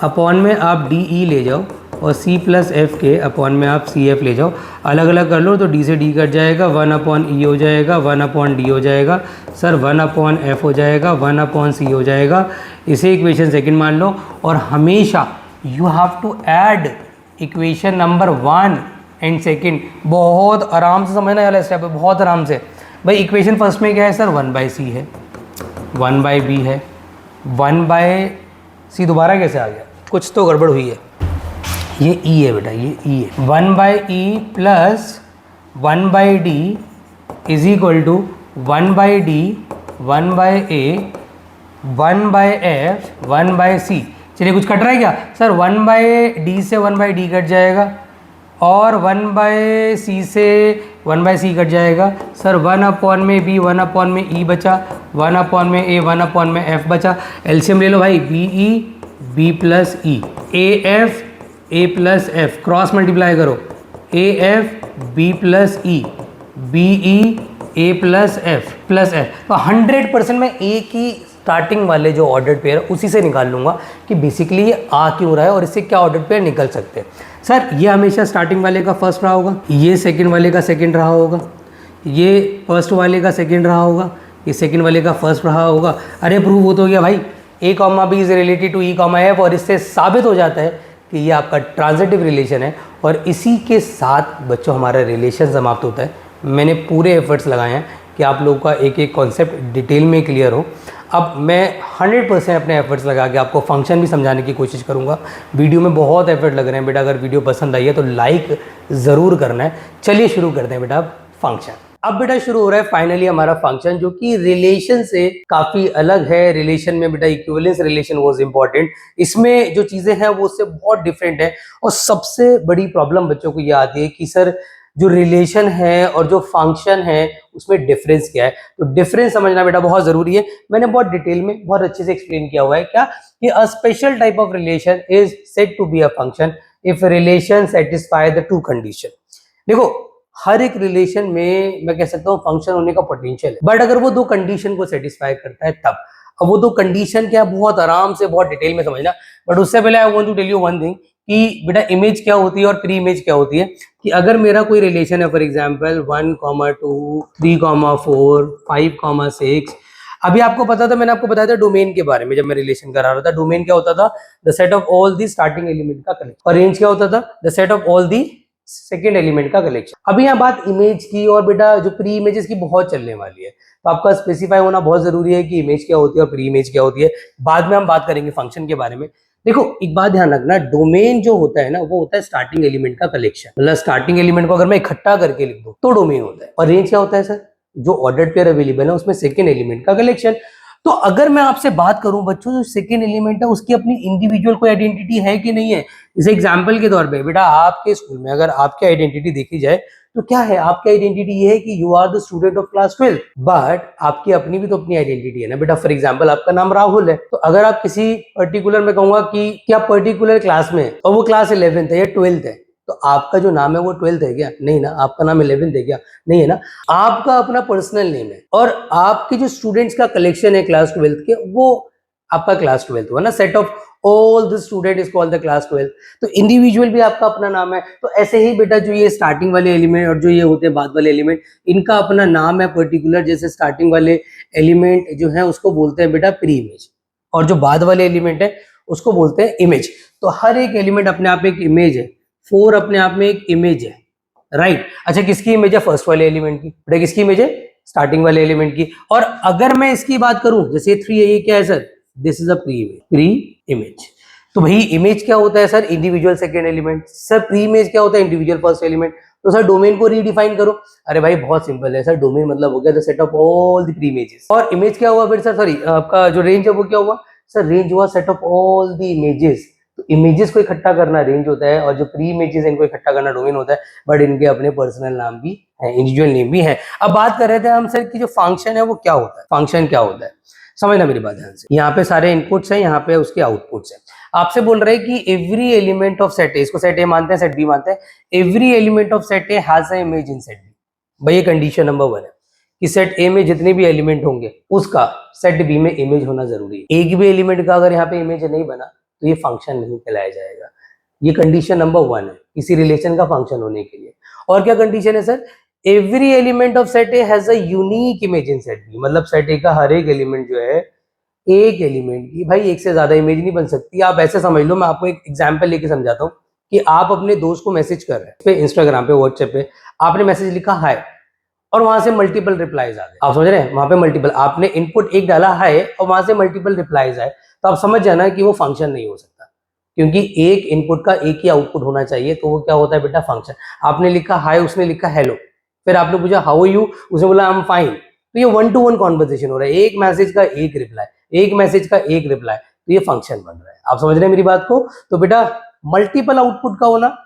अपॉन में आप DE ले जाओ और C प्लस F के अपॉन में आप CF ले जाओ, अलग अलग कर लो तो D से D कट जाएगा, 1 अपॉन E हो जाएगा, 1 अपॉन D हो जाएगा, सर 1 अपॉन F हो जाएगा, 1 अपॉन C हो जाएगा। इसे इक्वेशन सेकंड मान लो और हमेशा you have to add equation number 1 and second. बहुत आराम से समझना वाला स्टेप है, बहुत आराम से। भाई इक्वेशन फर्स्ट में क्या है सर, 1/C है, 1/B है, 1/C दोबारा कैसे आ गया, कुछ तो गड़बड़ हुई है, ये E है बेटा, ये E है। 1/E plus 1/D is equal to 1/D 1/A 1/F 1/C। चलिए कुछ कट रहा है क्या सर, 1/D से 1/D कट जाएगा और 1/C से 1/C कट जाएगा सर, 1 अपॉन में B 1 अपॉन में E बचा, 1 अपॉन में A 1 अपॉन में F बचा। एलसीएम ले लो भाई, BE B plus E, AF A plus F, cross multiply करो, AF B plus E BE A plus F plus F। तो 100% मैं A की स्टार्टिंग वाले जो ऑर्डर्ड पेयर उसी से निकाल लूँगा कि बेसिकली ये आ क्यों रहा है और इससे क्या ऑर्डर्ड पेयर निकल सकते हैं। सर ये हमेशा स्टार्टिंग वाले का फर्स्ट रहा होगा, ये सेकंड वाले का सेकंड रहा होगा, ये फर्स्ट वाले का सेकंड रहा होगा, ये सेकंड वाले का फर्स्ट रहा होगा। अरे प्रूव हो तो गया भाई, A comma B is related to E comma F, और इससे साबित हो जाता है कि ये आपका ट्रांजिटिव रिलेशन है और इसी के साथ बच्चों हमारा रिलेशन समाप्त होता है। मैंने पूरे एफर्ट्स लगाए हैं कि आप लोगों का एक एक कॉन्सेप्ट डिटेल में क्लियर हो। अब मैं 100% अपने एफर्ट्स लगा के आपको फंक्शन भी समझाने की कोशिश करूंगा। वीडियो में बहुत एफर्ट लग रहे हैं बेटा, अगर वीडियो पसंद आई है तो लाइक ज़रूर करना है। चलिए शुरू करते हैं बेटा फंक्शन। अब बेटा शुरू हो रहा है फाइनली हमारा फंक्शन, जो कि रिलेशन से काफ़ी अलग है। रिलेशन में बेटा इक्विवेलेंस रिलेशन वाज इंपॉर्टेंट, इसमें जो चीज़ें हैं वो उससे बहुत डिफरेंट है। और सबसे बड़ी प्रॉब्लम बच्चों को ये आती है कि सर जो रिलेशन है और जो फंक्शन है उसमें डिफरेंस क्या है। तो डिफरेंस समझना बेटा बहुत जरूरी है। मैंने बहुत डिटेल में बहुत अच्छे से एक्सप्लेन किया हुआ है क्या कि a special type of relation is said to be a function if relation satisfy the two condition. देखो हर एक रिलेशन में मैं कह सकता हूँ फंक्शन होने का पोटेंशियल है, बट अगर वो दो कंडीशन को सेटिस्फाई करता है तब। अब वो दो कंडीशन क्या है बहुत आराम से बहुत डिटेल में समझना, बट उससे पहले I want to tell you one thing कि बेटा इमेज क्या होती है और प्री इमेज क्या होती है। कि अगर मेरा कोई रिलेशन है फॉर एग्जांपल 1,2 3,4 5,6, अभी आपको पता था, मैंने आपको बताया था डोमेन के बारे में जब मैं रिलेशन करा रहा था। डोमेन क्या होता था, the set of all the starting element का कलेक्शन, और रेंज क्या होता था, the set of all the second element का कलेक्शन। अभी यहाँ बात इमेज की, और बेटा जो प्री इमेजेस की बहुत चलने वाली है, तो आपका स्पेसिफाई होना बहुत जरूरी है कि इमेज क्या होती है और प्री इमेज क्या होती है। बाद में हम बात करेंगे फंक्शन के बारे में। देखो एक बात ध्यान रखना, डोमेन जो होता है ना वो होता है स्टार्टिंग एलिमेंट का कलेक्शन। मतलब स्टार्टिंग एलिमेंट को अगर मैं इकट्ठा करके लिख दूं तो डोमेन होता है। और रेंज क्या होता है सर, जो ऑर्डर्ड पेयर अवेलेबल है उसमें सेकेंड एलिमेंट का कलेक्शन। तो अगर मैं आपसे बात करूं बच्चों, जो सेकेंड एलिमेंट है उसकी अपनी इंडिविजुअल कोई आइडेंटिटी है कि नहीं है। जैसे एग्जाम्पल के तौर पे बेटा आपके स्कूल में अगर आपकी आइडेंटिटी देखी जाए तो क्या है, आपकी आइडेंटिटी ये है कि you are the student of class 12, but आपकी अपनी भी तो अपनी आइडेंटिटी है ना बेटा। फॉर एग्जांपल आपका नाम राहुल है, तो अगर आप किसी पर्टिकुलर में कहूंगा कि क्या पर्टिकुलर क्लास में और वो क्लास 11th है या 12th है, तो आपका जो नाम है वो 12th है क्या? नहीं ना। आपका नाम 11th है क्या? नहीं है ना। आपका अपना पर्सनल नेम है, और आपके जो स्टूडेंट्स का कलेक्शन है क्लास 12th के, वो आपका क्लास 12th हुआ ना। Set of all the student is called the class 12। तो इंडिविजुअल भी आपका अपना नाम है। तो ऐसे ही बेटा जो ये स्टार्टिंग वाले एलिमेंट और जो ये होते हैं बाद वाले एलिमेंट, इनका अपना नाम है पर्टिकुलर। जैसे स्टार्टिंग वाले एलिमेंट जो है उसको बोलते हैं बेटा प्री इमेज, और जो बाद वाले एलिमेंट है उसको बोलते हैं इमेज। तो हर एक एलिमेंट अपने आप में एक इमेज है, 4 अपने आप में एक इमेज है, राइट। अच्छा किसकी इमेज है? फर्स्ट वाले एलिमेंट की। बेटा किसकी इमेज है? स्टार्टिंग वाले एलिमेंट की। और अगर मैं इसकी बात करूं, जैसे 3 है, ये क्या है sir? This is a pre image. Pre image. तो भाई इमेज क्या होता है sir? Individual second element. Sir pre image क्या होता है? Individual first element. तो सर डोमेन को रीडिफाइन करो। अरे भाई बहुत सिंपल है सर, डोमेन मतलब हो गया the set of all the pre images. और इमेज क्या हुआ फिर सर? सॉरी आपका जो रेंज है वो क्या हुआ? सर रेंज हुआ set of all the images. तो इमेजेस को इकट्ठा करना रेंज होता है, और जो प्री इमेजेस है इनको इकट्ठा करना डोमेन होता है, बट इनके अपने पर्सनल नाम भी है, इंडिविजुअल नेम भी है। अब बात कर रहे थे हम सर कि जो फंक्शन है वो क्या होता है, फंक्शन क्या होता है, समझना मेरी बात ध्यान से। यहाँ पे सारे इनपुट्स हैं, यहाँ पे उसके आउटपुट्स हैं। आपसे बोल रहे हैं कि every element of set A, इसको सेट ए मानते हैं, सेट बी मानते हैं, every element of set A has a image in set B. भाई ये कंडीशन नंबर 1 है कि सेट ए में जितने भी एलिमेंट होंगे उसका सेट बी में इमेज होना जरूरी है। एक भी एलिमेंट का अगर यहाँ पे इमेज नहीं बना तो ये फंक्शन नहीं कहलाया जाएगा। ये कंडीशन नंबर 1 है किसी रिलेशन का फंक्शन होने के लिए। और क्या कंडीशन है sir, every element of set A has a unique image in set B. मतलब सेट ए का हर एक एलिमेंट जो है, एक एलिमेंट की भाई एक से ज्यादा इमेज नहीं बन सकती। आप ऐसे समझ लो, मैं आपको एक एग्जांपल लेके समझाता हूँ कि आप अपने दोस्त को मैसेज कर रहे हैं पे इंस्टाग्राम पे, व्हाट्सएप पे, आपने मैसेज लिखा हाय और वहां से मल्टीपल रिप्लाईज आ गए। आप समझ रहे हैं, वहां पे मल्टीपल, आपने इनपुट एक डाला हाय और वहां से मल्टीपल रिप्लाईज आए, तो आप समझ जाना कि वो फंक्शन नहीं हो सकता, क्योंकि एक इनपुट का एक ही आउटपुट होना चाहिए। तो वो क्या होता है बेटा, फंक्शन। आपने लिखा हाय, उसने लिखा हेलो, फिर आपने पूछा हाउ आर यू, उसने बोला आई एम फाइन, तो ये 1 to 1 कॉन्वर्सेशन हो रहा है, एक मैसेज का एक रिप्लाई, एक मैसेज का एक रिप्लाई, तो ये फंक्शन बन रहा है। आप समझ रहे हैं मेरी बात को। तो बेटा मल्टीपल आउटपुट का होना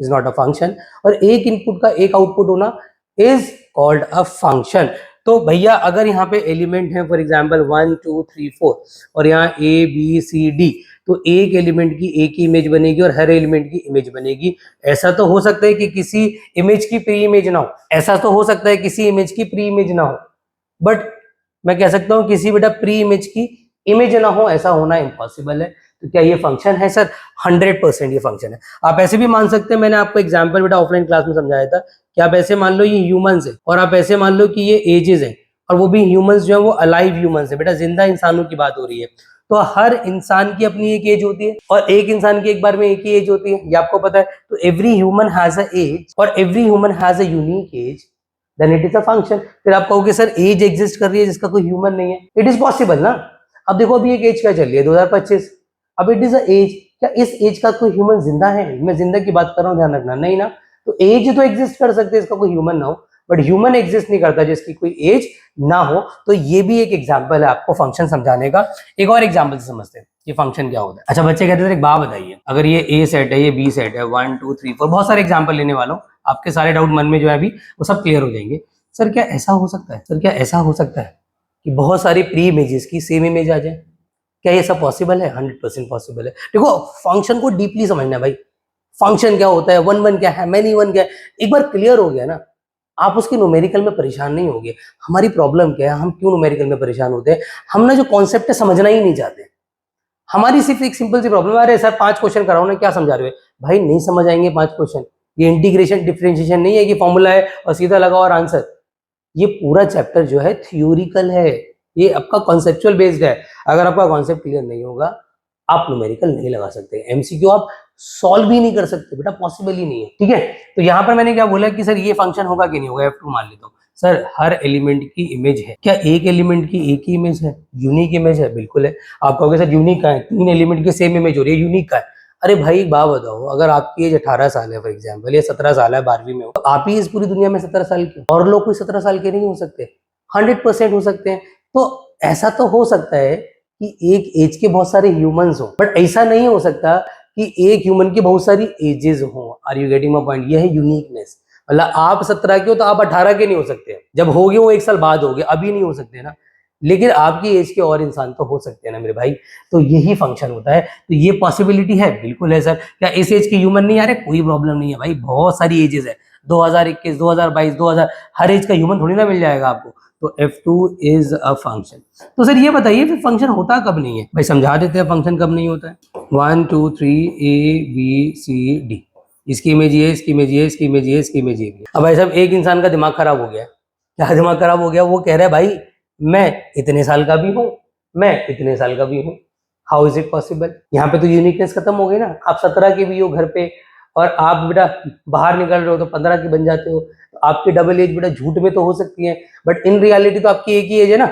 इज नॉट अ फंक्शन, और एक इनपुट का एक आउटपुट होना इज कॉल्ड अ फंक्शन। तो भैया अगर यहाँ पे एलिमेंट है फॉर एग्जांपल 1 2 3 4 और यहाँ ए बी सी डी, तो एक एलिमेंट की एक ही इमेज बनेगी और हर एलिमेंट की इमेज बनेगी। ऐसा तो हो सकता है कि किसी इमेज की प्री इमेज ना हो, ऐसा तो हो सकता है किसी इमेज की प्री इमेज ना हो, बट मैं कह सकता हूँ किसी बेटा प्री इमेज की इमेज ना हो, ऐसा होना इम्पॉसिबल है। तो क्या ये फंक्शन है सर? 100% ये फंक्शन है। आप ऐसे भी मान सकते हैं, मैंने आपको एग्जांपल बेटा ऑफलाइन क्लास में समझाया था कि आप ऐसे मान लो ये ह्यूमंस है, और आप ऐसे मान लो कि ये एजेस है, और वो भी ह्यूमंस जो है वो अलाइव ह्यूमंस है, बेटा जिंदा इंसानों की बात हो रही है। तो हर इंसान की अपनी एक एज होती है, और एक इंसान की एक बार में एक ही एज होती है, ये आपको पता है। तो every human has a age, और every human has a unique age, then it is a function. फिर आप कहोगे सर एज एग्जिस्ट कर रही है जिसका कोई ह्यूमन नहीं है, इट इज पॉसिबल ना। अब देखो अभी एक एज क्या चल रही है 2025, अब इट इज अ एज, क्या इस एज का कोई ह्यूमन जिंदा है? मैं जिंदा की बात कर रहा हूँ, ध्यान रखना, नहीं ना। तो एज तो एग्जिस्ट कर सकते हैं इसका कोई ह्यूमन ना हो, बट ह्यूमन एग्जिस्ट नहीं करता जिसकी कोई एज ना हो। तो ये भी एक एग्जाम्पल है आपको फंक्शन समझाने का। एक और एग्जाम्पल से समझते हैं ये फंक्शन क्या होता है। अच्छा बच्चे कहते थे एक बात बताइए, अगर ये ए सेट है, ये बी सेट है, 1 2 3 4, बहुत सारे एग्जाम्पल लेने वाला हूँ, आपके सारे डाउट मन में जो है अभी वो सब क्लियर हो जाएंगे। सर क्या ऐसा हो सकता है, सर क्या ऐसा हो सकता है कि बहुत सारी प्री इमेजेस की सेम इमेज आ जाए? क्या ये सब पॉसिबल है? 100% पॉसिबल है। देखो फंक्शन को डीपली समझना है भाई, फंक्शन क्या होता है, 1 1 क्या है, मैनी 1 क्या है, एक बार क्लियर हो गया ना, आप उसके न्यूमेरिकल में परेशान नहीं होगे। हमारी प्रॉब्लम क्या है, हम क्यों न्यूमेरिकल में परेशान होते हैं? हम ना जो कॉन्सेप्ट है समझना ही नहीं चाहते। हमारी सिर्फ एक सिंपल सी प्रॉब्लम है, अरे सर 5 क्वेश्चन कराओ ना, क्या समझा रहे हो? भाई नहीं समझ आएंगे 5 क्वेश्चन। ये इंटीग्रेशन डिफरेंशिएशन नहीं है कि फॉर्मूला है और सीधा लगाओ और आंसर। ये पूरा चैप्टर जो है थ्योरिकल है, ये आपका कॉन्सेप्चुअल बेस्ड है। अगर आपका कॉन्सेप्ट क्लियर नहीं होगा, आप न्यूमेरिकल नहीं लगा सकते, एमसीक्यू आप सॉल्व ही नहीं कर सकते बेटा, पॉसिबल ही नहीं है। ठीक है, तो यहाँ पर मैंने क्या बोला कि सर ये फंक्शन होगा कि नहीं होगा, F2 मान लेता हूँ। सर हर एलिमेंट की इमेज है, क्या एक एलिमेंट की एक ही इमेज है, यूनिक इमेज है? बिल्कुल है। आप कहोगे सर यूनिक का है, 3 एलिमेंट की सेम इमेज हो रही है, यूनिक का है। अरे भाई एक बात बताओ, अगर आपकी एज 18 साल है फॉर एग्जाम्पल, या 17 साल है, 12वीं में हो, तो आप ही इस पूरी दुनिया में 17 साल के, और लोग कोई 17 साल के नहीं हो सकते? 100% हो सकते हैं। तो ऐसा तो हो सकता है कि एक एज के बहुत सारे ह्यूमंस हो, बट ऐसा नहीं हो सकता कि एक ह्यूमन की बहुत सारी एजेस हो। Are you getting my point? ये है यूनिकनेस। मतलब आप 17 के हो तो आप 18 के नहीं हो सकते, जब होगे वो 1 साल बाद होगे, अभी नहीं हो सकते ना। लेकिन आपकी एज के और इंसान तो हो सकते हैं ना मेरे भाई। तो यही फंक्शन होता है। तो ये पॉसिबिलिटी है, बिल्कुल है सर। क्या इस एज के ह्यूमन नहीं आ रहे? कोई प्रॉब्लम नहीं है भाई, बहुत सारी एजेस है, 2021 2022 2000, हर एज का ह्यूमन थोड़ी ना मिल जाएगा आपको। तो F2 इज अ फंक्शन। तो सर ये बताइए फिर फंक्शन होता कब नहीं है? भाई समझा देते हैं फंक्शन कब नहीं होता है। 1 2 3 ABCD, इसकी इमेज ये, इसकी इमेज ये, इसकी इमेज ये, इसकी इमेज ये। अब भाई साहब एक इंसान का दिमाग खराब हो गया। क्या दिमाग खराब हो गया? वो कह रहा है भाई मैं इतने साल का भी हूँ, मैं इतने साल का भी हूँ, हाउ इज इट पॉसिबल? यहाँ पे तो यूनिकनेस खत्म हो गई ना। आप 17 के भी हो घर पे, और आप बेटा बाहर निकल रहे हो तो 15 के बन जाते हो। तो आपकी डबल एज बेटा झूठ में तो हो सकती है, बट इन रियलिटी तो आपकी एक ही एज है ना।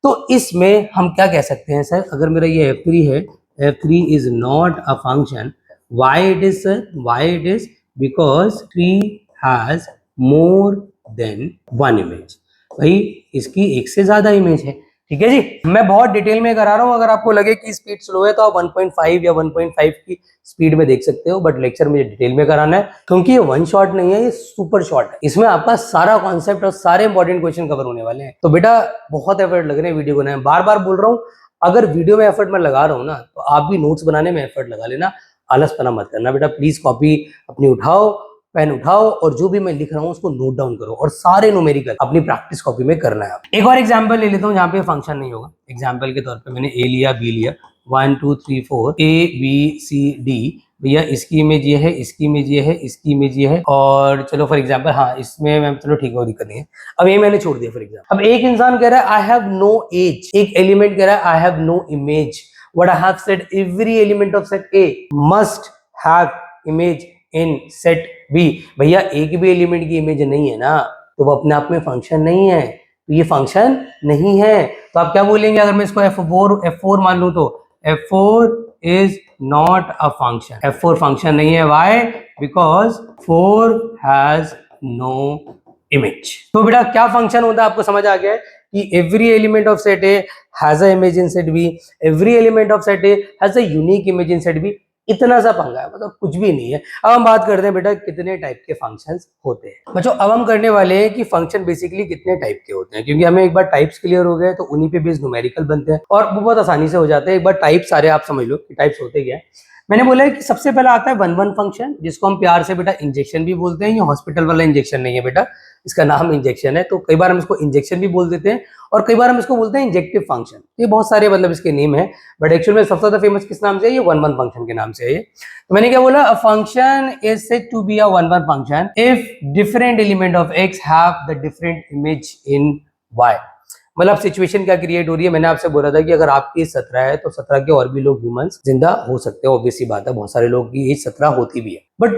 तो इसमें हम क्या कह सकते हैं सर, अगर मेरा ये F3 है, F3 is not a function. Why it is sir? Why it is? Because 3 has more than 1 image. भाई इसकी एक से ज्यादा इमेज है, ठीक है जी। मैं बहुत डिटेल में करा रहा हूँ, अगर आपको लगे कि स्पीड स्लो है तो आप 1.5 या 1.5 की स्पीड में देख सकते हो, बट लेक्चर मुझे डिटेल में कराना है क्योंकि ये वन शॉट नहीं है, ये सुपर शॉट है। इसमें आपका सारा कॉन्सेप्ट और सारे इंपॉर्टेंट क्वेश्चन कवर होने वाले हैं। तो बेटा बहुत एफर्ट लग रहे हैं वीडियो बनाने में, बार बार बोल रहा हूँ, अगर वीडियो में एफर्ट मैं लगा रहा हूँ ना तो आप भी नोट्स बनाने में एफर्ट लगा लेना, आलसपना मत करना बेटा। प्लीज कॉपी अपनी उठाओ, पेन उठाओ और जो भी मैं लिख रहा हूँ उसको नोट डाउन करो और सारे न्यूमेरिकल अपनी प्रैक्टिस कॉपी में करना है। एक और एग्जांपल ले लेता हूँ जहाँ पे फंक्शन नहीं होगा। एग्जांपल के तौर पे मैंने ए लिया, बी लिया, 1 2 3 4 ए बी सी डी। भैया इसकी इमेज ये है, इसकी इमेज ये है, इसकी इमेज ये है, और चलो फॉर एग्जांपल हाँ इसमें मैम चलो ठीक है, वो दिक्कत नहीं है। अब ये मैंने छोड़ दिया फॉर एग्जांपल। अब एक इंसान कह रहा है आई हैव नो एज, एक एलिमेंट कह रहा है I have no image. What I have said, every element of set A must have image in set B. भैया एक भी एलिमेंट की इमेज नहीं है ना, तो वो अपने आप में फंक्शन नहीं है, तो ये फंक्शन नहीं है। तो आप क्या बोलेंगे अगर मैं इसको F4 मान लूं तो F4 is not a function. F4 function नहीं है, why? Because 4 has no image. तो बेटा क्या फंक्शन होता है आपको समझ आ गया है कि every element of set A has a image in set B, every element of set A has a unique image in set B. इतना सा पंगा है, मतलब कुछ भी नहीं है। अब हम बात करते हैं बेटा कितने टाइप के फंक्शंस होते हैं। बच्चों अब हम करने वाले हैं कि फंक्शन बेसिकली कितने टाइप के होते हैं, क्योंकि हमें एक बार टाइप्स क्लियर हो गए तो उन्हीं पे बेस्ड न्यूमेरिकल बनते हैं और वो बहुत आसानी से हो जाते हैं। एक बार टाइप सारे आप समझ लो कि टाइप्स होते क्या है। मैंने बोला है कि सबसे पहला आता है 1-1 फंक्शन, जिसको हम प्यार से बेटा इंजेक्शन भी बोलते हैं। ये हॉस्पिटल वाला इंजेक्शन नहीं है बेटा, इसका नाम इंजेक्शन है, तो कई बार हम इसको इंजेक्शन भी बोल देते हैं और कई बार हम इसको बोलते हैं इंजेक्टिव फंक्शन। ये बहुत सारे मतलब इसके नेम है, बट एक्चुअल में सबसे ज्यादा फेमस किस नाम से है? ये 1-1 फंक्शन के नाम से है ये। तो मैंने क्या बोला, a function is said to be a 1-1 function if different element of X have the different image in Y. मतलब सिचुएशन क्या क्रिएट हो रही है, मैंने आपसे बोला था कि अगर आपकी 17 है तो 17 के और भी लोग ह्यूमंस जिंदा हो सकते हैं, ऑब्वियस सी बात है, बहुत सारे लोग की एज 17 होती भी है। बट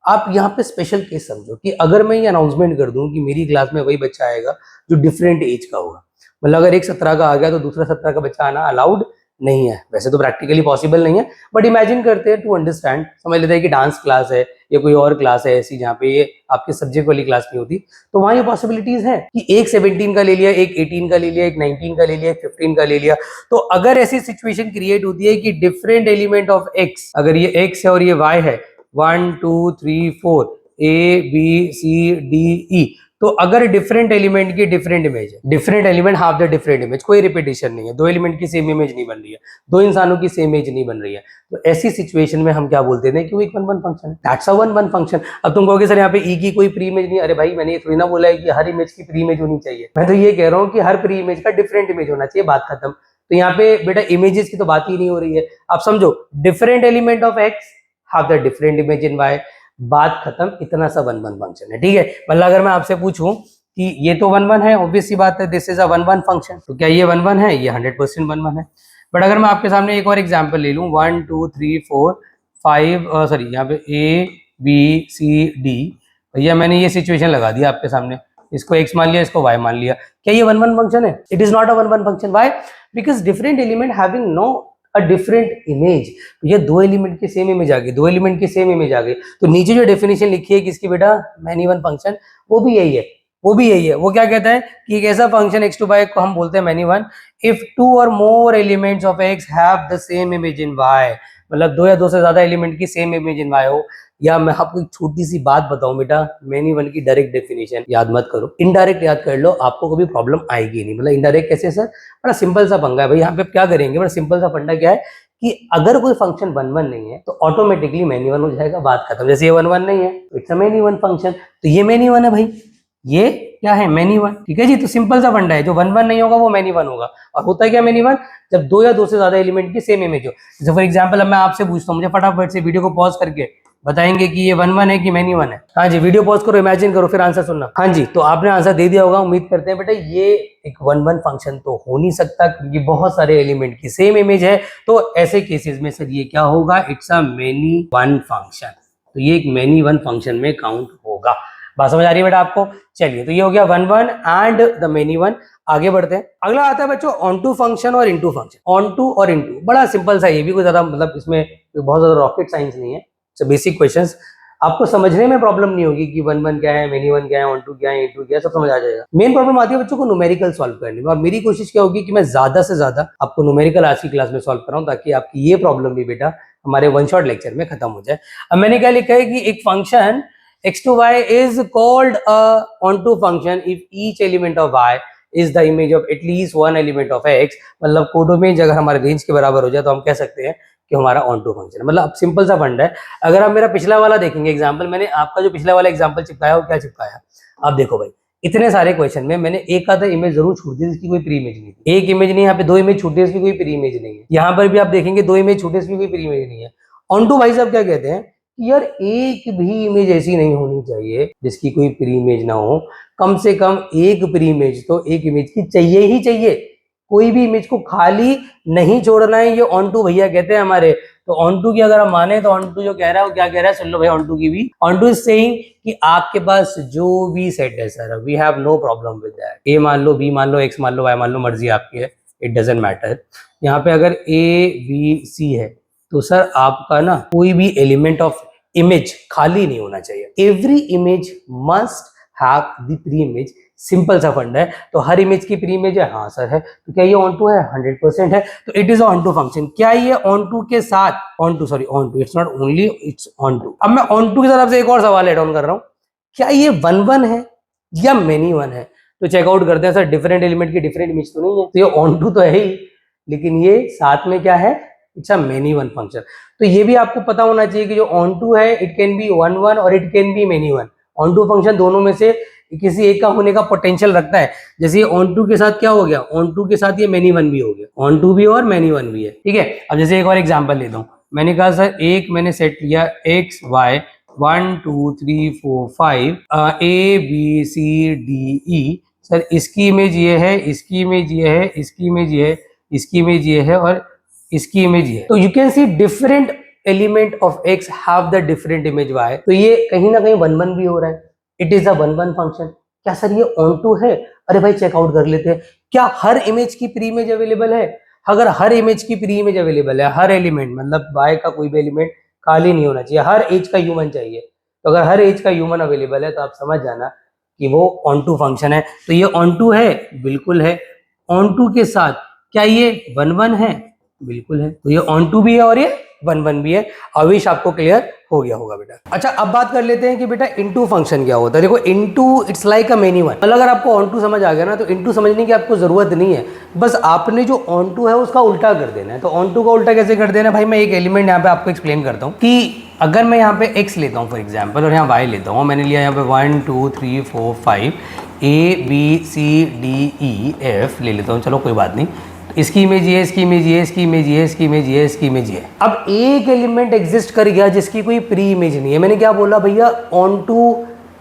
आप यहाँ पे स्पेशल केस समझो कि अगर मैं ये अनाउंसमेंट कर दूं कि मेरी क्लास में वही बच्चा आएगा जो डिफरेंट एज का होगा, मतलब अगर एक 17 का आ गया तो दूसरा 17 का बच्चा आना अलाउड नहीं है। वैसे तो प्रैक्टिकली पॉसिबल नहीं है, बट इमेजिन करते हैं टू अंडरस्टैंड, समझ लेते हैं कि डांस क्लास है या कोई और क्लास है ऐसी जहाँ पे ये आपके सब्जेक्ट वाली क्लास नहीं होती, तो वहाँ ये पॉसिबिलिटीज है कि एक 17 का ले लिया, एक 18 का ले लिया, एक 19 का ले लिया, एक 15 का ले लिया। तो अगर ऐसी सिचुएशन क्रिएट होती है कि डिफरेंट एलिमेंट ऑफ एक्स, अगर ये एक्स है और ये वाई है, 1 2 3 4 ए बी सी डी ई, तो अगर डिफरेंट एलिमेंट की डिफरेंट इमेज है, different element half the different image, कोई रिपीटेशन नहीं है, दो एलिमेंट की सेम इमेज नहीं बन रही है, दो इंसानों की सेम इमेज नहीं बन रही है, तो ऐसी सिचुएशन में हम क्या बोलते हैं कि वो एक 1-1 फंक्शन है। That's a 1-1 function. अब तुम कहोगे सर यहाँ पे ई की कोई प्री इमेज नहीं, अरे भाई मैंने ये थोड़ी ना बोला है कि हर इमेज की प्री इमेज होनी चाहिए, मैं तो ये कह रहा हूँ कि हर प्री इमेज का डिफरेंट इमेज होना चाहिए, बात खत्म। तो यहाँ पे बेटा इमेजेस की तो बात ही नहीं हो रही है। आप समझो different element of X have the different image in Y, बात खत्म। इतना सा 1-1 फंक्शन है, ठीक है। मतलब अगर मैं आपसे पूछूं कि ये तो 1-1 है, ऑब्वियस सी बात है, दिस इज अ 1-1 फंक्शन, तो क्या ये 1-1 है? ये 100% 1-1 है। बट अगर मैं आपके सामने एक और एग्जांपल ले लूं, 1 2 3 4 5 सॉरी यहाँ पे ए बी सी डी, भैया मैंने ये सिचुएशन लगा दिया आपके सामने, इसको x मान लिया, इसको y मान लिया, क्या ये 1-1 फंक्शन है? It is not a 1-1 function. Why? Because different element having no a different image. ये दो एलिमेंट की सेम इमेज आ गई, दो एलिमेंट की सेम इमेज आ गई, तो नीचे जो डेफिनेशन लिखी है किसकी बेटा, मैनी वन फंक्शन, वो भी यही है, वो भी यही है। वो क्या कहता है कि एक ऐसा फंक्शन x2 by को हम बोलते हैं मैनी वन इफ 2 और more elements of x have the same image in y, मतलब दो या दो से ज्यादा एलिमेंट की सेम इमेज इन y हो। या मैं आपको एक छोटी सी बात बताऊं बेटा, मैनी वन की डायरेक्ट डेफिनेशन याद मत करो, इनडायरेक्ट याद कर लो, आपको कभी प्रॉब्लम आएगी नहीं। मतलब इनडायरेक्ट कैसे सर? बड़ा सिंपल सा पंगा है भाई, यहाँ पे क्या करेंगे, बड़ा सिंपल सा फंडा क्या है कि अगर कोई फंक्शन 1-1 नहीं है तो ऑटोमेटिकली मैनी वन हो जाएगा, बात खत्म। जैसे ये 1-1 नहीं है तो it's a many one function, तो ये मैनी वन है भाई, ये क्या है, मैनी वन, ठीक है जी। तो सिंपल सा फंडा है, जो 1-1 नहीं होगा वो मैनी वन होगा। और होता है क्या मैनी वन? जब दो या दो से ज्यादा एलिमेंट की सेम इमेज हो। जैसे फॉर एग्जांपल अब मैं आपसे पूछता हूँ, मुझे फटाफट से वीडियो को पॉज करके बताएंगे कि ये 1-1 है कि मैनी वन है। हाँ जी, वीडियो पॉज करो, इमेजिन करो, फिर आंसर सुनना। हाँ जी, तो आपने आंसर दे दिया होगा, उम्मीद करते हैं बेटा। ये एक 1-1 फंक्शन तो हो नहीं सकता क्योंकि बहुत सारे एलिमेंट की सेम इमेज है, तो ऐसे केसेस में सर ये क्या होगा, it's a many one function. तो ये एक मैनी वन फंक्शन में काउंट होगा। बात समझ आ रही है बेटा आपको? चलिए, तो ये हो गया 1-1 एंड द मेनी वन। आगे बढ़ते हैं, अगला आता है बच्चों ऑन टू फंक्शन और इनटू फंक्शन। ऑन टू और इनटू बड़ा सिंपल सा, ये भी कोई ज्यादा मतलब इसमें बहुत ज्यादा रॉकेट साइंस नहीं है, बेसिक क्वेश्चंस। आपको समझने में प्रॉब्लम नहीं होगी कि 1 1 क्या है, मेनी 1 क्या है, 1 2 क्या है, 2 क्या है, सब समझ आ जाएगा। मेन प्रॉब्लम आती है बच्चों को न्यूमेरिकल सॉल्व करने में, और मेरी कोशिश क्या होगी कि मैं ज्यादा से ज्यादा आपको न्यूमेरिकल आज की क्लास में सॉल्व कराऊं, ताकि आपकी ये प्रॉब्लम भी बेटा हमारे वन शॉट लेक्चर में खत्म हो जाए। अब मैंने क्या लिखा है कि एक function x to y is called a onto function if each element of y is the image of at least one element of x। मतलब कोडो में अगर हमारे रेंज के बराबर हो जाए तो हम कह सकते हैं कि हमारा ऑन टू फंक्शन है। मतलब अब सिंपल सा फंड है। अगर आप मेरा पिछला वाला देखेंगे एग्जांपल, मैंने आपका जो पिछला वाला एग्जांपल चिपकाया वो क्या चिपकाया, आप देखो भाई, इतने सारे क्वेश्चन में मैंने एक आधा इमेज जरूर छूट दी जिसकी कोई प्री इमेज नहीं थी। एक इमेज नहीं, यहाँ पे 2 इमेज छूटी है, इसकी कोई प्री इमेज नहीं है। यहाँ पर भी आप देखेंगे 2 इमेज छूटे, इसकी कोई प्री इमेज नहीं है। ऑन टू भाई साहब क्या कहते हैं कि यार एक भी इमेज ऐसी नहीं होनी चाहिए जिसकी कोई प्री इमेज ना हो, कम से कम एक प्री इमेज तो एक इमेज की चाहिए ही चाहिए। कोई भी इमेज को खाली नहीं छोड़ना है, ये ऑन टू भैया कहते हैं हमारे। तो ऑन टू की अगर हम माने तो ऑन टू जो कह रहा है वो क्या कह रहा है, सुन लो भाई ऑन टू की भी। ऑन टू इज सेइंग कि आपके पास जो भी सेट है sir, we have no problem with that. A मान लो, बी मान लो, एक्स मान लो, वाई मान लो, मर्जी आपकी है, इट डजेंट मैटर। यहाँ पे अगर ए बी सी है तो सर आपका ना कोई भी एलिमेंट ऑफ इमेज खाली नहीं होना चाहिए। Every image must have the pre image. Simple सा फंड है। तो हर इमेज की प्री इमेज है, हाँ सर है। तो क्या ये ऑन टू है? 100% है। तो it is onto function. क्या ये ऑन टू के साथ, onto it's not only, it's onto. अब मैं ऑन टू के साथ आपसे एक और सवाल एड ऑन कर रहा हूं, क्या ये 1 1 है या मेनी 1 है? तो चेकआउट करते हैं सर, डिफरेंट एलिमेंट की डिफरेंट इमेज तो नहीं है, तो ये ऑन टू तो है ही, लेकिन ये साथ में क्या है, इट्स अ मेनी 1 फंक्शन। तो ये भी आपको पता होना चाहिए कि जो ऑन टू है इट कैन बी 1 1 और it can be many 1। Onto function दोनों में से किसी एक का होने का पोटेंशियल रखता है। जैसे ऑन टू के साथ क्या हो गया, ऑन टू के साथ ये मेनी 1 भी हो गया, ऑन टू भी और मेनी 1 भी है, ठीक है। अब जैसे एक और एग्जांपल लेता हूं, मैंने कहा सर एक मैंने सेट लिया X Y 1 2 3 4 5 A B C D E. Sir इसकी इमेज ये है, इसकी इमेज ये है, इसकी इमेज ये है, इसकी इमेज ये है और इसकी इमेज ये है। तो you can see different element of X have the different image Y. तो ये कहीं ना कहीं 1 1 भी हो रहा है, इट इज अ 1 1 फंक्शन। क्या सर ये ऑन टू है? अरे भाई चेकआउट कर लेते हैं, क्या हर इमेज की प्री इमेज अवेलेबल है? अगर हर इमेज की प्री इमेज अवेलेबल है, हर एलिमेंट मतलब वाई का कोई भी एलिमेंट खाली नहीं होना चाहिए, हर एज का ह्यूमन चाहिए। तो अगर हर एज का ह्यूमन अवेलेबल है तो आप समझ जाना कि वो ऑन टू फंक्शन है। तो ये ऑन टू है, बिल्कुल है। ऑन टू के साथ क्या ये 1 1 है? बिल्कुल है। तो ये ऑन टू भी है और ये 1 1 भी है। अविश आपको क्लियर हो गया होगा बेटा। अच्छा अब बात कर लेते हैं कि बेटा इनटू फंक्शन क्या होता है। देखो into its like a many 1। मतलब अगर आपको ऑन टू समझ आ गया ना तो इनटू समझने की आपको जरूरत नहीं है, बस आपने जो ऑन टू है उसका उल्टा कर देना है। तो ऑन टू का उल्टा कैसे कर देना है भाई, मैं एक एलिमेंट यहाँ पे आपको एक्सप्लेन करता हूँ कि अगर मैं यहाँ पे x लेता हूँ फॉर एग्जाम्पल और यहाँ y लेता हूँ, मैंने लिया यहाँ पे 1 2 3 4 5 A B C D E F ले लेता हूँ, चलो कोई बात नहीं। इसकी इमेज ये, इसकी इमेज ये, इसकी इमेज ये, इसकी इमेज ये, इसकी इमेज ये। अब एक एलिमेंट एग्जिस्ट कर गया जिसकी कोई प्री इमेज नहीं है। मैंने क्या बोला भैया, ऑन टू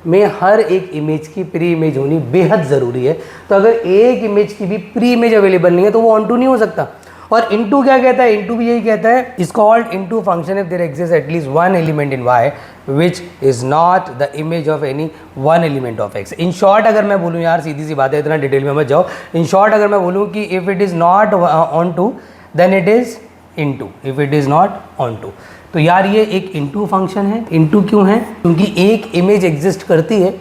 में हर एक इमेज की प्री इमेज होनी बेहद जरूरी है। तो अगर एक इमेज की भी प्री इमेज अवेलेबल नहीं है तो वो ऑन टू नहीं हो सकता। और इनटू क्या कहता है, इनटू भी यही कहता है, is called into function if there exist at least one element in Y which is not the image of any one element of X. In short अगर मैं बोलूँ यार, सीधी सी बात है, इतना डिटेल में मत जाओ। इन शॉर्ट अगर मैं बोलूँ कि if it is not onto then it is into, if it is not onto. तो यार ये एक इनटू फंक्शन है। इनटू क्यों है? क्योंकि एक इमेज एग्जिस्ट करती है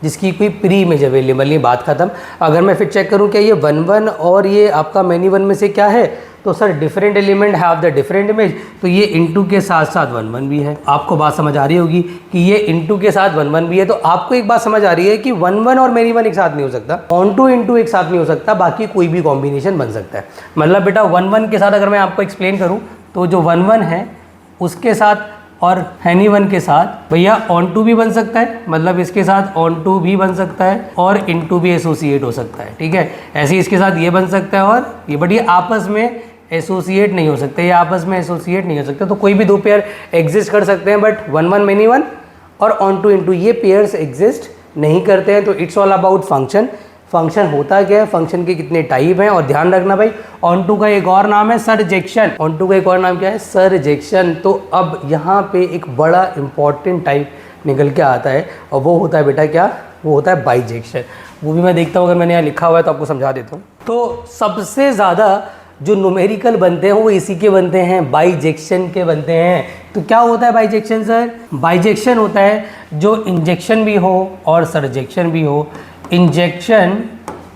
जिसकी कोई प्री इमेज अवेलेबल नहीं, बात खत्म। अगर मैं फिर चेक करूं क्या ये 1 1 और ये आपका मेनी 1 में से क्या है, तो sir different element have the different image. तो ये इनटू के साथ साथ 1 1 भी है। आपको बात समझ आ रही होगी कि ये इनटू के साथ 1 1 भी है। तो आपको एक बात समझ आ रही है कि 1 1 और मेनी 1 एक साथ नहीं हो सकता, ऑन टू इनटू एक साथ नहीं हो सकता, बाकी कोई भी कॉम्बिनेशन बन सकता है। मतलब बेटा 1 1 के साथ अगर मैं आपको एक्सप्लेन करूँ तो जो 1 1 है उसके साथ और हैनी 1 के साथ भैया ऑन टू भी बन सकता है, मतलब इसके साथ ऑन टू भी बन सकता है और इनटू भी एसोसिएट हो सकता है, ठीक है। ऐसे ही इसके साथ ये बन सकता है और ये, बट ये आपस में एसोसिएट नहीं हो सकते, ये आपस में एसोसिएट नहीं हो सकते। तो कोई भी दो पेयर एग्जिस्ट कर सकते हैं, बट 1 1 मेनी 1 और ऑन टू इनटू ये पेयर्स एग्जिस्ट नहीं करते हैं। तो it's all about function. Function होता क्या है, फंक्शन के कितने टाइप हैं, और ध्यान रखना भाई ऑन टू का एक और नाम है सरजेक्शन। ऑन टू का एक और नाम क्या है, सरजेक्शन। तो अब यहाँ पे एक बड़ा इंपॉर्टेंट टाइप निकल के आता है और वो होता है बेटा क्या, वो होता है बाइजेक्शन। वो भी मैं देखता हूँ, अगर मैंने यहाँ लिखा हुआ है तो आपको समझा देता हूँ। तो सबसे ज़्यादा जो न्यूमेरिकल बनते हैं वो इसी के बनते हैं, बाइजेक्शन के बनते हैं। तो क्या होता है बाइजेक्शन सर? बाइजेक्शन होता है जो इंजेक्शन भी हो और सरजेक्शन भी हो। इंजेक्शन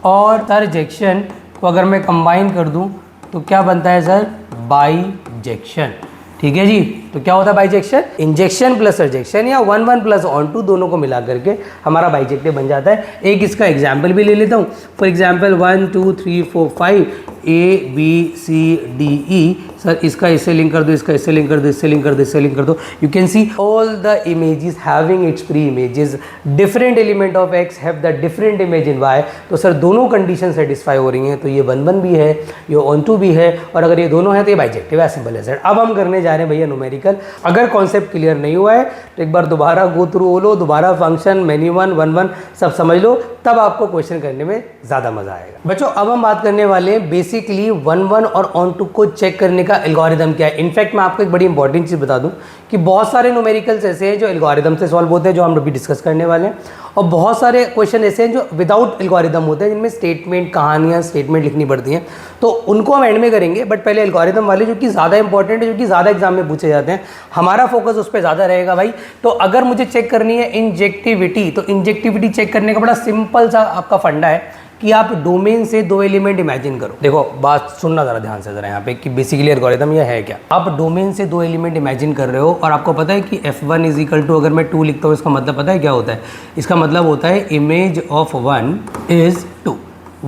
और सरजेक्शन को अगर मैं कंबाइन कर दूं तो क्या बनता है सर? बाइजेक्शन। ठीक है जी। तो क्या होता है बाइजेक्शन? इंजेक्शन प्लस सरजेक्शन या 1 1 प्लस ऑन टू दोनों को मिला करके हमारा बाइजेक्टिव बन जाता है। एक इसका एग्जाम्पल भी ले लेता हूँ। For example 1 2 3 4 5 A B C D E। Sir इसका इससे लिंक कर दो, इसका इससे लिंक कर दो, इससे लिंक कर दो, इससे लिंक कर दो। You can see all the images having its preimages, different element of X have the different image in Y. तो सर दोनों कंडीशन सेटिस्फाई हो रही हैं, तो ये 1 1 भी है, ये ऑन टू भी है, और अगर ये दोनों है तो ये बाइजेक्टिव है। सिंपल है सर। अब हम करने जा रहे हैं भैया न्यूमेरिकल। अगर कॉन्सेप्ट क्लियर नहीं हुआ है तो एक बार दोबारा गो थ्रू हो लो, दोबारा फंक्शन मेन्यू 1 1 1 सब समझ लो, तब आपको क्वेश्चन करने में ज़्यादा मजा आएगा। बच्चों अब हम बात करने वाले हैं बेसिकली 1 1 और ऑन टू को चेक करने का एल्गोरिदम क्या है। इनफैक्ट मैं आपको एक बड़ी इंपॉर्टेंट चीज़ बता दूं कि बहुत सारे न्यूमेरिकल्स ऐसे हैं जो एल्गोरिदम से सॉल्व होते हैं, जो हम अभी डिस्कस करने वाले हैं, और बहुत सारे क्वेश्चन ऐसे हैं जो विदाउट एल्गोरिदम होते हैं, जिनमें स्टेटमेंट, कहानियाँ, स्टेटमेंट लिखनी पड़ती हैं। तो उनको हम एंड में करेंगे, बट पहले एल्गोरिदम वाले जो कि ज़्यादा इंपॉर्टेंट है, जो कि ज़्यादा एग्जाम में पूछे जाते हैं, हमारा फोकस उस पर ज़्यादा रहेगा भाई। तो अगर मुझे चेक करनी है इंजेक्टिविटी, तो इंजेक्टिविटी चेक करने का बड़ा सिंपल सा आपका फंडा है कि आप डोमेन से 2 एलिमेंट इमेजिन करो। देखो बात सुनना ज़रा ध्यान से ज़रा यहाँ पे कि बेसिकली एल्गोरिदम ये है क्या। आप डोमेन से 2 एलिमेंट इमेजिन कर रहे हो और आपको पता है कि F1 इज इक्वल टू, अगर मैं 2 लिखता हूँ इसका मतलब पता है क्या होता है? इसका मतलब होता है इमेज ऑफ 1 इज 2।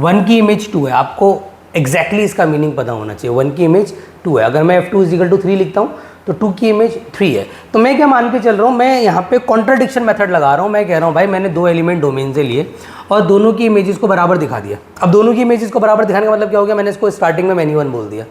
1 की इमेज 2 है। आपको एग्जैक्टली इसका मीनिंग पता होना चाहिए। 1 की इमेज 2 है। अगर मैं F2 इज इक्वल टू 3 लिखता हूँ तो 2 की इमेज 3 है। तो मैं क्या मान के चल रहा हूँ, मैं यहाँ पे कॉन्ट्राडिक्शन मेथड लगा रहा हूँ। मैं कह रहा हूँ भाई मैंने 2 एलिमेंट डोमेन से लिए और दोनों की इमेजेस को बराबर दिखा दिया। अब दोनों की इमेजेस को बराबर दिखाने का मतलब क्या हो गया? मैंने इसको स्टार्टिंग में मेन्यू 1 बोल दिया।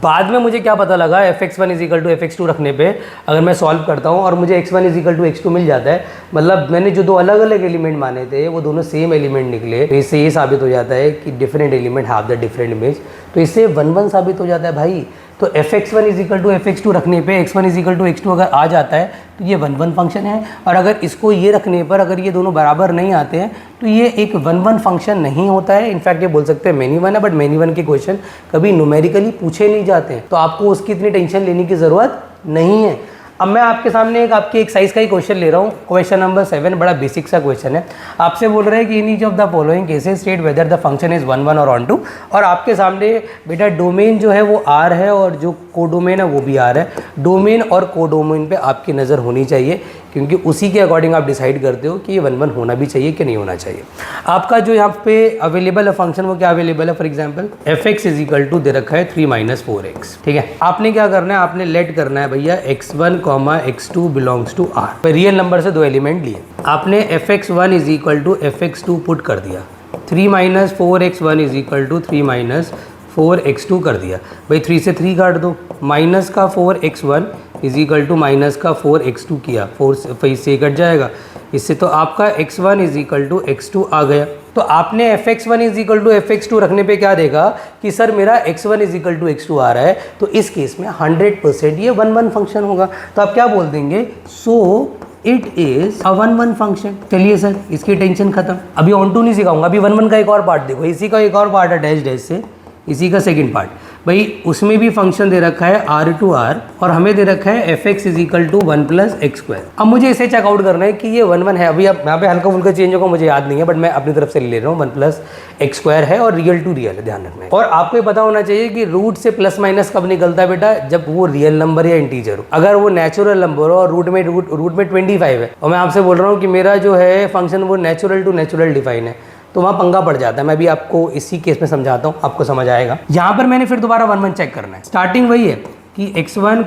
बाद में मुझे क्या पता लगा, fx1 is equal to fx2 रखने पे अगर मैं सॉल्व करता हूँ और मुझे x1 is equal to x2 मिल जाता है, मतलब मैंने जो 2 अलग अलग एलिमेंट माने थे वो दोनों सेम एलिमेंट निकले, तो इससे ये साबित हो जाता है कि different element have the different image. तो इससे 1 1 साबित हो जाता है भाई। तो fx1 is equal to fx2 रखने पे x1 is equal to x2 अगर आ जाता है तो ये 1 1 फंक्शन है, और अगर इसको ये रखने पर अगर ये दोनों बराबर नहीं आते हैं तो ये एक 1 1 फंक्शन नहीं होता है। इनफैक्ट ये बोल सकते हैं मेनी 1 है, बट मेनी 1 के क्वेश्चन कभी न्यूमेरिकली पूछे नहीं जाते हैं, तो आपको उसकी इतनी टेंशन लेने की ज़रूरत नहीं है। अब मैं आपके सामने आपकी एक साइज का ही क्वेश्चन ले रहा हूँ। क्वेश्चन नंबर 7 बड़ा बेसिक सा क्वेश्चन है। आपसे बोल रहे हैं कि in each of the following cases state whether the function is 1 1 और ऑन टू, और आपके सामने बेटा डोमेन जो है वो R है और जो कोडोमेन है वो भी R है। डोमेन और कोडोमेन पे आपकी नज़र होनी चाहिए, क्योंकि उसी के अकॉर्डिंग आप डिसाइड करते हो कि ये 1 1 होना भी चाहिए कि नहीं होना चाहिए। आपका जो यहाँ पे अवेलेबल है फंक्शन वो क्या अवेलेबल है? For example fx is equal to दे रखा है 3 - 4x। ठीक है, आपने क्या करना है, आपने लेट करना है भैया x1, x2 belongs to R। Real number से 2 एलिमेंट लिए, आपने fx1 is equal to fx2 put कर दिया, 3 - 4x1 is equal to 3 - 4x2 कर दिया। भाई 3 से 3 काट दो, माइनस का 4x1 is equal to minus का 4x2 किया, 4 से कट जाएगा इससे, तो आपका x1 is equal to x2 आ गया। तो आपने fx1 is equal to fx2 रखने पे क्या देगा कि सर मेरा x1 is equal to x2 आ रहा है, तो इस केस में 100% ये 1 1 फंक्शन होगा। तो आप क्या बोल देंगे? सो इट इज अ 1 1 फंक्शन। चलिए सर इसकी टेंशन खत्म। अभी ऑन टू नहीं सिखाऊंगा, अभी 1 1 का एक और पार्ट देखो। इसी का एक और पार्ट है डैश डैश से, इसी का सेकंड पार्ट। भाई उसमें भी फंक्शन दे रखा है R टू R, और हमें दे रखा है fx is equal to 1 + x²। अब मुझे इसे चेकआउट करना है कि ये 1 1 है। अभी अब यहाँ पे हल्का फुल्का चेंज होगा, मुझे याद नहीं है, बट मैं अपनी तरफ से ले रहा हूँ 1 + x² है और रियल टू रियल है, ध्यान रखना है। और आपको ये पता होना चाहिए कि रूट से प्लस माइनस कब निकलता है बेटा? जब वो रियल नंबर या इंटीजर हो। अगर वो नेचुरल नंबर हो और रूट में 25 है, और मैं आपसे बोल रहा हूँ कि मेरा जो है फंक्शन वो नेचुरल टू नेचुरल डिफाइन है, तो वहाँ पंगा पड़ जाता है। मैं भी आपको इसी केस में समझाता हूँ, आपको समझ आएगा। यहाँ पर मैंने फिर दोबारा 1 1 चेक करना है। स्टार्टिंग वही है कि x1,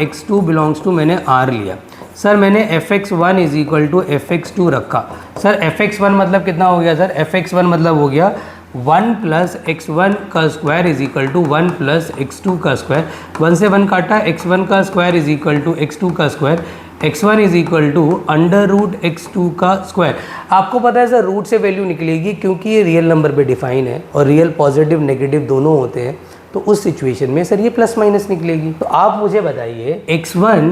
x2 बिलोंग्स टू मैंने R लिया। सर मैंने fx1 is equal to fx2 रखा। सर fx1 मतलब कितना हो गया? सर fx1 मतलब हो गया 1 + x1 का square is equal to 1 + x2 का स्क्वायर। 1 से 1 काटा, x1 का square is equal to x2 का square, x1 is equal to √x2 का स्क्वायर। आपको पता है सर रूट से वैल्यू निकलेगी क्योंकि ये रियल नंबर पे डिफाइन है और रियल पॉजिटिव नेगेटिव दोनों होते हैं, तो उस सिचुएशन में सर ये प्लस माइनस निकलेगी। तो आप मुझे बताइए x1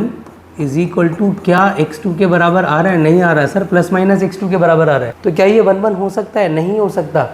इज इक्वल टू क्या x2 के बराबर आ रहा है? नहीं आ रहा है सर, +- x2 के बराबर आ रहा है। तो क्या ये 1 1 हो सकता है? नहीं हो सकता।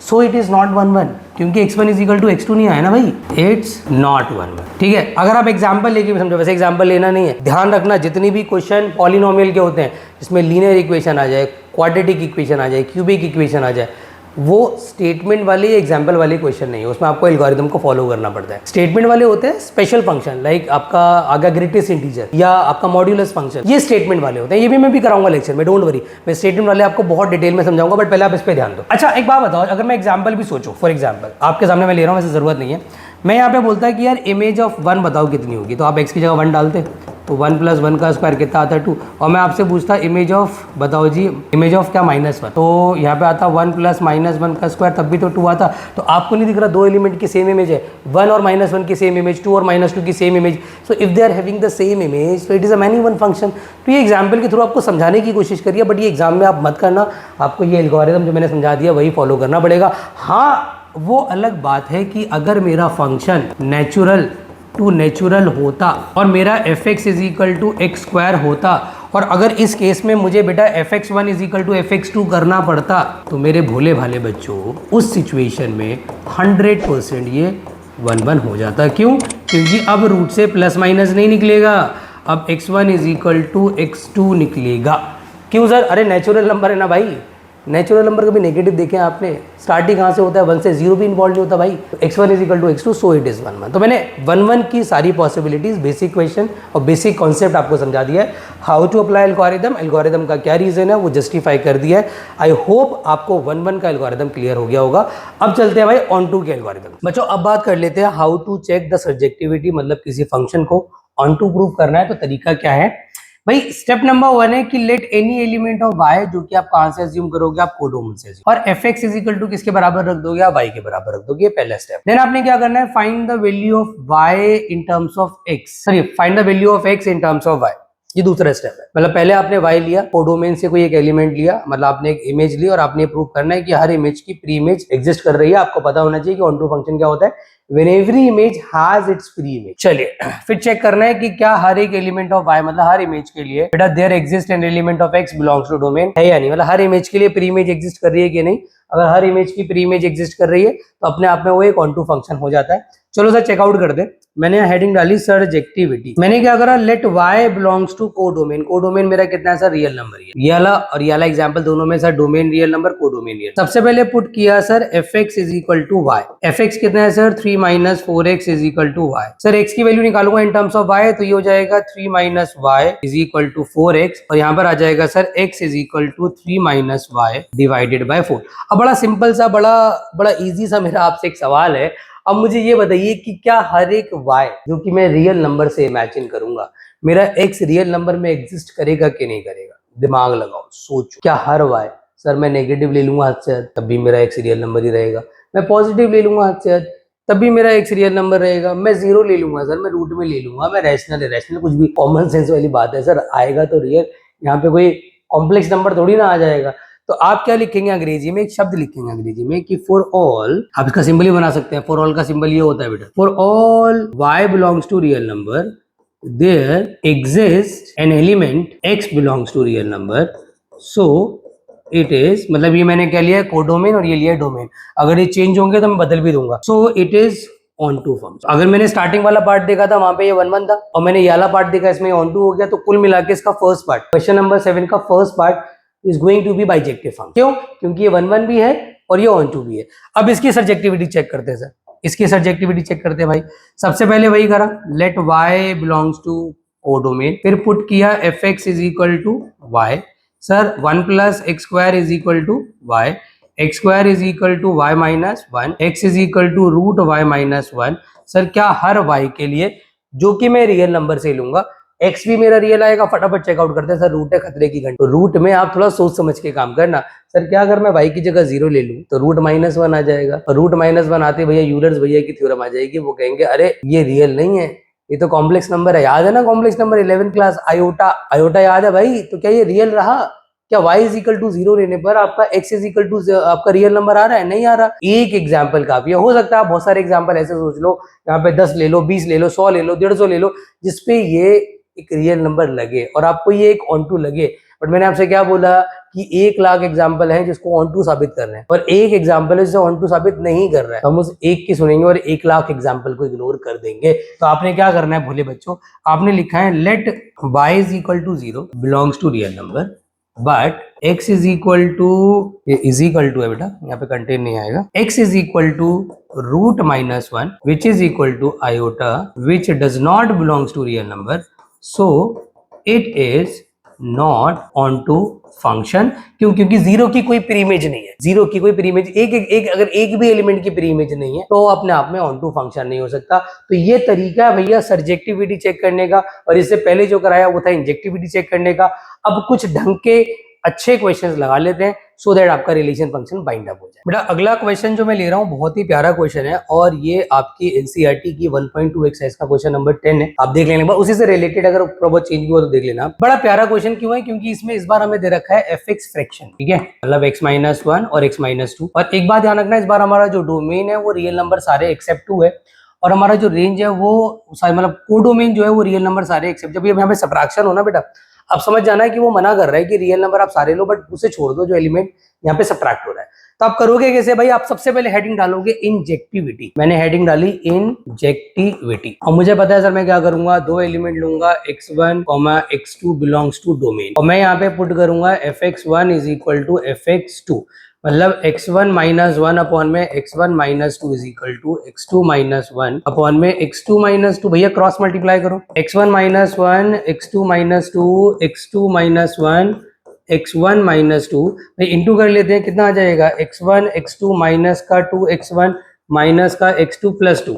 सो इट इज नॉट 1 1, क्योंकि x1 is equal to x2 नहीं आया ना भाई, इट्स नॉट 1 1। ठीक है, अगर आप एग्जांपल लेके भी समझो, वैसे एग्जांपल लेना नहीं है, ध्यान रखना जितनी भी क्वेश्चन पॉलिनोमियल के होते हैं जिसमें लीनियर इक्वेशन आ जाए, क्वाड्रेटिक इक्वेशन आ जाए, क्यूबिक इक्वेशन आ जाए, वो स्टेटमेंट वाले या एग्जाम्पल वाले क्वेश्चन नहीं है, उसमें आपको एल्गोरिथम को फॉलो करना पड़ता है। स्टेटमेंट वाले होते हैं स्पेशल फंक्शन, लाइक आपका आगे ग्रेटेस्ट इंटीजर या आपका मॉड्यूलस फंक्शन, ये स्टेटमेंट वाले होते हैं। ये भी मैं भी कराऊंगा लेक्चर में, डोंट वरी, मैं स्टेटमेंट वाले आपको बहुत डिटेल में समझाऊंगा, बट पहले आप इस पर ध्यान दो। अच्छा एक बात बताओ, अगर मैं एग्जाम्पल भी सोचूं, फॉर एग्जाम्पल आपके सामने मैं ले रहा हूँ, वैसे जरूरत नहीं है, मैं यहाँ पे बोलता है कि यार इमेज ऑफ 1 बताओ कितनी होगी, तो आप x की जगह 1 डालते, तो 1 + 1 का स्क्वायर कितना आता है 2, और मैं आपसे पूछता इमेज ऑफ बताओ जी, इमेज ऑफ क्या -1, तो यहाँ पे आता 1 + -1 का स्क्वायर, तब भी तो 2 आता। तो आपको नहीं दिख रहा दो एलिमेंट की सेम इमेज है, 1 और -1 की सेम इमेज, 2 और -2 की same image, so if they are having the same image तो it is a many one function. तो ये एग्जाम्पल के थ्रू आपको समझाने की कोशिश करिए, बट ये एग्जाम में आप मत करना, आपको ये एल्गोरिथम जो मैंने समझा दिया वही फॉलो करना पड़ेगा। हाँ, वो अलग बात है कि अगर मेरा फंक्शन नेचुरल टू नेचुरल होता और मेरा fx is equal to x² होता, और अगर इस केस में मुझे बेटा fx1 is equal to fx2 करना पड़ता, तो मेरे भोले भाले बच्चों उस सिचुएशन में 100% ये 1 1 हो जाता। क्यों? क्योंकि अब रूट से प्लस माइनस नहीं निकलेगा, अब x1 is equal to x2 निकलेगा। क्यों सर? अरे नेचुरल नंबर है ना भाई, नेचुरल नंबर कभी नेगेटिव देखे हैं आपने? स्टार्टिंग कहाँ से होता है? 1 से 0 भी इन्वॉल्व नहीं होता भाई। x1 is equal to x2, so it is 1 1। तो मैंने 1 1 की सारी पॉसिबिलिटीज, बेसिक क्वेश्चन और बेसिक कॉन्सेप्ट आपको समझा दिया है। How to apply algorithm, algorithm का क्या रीजन है वो जस्टिफाई कर दिया है। आई होप आपको 1 1 का एल्गोरिथम क्लियर हो गया होगा। अब चलते हैं भाई ऑन टू के एल्गोरिथम। बच्चों अब बात कर लेते हैं how to check the surjectivity, मतलब किसी फंक्शन को ऑन टू प्रूव करना है तो तरीका क्या है भाई। स्टेप नंबर 1 है कि let any element of y, जो कि आप कहां से अज्यूम करोगे, आप कोडोमेन से अज्यूम, और fx इज इक्वल टू किसके बराबर रख दोगे, आप y के बराबर रख दोगे, पहला स्टेप। देन आपने क्या करना है, find the value of y in terms of x, sorry find the value of x in terms of y, ये दूसरा स्टेप है। मतलब पहले आपने y लिया, कोडोमेन से कोई एक एलिमेंट लिया, मतलब आपने एक इमेज ली और आपने प्रूव करना है कि हर इमेज की प्री इमेज एग्जिस्ट कर रही है। आपको पता होना चाहिए कि ऑन टू फंक्शन क्या होता है, when every image has its pre image। चलिए फिर चेक करना है कि क्या हर एक एलिमेंट ऑफ y, मतलब हर इमेज के लिए बेटा there exist an element of x belongs to domain, है या नहीं, मतलब हर इमेज के लिए प्री इमेज एग्जिस्ट कर रही है कि नहीं। अगर हर इमेज की प्री इमेज एग्जिस्ट कर रही है तो अपने आप में वो एक ऑन टू फंक्शन हो जाता है। चलो सर चेकआउट कर दे। मैंने हेडिंग डाली सर्जेक्टिविटी, मैंने क्या करा, let y belongs to codomain. Codomain मेरा कितना है सर, रियल नंबर है, ये वाला और ये वाला एग्जांपल दोनों में sir domain real number, codomain real. सबसे पहले पुट किया sir fx is equal to y, fx कितना है sir 3 - 4x is equal to y। Sir x की वैल्यू निकालूंगा इन टर्म्स ऑफ y, तो ये हो जाएगा 3 - y is equal to 4x, और यहाँ पर आ जाएगा sir x is equal to 3 - y divided by 4। अब बड़ा सिंपल सा, बड़ा इजी सा मेरा आपसे एक सवाल है। अब मुझे ये बताइए कि क्या हर एक y जो कि मैं रियल नंबर से इमेजिन करूंगा, मेरा x रियल नंबर में एग्जिस्ट करेगा कि नहीं करेगा? दिमाग लगाओ, सोचो। क्या हर y, सर मैं नेगेटिव ले लूंगा हाथ से तब भी मेरा x रियल नंबर ही रहेगा, मैं पॉजिटिव ले लूंगा हाथ से तब भी मेरा x रियल नंबर रहेगा, मैं 0 ले लूंगा सर, मैं रूट में ले लूंगा, मैं रैशनल है, रैशनल कुछ भी कॉमन सेंस वाली बात है सर, आएगा तो रियल, यहाँ पे कोई कॉम्प्लेक्स नंबर थोड़ी ना आ जाएगा। तो आप क्या लिखेंगे अंग्रेजी में, एक शब्द लिखेंगे अंग्रेजी में कि फॉर ऑल, आप इसका सिंबल ही बना सकते हैं, फॉर ऑल का सिंबल ये होता है बेटा, for all y belongs to real number there exist an element x belongs to real number, so it is, मतलब ये मैंने क्या लिया है कोडोमेन और ये लिया है डोमेन, अगर ये चेंज होंगे तो मैं बदल भी दूंगा। So it is onto function. अगर मैंने स्टार्टिंग वाला पार्ट देखा था वहां पे ये 1 1 था, और मैंने ये वाला पार्ट देखा इसमें ऑन टू हो गया, तो कुल मिला के इसका फर्स्ट पार्ट, क्वेश्चन नंबर 7 का first part is going to be bijective function. क्यों? क्योंकि ये 1 1 भी है और ये ऑन टू भी है। अब इसकी सर्जेक्टिविटी चेक करते हैं सर, इसकी सर्जेक्टिविटी चेक करते हैं भाई। सबसे पहले वही करा, let y belongs to codomain, फिर पुट किया fx is equal to y, sir 1 + x² is equal to y, x² is equal to y - 1, x is equal to root y - 1। Sir क्या हर y के लिए, जो कि मैं रियल नंबर से लूंगा, x भी मेरा रियल आएगा? फटाफट चेकआउट करते हैं सर, रूट है खतरे की घंटी, तो रूट में आप थोड़ा सोच समझ के काम करना। सर क्या अगर मैं y की जगह 0 ले लूं तो रूट -1 आ जाएगा, और रूट -1 आते भैया यूलर्स भैया की थ्योरम आ जाएगी, वो कहेंगे अरे ये रियल नहीं है, ये तो कॉम्प्लेक्स नंबर है। याद है ना complex number 11th class, iota, iota याद है भाई? तो क्या ये रियल रहा? क्या y इज इक्वल टू 0 लेने पर आपका x इज इक्वल टू आपका रियल नंबर आ रहा है? नहीं आ रहा। एक एग्जाम्पल काफी है, हो सकता है बहुत सारे एग्जाम्पल ऐसे सोच लो, यहाँ पे 10 ले लो, 20 ले लो, 100 ले लो, 150 ले लो, जिसपे ये एक रियल नंबर लगे और आपको ये एक ऑन टू लगे। बट मैंने आपसे क्या बोला कि 1 लाख एग्जाम्पल है जिसको ऑन टू साबित कर रहे हैं और एक एग्जाम्पल है जिसे ऑन टू साबित नहीं कर रहा है, तो हम उस एक की सुनेंगे और 1 लाख एग्जाम्पल को इग्नोर कर देंगे। तो आपने क्या करना है भोले बच्चों, आपने लिखा है let y is equal to 0 belongs to real number but x is equal to है बेटा, यहाँ पे कंटेन नहीं आएगा, x is equal to √-1 which is equal to iota which does not belongs to real number, so it is not onto function. क्यों? क्योंकि 0 की कोई प्रीइमेज नहीं है, 0 की कोई प्रीइमेज अगर एक भी एलिमेंट की प्रीइमेज नहीं है तो अपने आप में ऑन टू फंक्शन नहीं हो सकता। तो ये तरीका है भैया सर्जेक्टिविटी चेक करने का, और इससे पहले जो कराया वो था इंजेक्टिविटी चेक करने का। अब कुछ ढंग के अच्छे क्वेश्चंस लगा लेते हैं सो दैट आपका रिलेशन फंक्शन बाइंड अप हो जाए। बेटा अगला क्वेश्चन जो मैं ले रहा हूँ बहुत ही प्यारा क्वेश्चन है और ये आपकी एनसीईआरटी की 1.2 एक्सरसाइज का क्वेश्चन नंबर 10 है, आप देख लेना। उसी से रिलेटेड अगर प्रॉपर चेंज भी हो तो देख लेना। बड़ा प्यारा क्वेश्चन क्यों है? क्योंकि इसमें इस बार हमें दे रखा है एफ फ्रैक्शन, ठीक है, मतलब x-1 और x-2। और एक बात ध्यान रखना, इस बार हमारा जो डोमेन है वो रियल नंबर सारे एक्सेप्ट 2 है और हमारा जो रेंज है वो मतलब कोडोमेन जो है वो रियल नंबर सारे एक्सेप्ट। जब ये यहाँ पे सबट्रैक्शन हो ना बेटा, अब समझ जाना है कि वो मना कर रहा है कि रियल नंबर आप सारे लो बट उसे छोड़ दो जो एलिमेंट यहाँ पे सबट्रैक्ट हो रहा है। तो आप करोगे कैसे भाई? आप सबसे पहले हेडिंग डालोगे इंजेक्टिविटी। मैंने हेडिंग डाली इंजेक्टिविटी और मुझे पता है सर मैं क्या करूंगा, 2 एलिमेंट लूंगा x1, x2 belongs to domain और मैं यहाँ पे पुट करूंगा fx1 is equal to fx2, मतलब x1 माइनस 1 अपॉन में x1 minus 2 is equal to x2 minus 1 upon में x2 माइनस 2। भैया क्रॉस मल्टीप्लाई करो, x1 minus 1 x2 minus 2 x2 minus 1 x1 minus 2। भाई इंटू कर लेते हैं, कितना आ जाएगा x1 x2 माइनस का 2 x1 माइनस का x2 plus 2,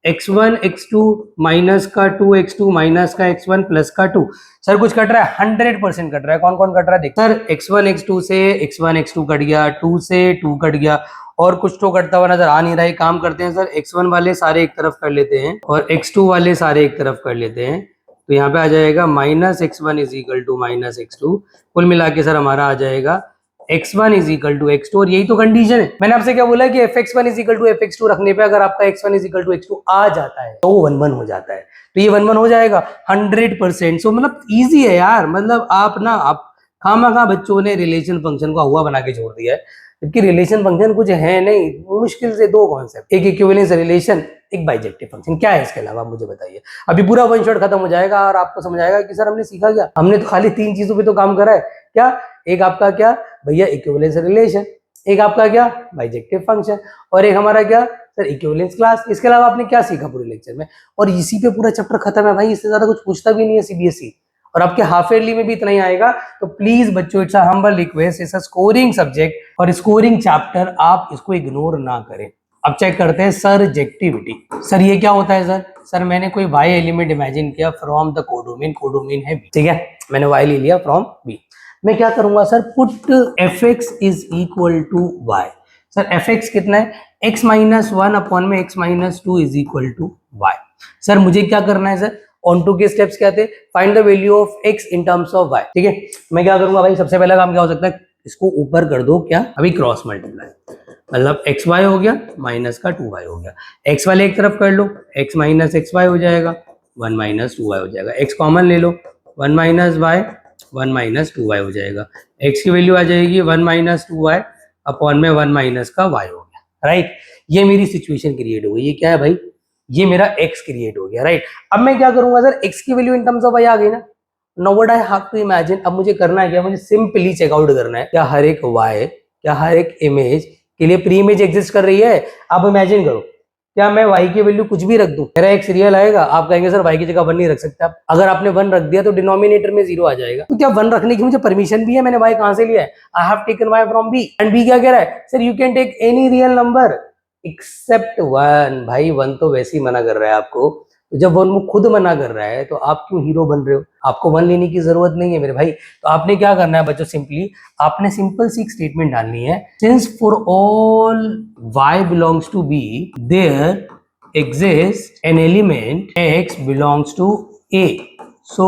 x1 x2 minus का 2 x2 माइनस का x1 प्लस का 2। सर कुछ कट रहा है? 100% कट रहा है। कौन कौन कट रहा है देख सर, x1 x2 से x1 x2 कट गया, 2 से 2 कट गया और कुछ तो कटता हुआ नजर आ नहीं रहा है। काम करते हैं सर, x1 वाले सारे एक तरफ कर लेते हैं और x2 वाले सारे एक तरफ कर लेते हैं, तो यहाँ पे आ जाएगा minus x1 is equal to minus x2, कुल मिला के सर हमारा आ जाएगा x1 is equal to x2। और यही तो कंडीशन है, मैंने आपसे क्या बोला कि fx1 is equal to fx2 रखने पे अगर आपका x1 is equal to x2 आ जाता है तो वो 1-1 हो जाता है। तो ये 1-1 हो जाएगा 100%। सो मतलब इजी है यार, मतलब आप खामखा बच्चों ने रिलेशन फंक्शन को हुआ बना के छोड़ दिया है, जबकि रिलेशन फंक्शन कुछ है नहीं, मुश्किल से 2 कॉन्सेप्ट, एक इक्विवेलेंस रिलेशन, एक बाइजेक्टिव फंक्शन। क्या है इसके अलावा आप मुझे बताइए। अभी पूरा वन शॉट खत्म हो जाएगा और आपको समझ आएगा कि सर हमने सीखा क्या। हमने तो खाली 3 चीजों पे तो काम करा है। क्या? एक आपका क्या भैया इक्विवेलेंस रिलेशन, एक आपका क्या बाइजेक्टिव फंक्शन, और एक हमारा क्या सर इक्विवेलेंस क्लास। इसके अलावा आपने क्या सीखा पूरे लेक्चर में? और इसी पे पूरा चैप्टर खत्म है भाई, इससे ज्यादा कुछ पूछता भी नहीं है सीबीएसई, और आपके हाफ ईयरली में भी इतना ही आएगा। तो प्लीज बच्चों, it's a humble request, it's a scoring subject और स्कोरिंग चैप्टर, आप इसको इग्नोर ना करें। अब चेक करते हैं सर्जेक्टिविटी। सर ये क्या होता है सर? सर मैंने कोई y एलिमेंट इमेजिन किया फ्रॉम द कोडोमेन, कोडोमेन है b, ठीक है, मैंने y ले लिया फ्रॉम b। मैं क्या करूंगा sir, put fx is equal to y। Sir fx कितना है? x माइनस 1 अपॉन में x minus 2 is equal to y। Sir मुझे क्या करना है सर? ऑन टू के स्टेप्स क्या थे? Find the value of x in terms of y, ठीक है। मैं क्या करूंगा भाई, सबसे पहला काम क्या हो सकता है, इसको ऊपर कर दो, क्या अभी क्रॉस मल्टीप्लाई, मतलब एक्स वाई हो गया माइनस का 2y हो गया, एक्स वाले एक तरफ कर लो, x माइनस एक्स वाई हो जाएगा, 1 माइनस 2y हो जाएगा, x कॉमन ले लो, 1 माइनस वाई 1 माइनस 2y हो जाएगा, x की वैल्यू आ जाएगी 1 माइनस 2y अपॉन में 1 माइनस का y हो गया, राइट। ये मेरी सिचुएशन क्रिएट हो गई। ये क्या है भाई? ये मेरा x क्रिएट हो गया, राइट। अब मैं क्या करूंगा सर, x की value in terms of y आ गई ना, now what I have to imagine. अब मुझे करना है क्या, मुझे सिंपली चेकआउट करना है क्या हर एक y, क्या हर एक इमेज के लिए प्री इमेज एग्जिस्ट कर रही है। आप इमेजिन करो, क्या मैं y की वैल्यू कुछ भी रख दूं, मेरा x रियल आएगा? आप कहेंगे सर y की जगह 1 नहीं रख सकते आप। अगर आपने 1 रख दिया तो डिनोमिनेटर में 0 आ जाएगा। तो क्या 1 रखने की मुझे परमिशन भी है? मैंने y कहां से लिया है? I have taken y from b and b क्या कह रहा है sir, you can take any real number except 1। भाई 1 तो वैसे ही मना कर रहा है आपको, तो जब 1 वो खुद मना कर रहा है तो आप क्यों हीरो बन रहे हो? आपको 1 लेने की जरूरत नहीं है मेरे भाई। तो आपने क्या करना है बच्चों, सिंपली आपने सिंपल सी एक स्टेटमेंट डालनी है, since for all y belongs to b there exist an element x belongs to a, so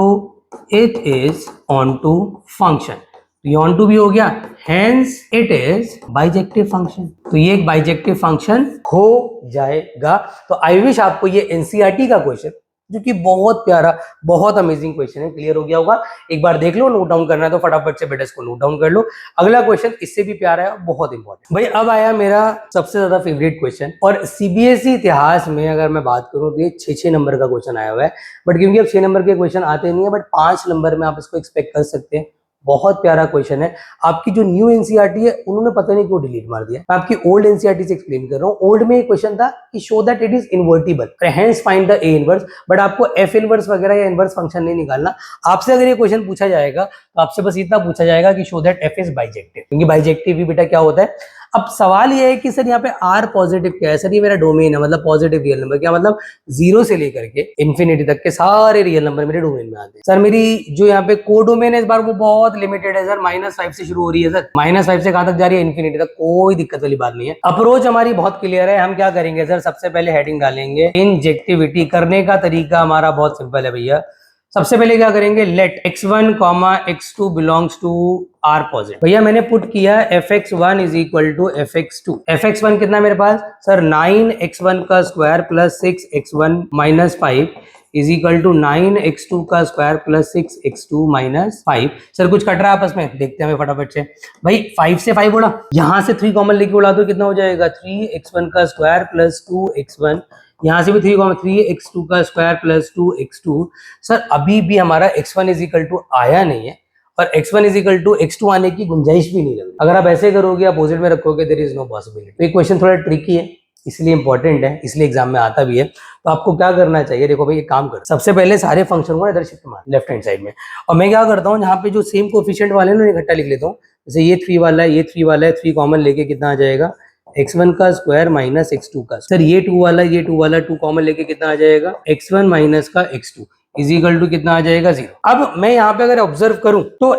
it is onto function. ये ऑन टू भी हो गया, hence it is bijective function. तो ये एक बाइजेक्टिव फंक्शन हो जाएगा। तो आई विश आपको ये एनसीईआरटी का क्वेश्चन जो कि बहुत प्यारा, बहुत अमेजिंग क्वेश्चन है। क्लियर हो गया होगा? एक बार देख लो, नोट डाउन करना है तो फटाफट से बेटा इसको नोट डाउन कर लो। अगला क्वेश्चन इससे भी प्यारा है और बहुत इंपॉर्टेंट। भाई अब आया मेरा सबसे ज्यादा फेवरेट क्वेश्चन, और सीबीएसई इतिहास में अगर मैं बात करूं तो ये 6 नंबर का क्वेश्चन आया हुआ है। बट क्योंकि अब 6 नंबर के क्वेश्चन आते नहीं है, बट 5 नंबर में आप इसको एक्सपेक्ट कर सकते हैं। बहुत प्यारा क्वेश्चन है। आपकी जो न्यू एनसीईआरटी है उन्होंने पता नहीं क्यों डिलीट मार दिया। मैं आपकी ओल्ड एनसीईआरटी से एक्सप्लेन कर रहा हूँ। ओल्ड में एक क्वेश्चन था कि show that it is invertible, hence find the A inverse, but आपको एफ इनवर्स वगैरह या इनवर्स फंक्शन नहीं निकालना। आपसे अगर ये क्वेश्चन पूछा जाएगा तो आपसे बस इतना पूछा जाएगा कि show that F is bijective, क्योंकि बाइजेक्टिव भी बेटा क्या होता है। अब सवाल ये है कि सर यहाँ पे आर पॉजिटिव क्या है? सर ये मेरा डोमेन है, मतलब पॉजिटिव रियल नंबर। क्या मतलब? 0 से लेकर के इंफिनिटी तक के सारे रियल नंबर मेरे डोमेन में आते हैं। सर मेरी जो यहाँ पे को डोमेन है इस बार वो बहुत लिमिटेड है सर, -5 से शुरू हो रही है सर। -5 से कहां तक जा रही है? इंफिनिटी तक। कोई दिक्कत वाली बात नहीं है। अप्रोच हमारी बहुत क्लियर है। हम क्या करेंगे सर, सबसे पहले हेडिंग डालेंगे इंजेक्टिविटी। करने का तरीका हमारा बहुत सिंपल है भैया। सबसे पहले क्या करेंगे, let x1, x2 belongs to R positive. भैया मैंने पुट किया fx1 is equal to fx2। fx1 कितना है मेरे पास सर? 9x1 का square plus 6x1 minus 5 is equal to 9x2 का square plus 6x2 minus 5। Sir कुछ कट रहा है आपस में? देखते हैं फटाफट से। भाई 5 से 5 उड़ा, यहां से 3 कॉमन लेके उड़ा दो, कितना हो जाएगा? 3x1 का स्क्वायर प्लस 2x1, यहां से भी 3x2 का स्क्वायर प्लस 2x2। सर अभी भी हमारा x1 इज इक्वल टू आया नहीं है, और x1 is equal to x2 आने की गुंजाइश भी नहीं लग रही। अगर आप ऐसे करोगे, अपोजिट में रखोगे, देयर इज नो पॉसिबिलिटी। तो ये क्वेश्चन थोड़ा ट्रिकी है, इसलिए इंपॉर्टेंट है, इसलिए एग्जाम में आता भी है। तो आपको क्या करना चाहिए, देखो भाई एक काम कर, सबसे पहले सारे फंक्शन को इधर शिफ्ट मार लेफ्ट हैंड साइड में, और मैं क्या करता हूँ, जहाँ पे जो सेम कोफिशिएंट वाले हैं ना इकट्ठा लिख लेता हूँ। जैसे ये 3 वाला है, ये 3 वाला है, 3 कॉमन लेके कितना आ जाएगा? x1 का स्क्वायर माइनस x2 का। सर ये 2 वाला, ये 2 वाला, 2 कॉमन लेके कितना आ जाएगा? x1 माइनस का x2 इज इक्वल टू कितना आ जाएगा? 0। अब मैं यहाँ पे अगर ऑब्जर्व करूं तो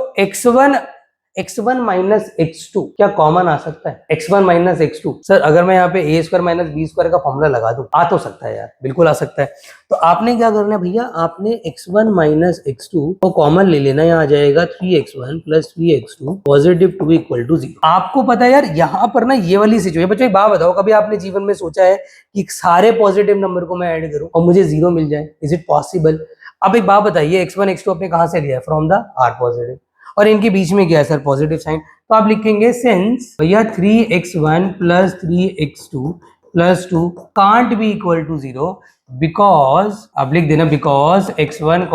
x1 माइनस x2 क्या कॉमन आ सकता है? x1 minus x2। सर अगर मैं यहाँ पे a square minus b square का फॉर्मूला लगा दूं, आ तो सकता है यार, बिल्कुल आ सकता है। तो आपने क्या करना है भैया, आपने x1 माइनस x2 को कॉमन ले लेना, यहाँ आ जाएगा 3x1 plus 3x2 positive 2 equal to 0। आपको पता है यार यहाँ पर ना ये वाली सिचुएशन, बच्चों एक बात बताओ, कभी आपने जीवन में सोचा है कि सारे पॉजिटिव नंबर को मैं ऐड करूं और मुझे 0 मिल जाए? Is it possible? अब एक बात बताइए, x1 x2 आपने कहां से लिया है? फ्रॉम द आर पॉजिटिव, और इनके बीच में क्या है सर? Positive sign. तो आप लिखेंगे सिंस भैया 3x1 plus 3x2 plus 2 can't be equal to 0 because, आप लिख देना because x1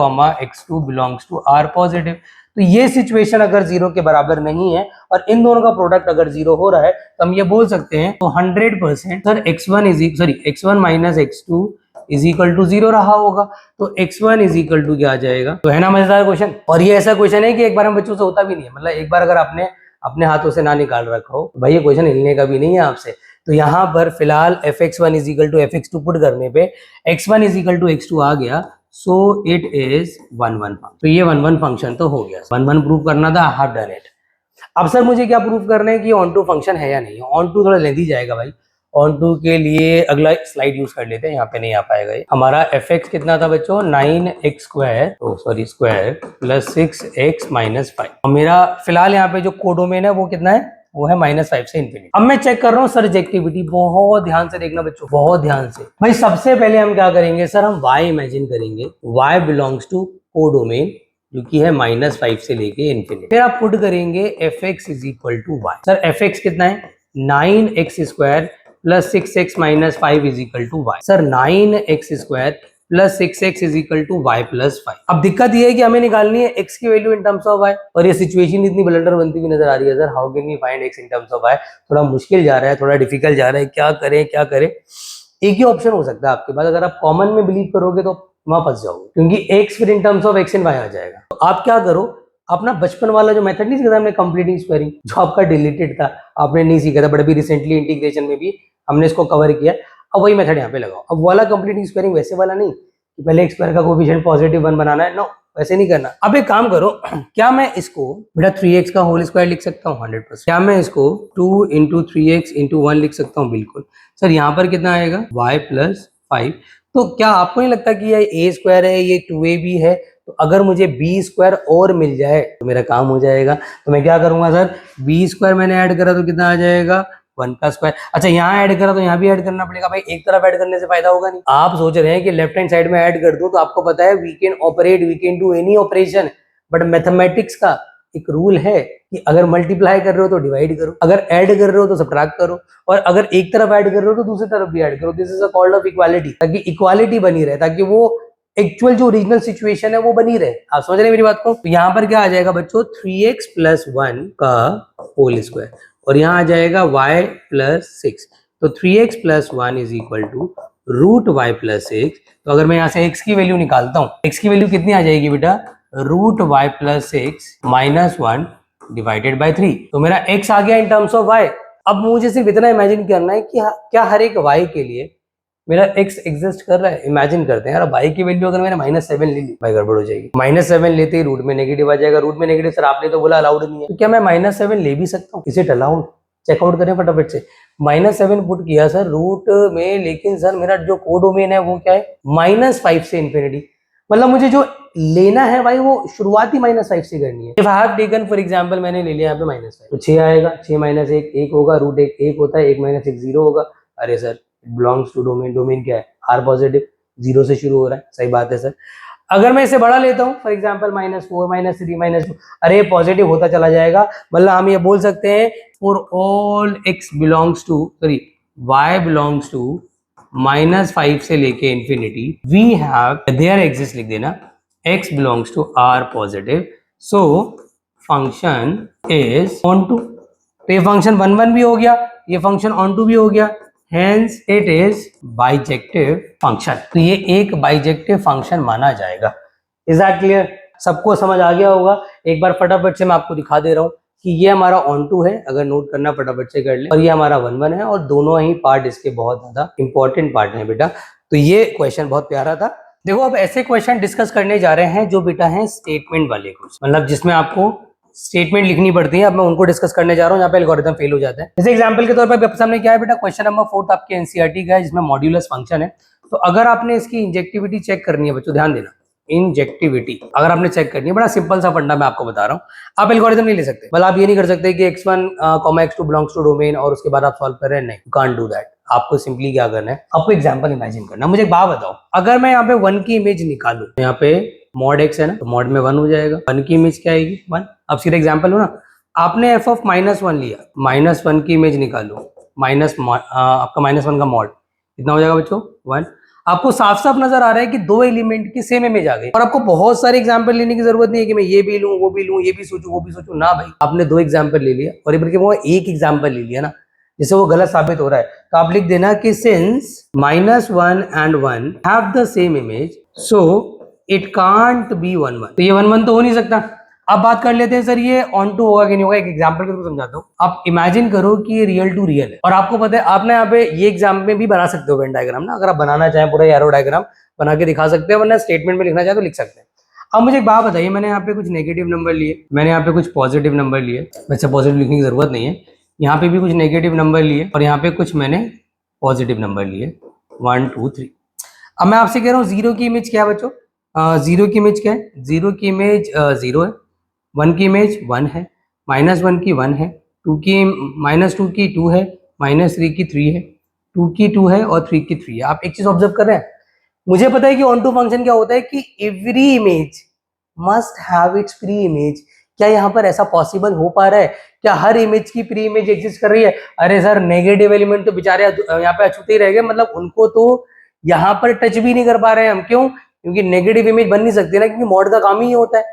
x2 belongs to R positive. तो ये सिचुएशन अगर 0 के बराबर नहीं है और इन दोनों का प्रोडक्ट अगर 0 हो रहा है तो हम ये बोल सकते हैं तो 100% sir x1 minus x2 is equal to 0 रहा होगा। तो x1 इज इक्वल टू क्या आ जाएगा? तो है ना मजेदार क्वेश्चन। और ये ऐसा क्वेश्चन है कि एक बार हम बच्चों से होता भी नहीं है, मतलब एक बार अगर आपने अपने हाथों से ना निकाल रखा हो भाई ये क्वेश्चन हिलने का भी नहीं है आपसे। तो यहाँ पर फिलहाल fx1 is equal to fx2 put करने पे x1 is equal to x2 आ गया, सो इट इज 1 1। तो ये 1 1 फंक्शन तो हो गया। 1 1 प्रूव करना था, आई हैव डन इट। अब सर मुझे क्या प्रूव करना है कि ऑन टू फंक्शन है या नहीं? ऑन टू थोड़ा लेंथी जाएगा भाई, ऑन टू के लिए अगला स्लाइड यूज कर लेते हैं, यहाँ पे नहीं आ पाएगा ये। हमारा fx कितना था बच्चों? 9x square plus 6x minus 5। और मेरा फिलहाल यहाँ पे जो कोडोमेन है वो कितना है? वो है -5 से इंफिनिटी। अब मैं चेक कर रहा हूँ सर्जेक्टिविटी, बहुत ध्यान से देखना बच्चों, बहुत ध्यान से। भाई सबसे पहले हम क्या करेंगे सर, हम y इमेजिन करेंगे, y बिलोंग्स टू कोडोमेन जो कि है -5 से लेके इंफिनिटी। फिर आप पुट करेंगे fx is equal to y। Sir fx कितना है? 9x square plus 6x minus 5 is equal to y। Sir 9x square plus 6x is equal to y plus 5। अब दिक्कत ये है कि हमें निकालनी है x की value in terms of y, और ये सिचुएशन इतनी ब्लंडर बनती हुई नजर आ रही है sir. How can we find x in terms of y? थोड़ा मुश्किल जा रहा है, थोड़ा डिफिकल्ट जा रहा है, क्या करें? एक ही ऑप्शन हो सकता है आपके पास, अगर आप कॉमन में बिलीव करोगे तो वहां फंस जाओगे, क्योंकि x फिर इन terms of x and y आ जाएगा। तो आप क्या करो, अपना बचपन वाला जो मेथड नहीं सीखा था हमने, कंप्लीटिंग स्क्वायरिंग, जो आपका डिलीटेड था, आपने नहीं सीखा था, बट अभी रिसेंटली इंटीग्रेशन में भी हमने इसको कवर किया। अब वही मेथड यहाँ पे लगाओ। अब वाला कंप्लीटिंग स्क्वायरिंग वैसे वाला नहीं कि पहले x स्क्वायर का कोएफिशिएंट पॉजिटिव 1 बनाना है, नो वैसे नहीं करना। अब एक काम करो, क्या मैं इसको बेटा 3x का होल स्क्वायर लिख सकता हूँ? 100%। क्या मैं इसको 2 इंटू 3x इंटू 1 लिख सकता हूँ? बिल्कुल। सर यहाँ पर कितना आएगा? y plus 5। तो क्या आपको नहीं लगता कि ये a स्क्वायर है, ये 2ab है, तो अगर मुझे b स्क्वायर और मिल जाए तो मेरा काम हो जाएगा। तो मैं क्या करूंगा सर, b स्क्वायर मैंने ऐड करा तो कितना आ जाएगा? 1 का स्क्वायर। अच्छा यहाँ ऐड करा तो यहाँ भी ऐड करना पड़ेगा भाई, एक तरफ ऐड करने से फायदा होगा नहीं। आप सोच रहे हैं कि लेफ्ट हैंड साइड में ऐड कर दूं, तो आपको पता है we can operate, we can do any operation, but mathematics का एक रूल है कि अगर मल्टीप्लाई कर रहे हो तो डिवाइड करो, अगर ऐड कर रहे हो तो सब्ट्रैक्ट करो, और अगर एक तरफ ऐड कर रहे हो तो दूसरी तरफ भी ऐड करो। This is a called off equality, ताकि इक्वालिटी बनी रहे, ताकि वो एक्चुअल जो ओरिजिनल सिचुएशन है वो बनी रहे। आप समझ रहे हैं मेरी बात को? तो यहाँ पर क्या आ जाएगा बच्चों, 3x + 1 का होल स्क्वायर, और यहाँ आ जाएगा y + 6। तो 3x + 1 = √y + 6। तो अगर मैं यहाँ से x की वैल्यू निकालता हूँ, x की वैल्यू कितनी आ जाएगी बेटा, √y + 6 - 1 / 3। तो मेरा x आ गया इन टर्म्स ऑफ y। अब मुझे सिर्फ इतना इमेजिन करना है कि क्या हर एक y के लिए मेरा x एग्जिस्ट कर रहा है। इमेजिन करते हैं यार, y की वैल्यू अगर मैंने -7 ले ली, भाई गड़बड़ हो जाएगी। -7 लेते ही रूट में नेगेटिव आ जाएगा, रूट में नेगेटिव सर आपने तो बोला अलाउड नहीं है, तो क्या मैं -7 ले भी सकता हूँ? Is it allowed? चेकआउट करें फटाफट से। -7 पुट किया सर रूट में, लेकिन सर मेरा जो कोडोमेन है वो क्या है, -5 से इंफिनिटी। मतलब मुझे जो लेना है भाई वो शुरुआती -5 से करनी है। If I have taken for example, मैंने ले लिया यहाँ पे -5, तो 6 आएगा, 6 - 1 1 होगा, रूट 1 होता है, 1 - 1 0 होगा। अरे sir belongs to domain, domain क्या है, आर पॉजिटिव, 0 से शुरू हो रहा है, सही बात है सर। अगर मैं इसे बड़ा लेता हूँ फॉर एग्जांपल -4 -3 -2, अरे पॉजिटिव होता चला जाएगा। मतलब हम ये बोल सकते हैं for all x belongs to, sorry y belongs to -5 से लेके infinity, we have there exist, लिख देना, x belongs to R positive, so function is onto. तो ये फंक्शन 1 1 भी हो गया, ये फंक्शन ऑन टू भी हो गया, hence it is bijective function। तो ये एक बाइजेक्टिव फंक्शन माना जाएगा। Is that clear? सबको समझ आ गया होगा? एक बार फटाफट से मैं आपको दिखा दे रहा हूँ कि ये हमारा ऑन टू है, अगर नोट करना फटाफट से कर ले, और ये हमारा 1 1 है, और दोनों ही पार्ट इसके बहुत ज्यादा इंपॉर्टेंट पार्ट है बेटा। तो ये क्वेश्चन बहुत प्यारा था। देखो अब ऐसे क्वेश्चन डिस्कस करने जा रहे हैं जो बेटा है स्टेटमेंट वाले क्वेश्चन, मतलब जिसमें आपको स्टेटमेंट लिखनी पड़ती है। अब मैं उनको डिस्कस करने जा रहा हूँ, यहाँ पे एल्गोरिथम फेल हो जाता है। जैसे एग्जांपल के तौर पर आपके सामने क्या है बेटा, क्वेश्चन नंबर 4 आपके एनसीईआरटी का है, जिसमें मॉड्यूलस फंक्शन है। तो अगर आपने इसकी इंजेक्टिविटी चेक करनी है बच्चों, ध्यान देना, इंजेक्टिविटी अगर आपने चेक करनी है, बड़ा सिंपल सा फंडा मैं आपको बता रहा हूँ। आप एल्गोरिथम नहीं ले सकते, मतलब आप ये नहीं कर सकते कि x1, x2 belongs to domain और उसके बाद आप सॉल्व कर रहे हैं, नहीं, यू कांट डू दैट। आपको सिंपली क्या करना है, आपको एग्जांपल इमेजिन करना। मुझे एक बात बताओ, अगर मैं यहाँ पे 1 की इमेज निकालू, यहाँ पे मॉड x है ना, तो मॉड में 1 हो जाएगा, 1 की इमेज क्या आएगी, 1। अब सीधा एग्जांपल हो ना, आपने f ऑफ -1 लिया, -1 की इमेज निकालो, आपका -1 का मॉड कितना हो जाएगा बच्चों, 1। आपको साफ साफ नजर आ रहा है कि दो एलिमेंट की सेम इमेज आ गई, और आपको बहुत सारे एग्जांपल लेने की जरूरत नहीं है कि मैं ये भी लूं, वो भी लूं, ये भी सोचूं, वो भी सोचूं, ना भाई, आपने 2 एग्जांपल ले लिया, और बल्कि वो एक एग्जांपल ले लिया ना, जिससे वो गलत साबित हो रहा है। तो आप लिख देना कि since -1 and 1 have the same image, so it can't be 1 1। तो ये 1 1 तो हो नहीं सकता। अब बात कर लेते हैं सर ये ऑन टू होगा कि नहीं होगा। एक एग्जांपल के थ्रू समझाता हूँ। आप इमेजिन करो कि ये रियल टू रियल है, और आपको पता है आपने यहाँ पे ये एग्जाम में भी बना सकते हो वेन डायग्राम ना, अगर आप बनाना चाहें पूरा एरो डायग्राम बना के दिखा सकते हैं, वरना स्टेटमेंट में लिखना चाहे तो लिख सकते हैं। अब मुझे एक बात बताइए, मैंने यहाँ पे कुछ नेगेटिव नंबर लिए, मैंने यहाँ पे कुछ पॉजिटिव नंबर लिए, वैसे पॉजिटिव लिखने की जरूरत नहीं है, यहाँ पे भी कुछ नेगेटिव नंबर लिए, और यहाँ पे कुछ मैंने पॉजिटिव नंबर लिए, 1 2 3। अब मैं आपसे कह रहा हूँ जीरो की इमेज क्या है बच्चों, जीरो की इमेज क्या है, जीरो की इमेज 0 है, 1 की इमेज 1 है, -1 की 1 है, -2 की 2 है, -3 की 3 है, 2 की 2 है, और 3 की 3 है। आप एक चीज ऑब्जर्व कर रहे हैं, मुझे पता है कि ऑन टू फंक्शन क्या होता है कि every image must have it's pre image. क्या यहाँ पर ऐसा पॉसिबल हो पा रहा है? क्या हर इमेज की प्री इमेज एग्जिस्ट कर रही है? अरे सर नेगेटिव एलिमेंट तो बेचारे यहाँ पे अछूते ही रह गए, मतलब उनको तो यहाँ पर टच भी नहीं कर पा रहे हैं हम। क्यों? क्योंकि नेगेटिव इमेज बन नहीं सकती ना, क्योंकि मॉड का काम ही होता है,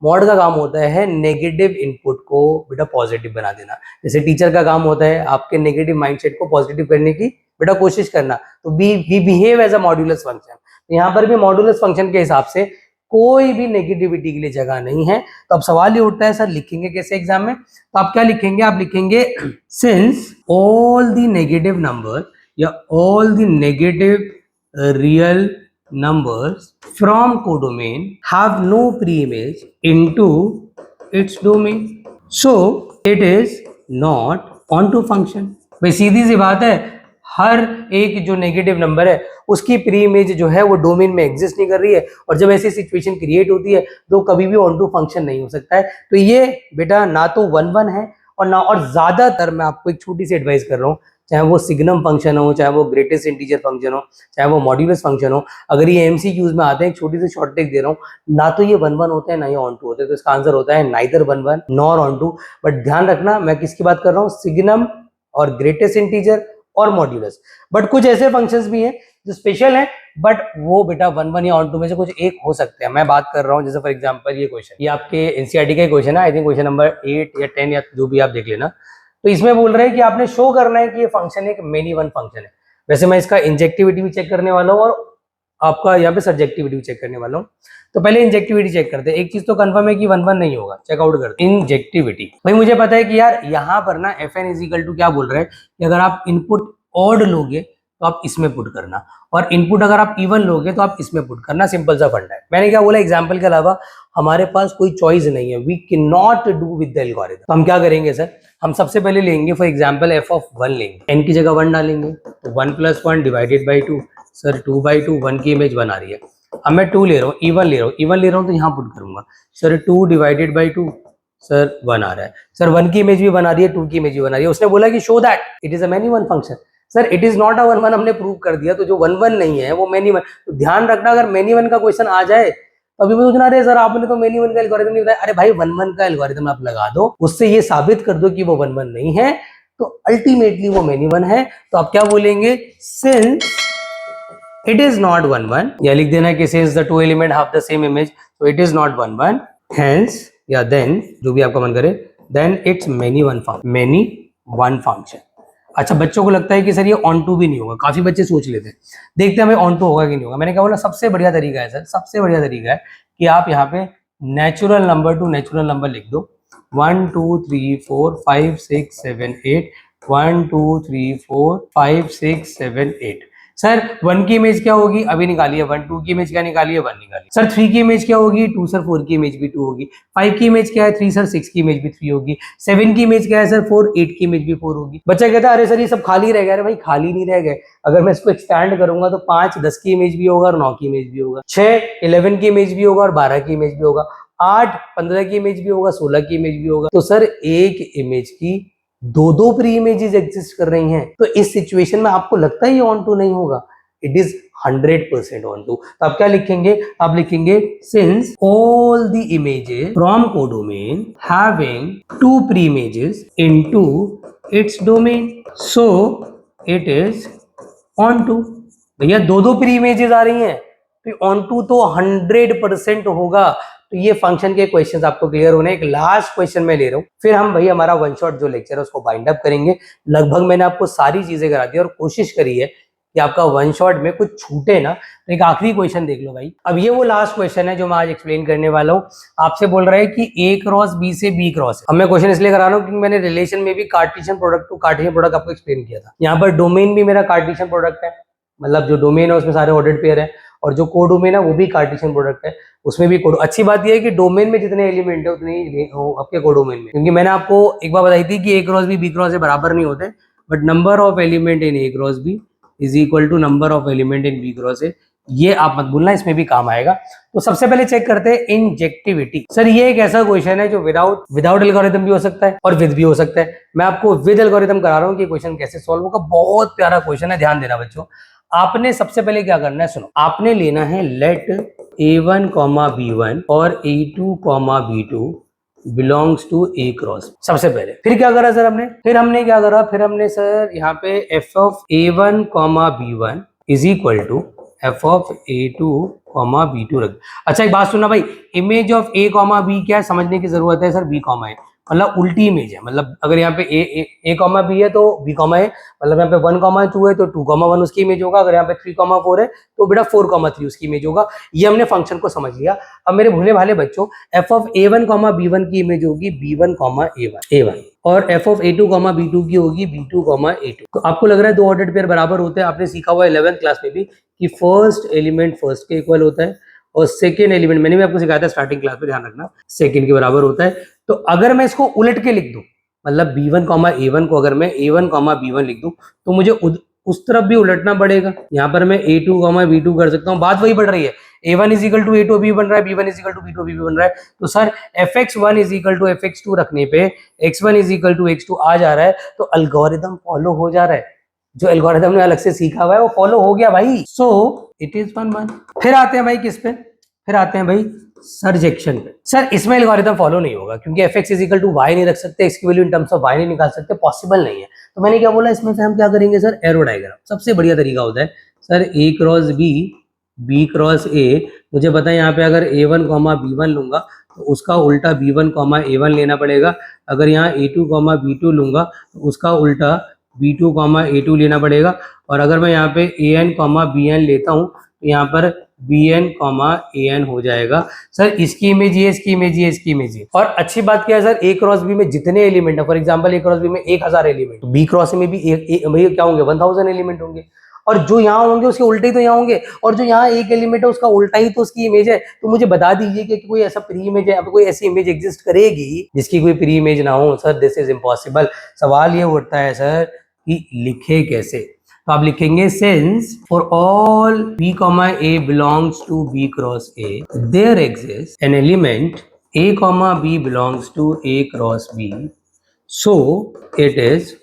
मॉड का काम होता है नेगेटिव इनपुट को बेटा पॉजिटिव बना देना। जैसे टीचर का काम होता है आपके नेगेटिव माइंडसेट को पॉजिटिव करने की बेटा कोशिश करना। तो we behave as a modulus function. तो यहाँ पर भी मॉड्यूलस फंक्शन के हिसाब से कोई भी नेगेटिविटी के लिए जगह नहीं है। तो अब सवाल ये उठता है सर लिखेंगे कैसे एग्जाम में? तो आप क्या लिखेंगे? आप लिखेंगे since all the negative number या all the negative real numbers from codomain have no pre-image into its domain, so it is not onto function। भाई सीधी सी बात है, हर एक जो नेगेटिव नंबर है उसकी प्री इमेज जो है वो डोमेन में एग्जिस्ट नहीं कर रही है, और जब ऐसी सिचुएशन क्रिएट होती है तो कभी भी ऑन टू फंक्शन नहीं हो सकता है। तो ये बेटा ना तो 1 1 है और ना, और ज्यादातर मैं आपको एक छोटी सी एडवाइस कर रहा हूँ, चाहे वो सिग्नम फंक्शन हो, चाहे वो ग्रेटेस्ट इंटीजर फंक्शन हो, चाहे वो मॉड्यूलस फंक्शन हो, अगर ये एमसीक्यूज में आते हैं, एक छोटी सी शॉर्ट ट्रिक दे रहा हूँ, ना तो ये 1 1 होते हैं ना ये ऑन टू होते हैं, तो इसका आंसर होता है neither 1 1 nor onto. But ध्यान रखना मैं किसकी बात कर रहा हूँ, सिग्नम और ग्रेटेस्ट इंटीजर और मॉड्यूलस। बट कुछ ऐसे फंक्शंस भी हैं जो स्पेशल है, बट वो बेटा 1 1 या ऑन टू में से कुछ एक हो सकते हैं। मैं बात कर रहा हूँ जैसे फॉर एग्जांपल ये क्वेश्चन, ये आपके एनसीईआरटी का क्वेश्चन है, आई थिंक क्वेश्चन नंबर 8 या 10 या जो भी आप देख लेना। तो इसमें बोल रहे हैं कि आपने शो करना है कि ये फंक्शन एक मेनी वन फंक्शन है। वैसे मैं इसका इंजेक्टिविटी भी चेक करने वाला हूँ और आपका यहाँ पे सब्जेक्टिविटी भी चेक करने वाला हूँ। तो पहले इंजेक्टिविटी चेक करते हैं। एक चीज तो कंफर्म है कि 1 1 नहीं होगा, चेकआउट करते हैं इंजेक्टिविटी। भाई मुझे पता है कि यार यहाँ पर ना fn इज इक्वल टू क्या बोल रहे हैं कि अगर आप इनपुट ऑड लोगे तो आप इसमें पुट करना, और इनपुट अगर आप इवन लोगे तो आप इसमें पुट करना। सिंपल सा फंडा है। मैंने क्या बोला, एग्जाम्पल के अलावा हमारे पास कोई चॉइस नहीं है, we can not do with the algorithm. तो हम क्या करेंगे सर, हम सबसे पहले लेंगे फॉर एग्जाम्पल f ऑफ 1 लेंगे, n की जगह 1 डालेंगे, तो 1 + 1 डिवाइडेड बाई 2, सर 2/2, 1 की इमेज 1 आ रही है। अब मैं 2 ले रहा हूँ, इवन ले रहा हूँ तो यहाँ पुट करूंगा, सर 2 डिवाइडेड बाई 2, सर 1 आ रहा है। सर 1 की इमेज भी बना रही है, 2 की इमेज भी बना रही है। उसने बोला कि show that it is a many one function. Sir it is not अ 1 1, हमने प्रूव कर दिया, तो जो 1 1 नहीं है वो मेनी वन। तो ध्यान रखना, अगर मेनी वन का क्वेश्चन आ जाए तो अभी मैं सोचना, अरे सर आपने तो मेनी वन का एल्गोरिथम नहीं बताया। अरे भाई 1 1 का एल्गोरिथम आप लगा दो, उससे ये साबित कर दो कि वो 1 1 नहीं है, तो अल्टीमेटली वो मेनी वन है। तो आप क्या बोलेंगे, सिंस इट इज नॉट 1 1, या लिख देना कि since the two element have the same image, तो इट इज नॉट 1 1, हेंस या देन जो भी आपका मन करे, then it's many one function. अच्छा, बच्चों को लगता है कि सर ये ऑन टू भी नहीं होगा, काफी बच्चे सोच लेते हैं। देखते हैं भाई ऑन टू होगा कि नहीं होगा। मैंने क्या बोला, सबसे बढ़िया तरीका है सर, सबसे बढ़िया तरीका है कि आप यहाँ पे natural number two natural number लिख दो। 1 2 3 4 5 6 7 8, 1 2 3 4 5 6 7 8। सर 1 की इमेज क्या होगी, अभी निकाली है 1, 2 की इमेज क्या निकाली है 1 निकाली। सर 3 की इमेज क्या होगी 2, सर 4 की इमेज भी 2 होगी। 5 की इमेज क्या है 3, सर 6 की इमेज भी 3 होगी। 7 की इमेज क्या है सर 4, 8 की इमेज भी 4 होगी। बच्चा कहता है अरे सर ये सब खाली रह गया। अरे भाई खाली नहीं रह गए, अगर मैं इसको एक्सपैंड करूंगा तो 5 10 की इमेज भी होगा और 9 की इमेज भी होगा, 6 11 की इमेज भी होगा और 12 की इमेज भी होगा, 8 15 की इमेज भी होगा, 16 की इमेज भी होगा। तो सर एक इमेज की दो प्री इमेजेस एग्जिस्ट कर रही हैं। तो इस सिचुएशन में आपको लगता है ये ऑन टू नहीं होगा, इट इज 100% ऑन टू। तो आप क्या लिखेंगे, आप लिखेंगे since all the images from codomain having 2 pre images into its domain, so it is onto. भैया दो प्री इमेजेस आ रही हैं तो ऑन टू तो 100% होगा। तो ये फंक्शन के क्वेश्चंस आपको क्लियर होने। एक लास्ट क्वेश्चन मैं ले रहा हूँ, फिर हम भाई हमारा वन शॉट जो लेक्चर है उसको बाइंड अप करेंगे। लगभग मैंने आपको सारी चीजें करा दी और कोशिश करी है कि आपका वन शॉट में कुछ छूटे ना। तो एक आखिरी क्वेश्चन देख लो भाई। अब ये वो लास्ट क्वेश्चन है जो मैं आज एक्सप्लेन करने वाला हूँ। आपसे बोल रहा है कि A क्रॉस B से B क्रॉस है। अब मैं क्वेश्चन इसलिए करा रहा हूँ क्योंकि मैंने रिलेशन में भी Cartesian product to Cartesian product आपको एक्सप्लेन किया था। यहाँ पर डोमेन भी मेरा कार्टेशियन प्रोडक्ट है, मतलब जो डोमेन है उसमें सारे ऑर्डर्ड पेयर है, और जो कोडोमेन है वो भी कार्टेशियन प्रोडक्ट है, उसमें भी कोड। अच्छी बात यह है कि डोमेन में जितने एलिमेंट है उतने ही आपके कोडोमेन में, क्योंकि मैंने आपको एक बार बताई थी कि A cross B B cross से बराबर नहीं होते, but number of element in A cross B is equal to number of element in B cross A। ये आप मत भूलना, इसमें भी काम आएगा। तो सबसे पहले चेक करते हैं इंजेक्टिविटी। सर ये एक ऐसा क्वेश्चन है जो विदाउट एल्गोरिथम भी हो सकता है और विद भी हो सकता है। मैं आपको विद एल्गोरिथम करा रहा हूँ कि क्वेश्चन कैसे सॉल्व होगा। बहुत प्यारा क्वेश्चन है, ध्यान देना बच्चों। आपने सबसे पहले क्या करना है, सुनो, आपने लेना है लेट A1, B1 और A2, B2 belongs to A cross. सबसे पहले फिर क्या करा सर हमने, फिर हमने सर यहाँ पे f of A1, B1 is equal to f of A2, B2 रख। अच्छा एक बात सुनना भाई, इमेज ऑफ A, B क्या है समझने की जरूरत है सर। B, A मतलब उल्टी इमेज है, मतलब अगर यहाँ पे A, B है तो B, A, मतलब यहाँ पे 1, 2 है तो 2, 1 उसकी इमेज होगा। अगर यहाँ पे 3, 4 है तो बेटा 4, 3 उसकी इमेज होगा। ये हमने फंक्शन को समझ लिया। अब मेरे भोले भाले बच्चों, f ऑफ A1, B1 की इमेज होगी B1, A1 और f ऑफ A2, B2 की होगी B2, A2। तो आपको लग रहा है दो ऑर्डर्ड पेयर बराबर होते हैं। आपने सीखा हुआ 11th क्लास में भी कि फर्स्ट एलिमेंट फर्स्ट के इक्वल होता है और सेकेंड एलिमेंट, मैंने भी आपको सिखाया था स्टार्टिंग क्लास में, ध्यान रखना, सेकेंड के बराबर होता है। तो अगर मैं इसको उलट के लिख दूं, मतलब B1, A1 को अगर मैं A1, B1 लिख दूं, तो मुझे उस तरफ भी उलटना पड़ेगा। यहाँ पर मैं a2, b2 कर सकता हूँ, बात वही बढ़ रही है, a1 is equal to a2 अभी बन रहा है, b1 is equal to b2 अभी बन रहा है। तो sir fx1 is equal to fx2 रखने पे x1 is equal to x2 आ जा रहा है, तो एल्गोरिदम फॉलो हो जा रहा है। जो एल्गोरिदम ने अलग से सीखा हुआ है वो फॉलो हो गया भाई। सो इट इज 1-1। फिर आते हैं भाई किस पे, फिर आते हैं भाई सरजेक्शन पे। सर इसमें एल्गोरिदम फॉलो नहीं होगा क्योंकि fx is equal to y नहीं रख सकते, x की value in terms of y नहीं निकाल सकते, पॉसिबल नहीं है। तो मैंने क्या बोला, इसमें से हम क्या करेंगे सर, एरो डायग्राम सबसे बढ़िया तरीका होता है। Sir a cross b cross a, मुझे पता है यहाँ पे अगर a1 b1 लूंगा तो उसका उल्टा b1 a1 लेना पड़ेगा। अगर यहाँ a2 b2 लूंगा तो उसका उल्टा b2 a2 लेना पड़ेगा। और अगर मैं यहाँ पे an bn लेता हूँ तो यहाँ पर bn an हो जाएगा। सर इसकी इमेज ये, इसकी इमेज ये, इसकी इमेज ये। और अच्छी बात क्या है सर, a क्रॉस b में जितने एलिमेंट है, for example a cross b में 1000 एलिमेंट, b क्रॉस में भी भैया क्या होंगे, 1000 एलिमेंट होंगे। और जो यहाँ होंगे उसके उल्टे ही तो यहाँ होंगे, और जो यहाँ एक एलिमेंट है उसका उल्टा ही तो उसकी इमेज है। तो मुझे बता दीजिए कि कोई ऐसा प्री इमेज है, अब कोई ऐसी इमेज एग्जिस्ट करेगी जिसकी कोई प्री इमेज ना हो? Sir this is impossible. सवाल ये उठता है सर कि लिखे कैसे, तो आप लिखेंगे since for all b, a belongs to b cross a, there exists an element a, b belongs to a cross b, so it is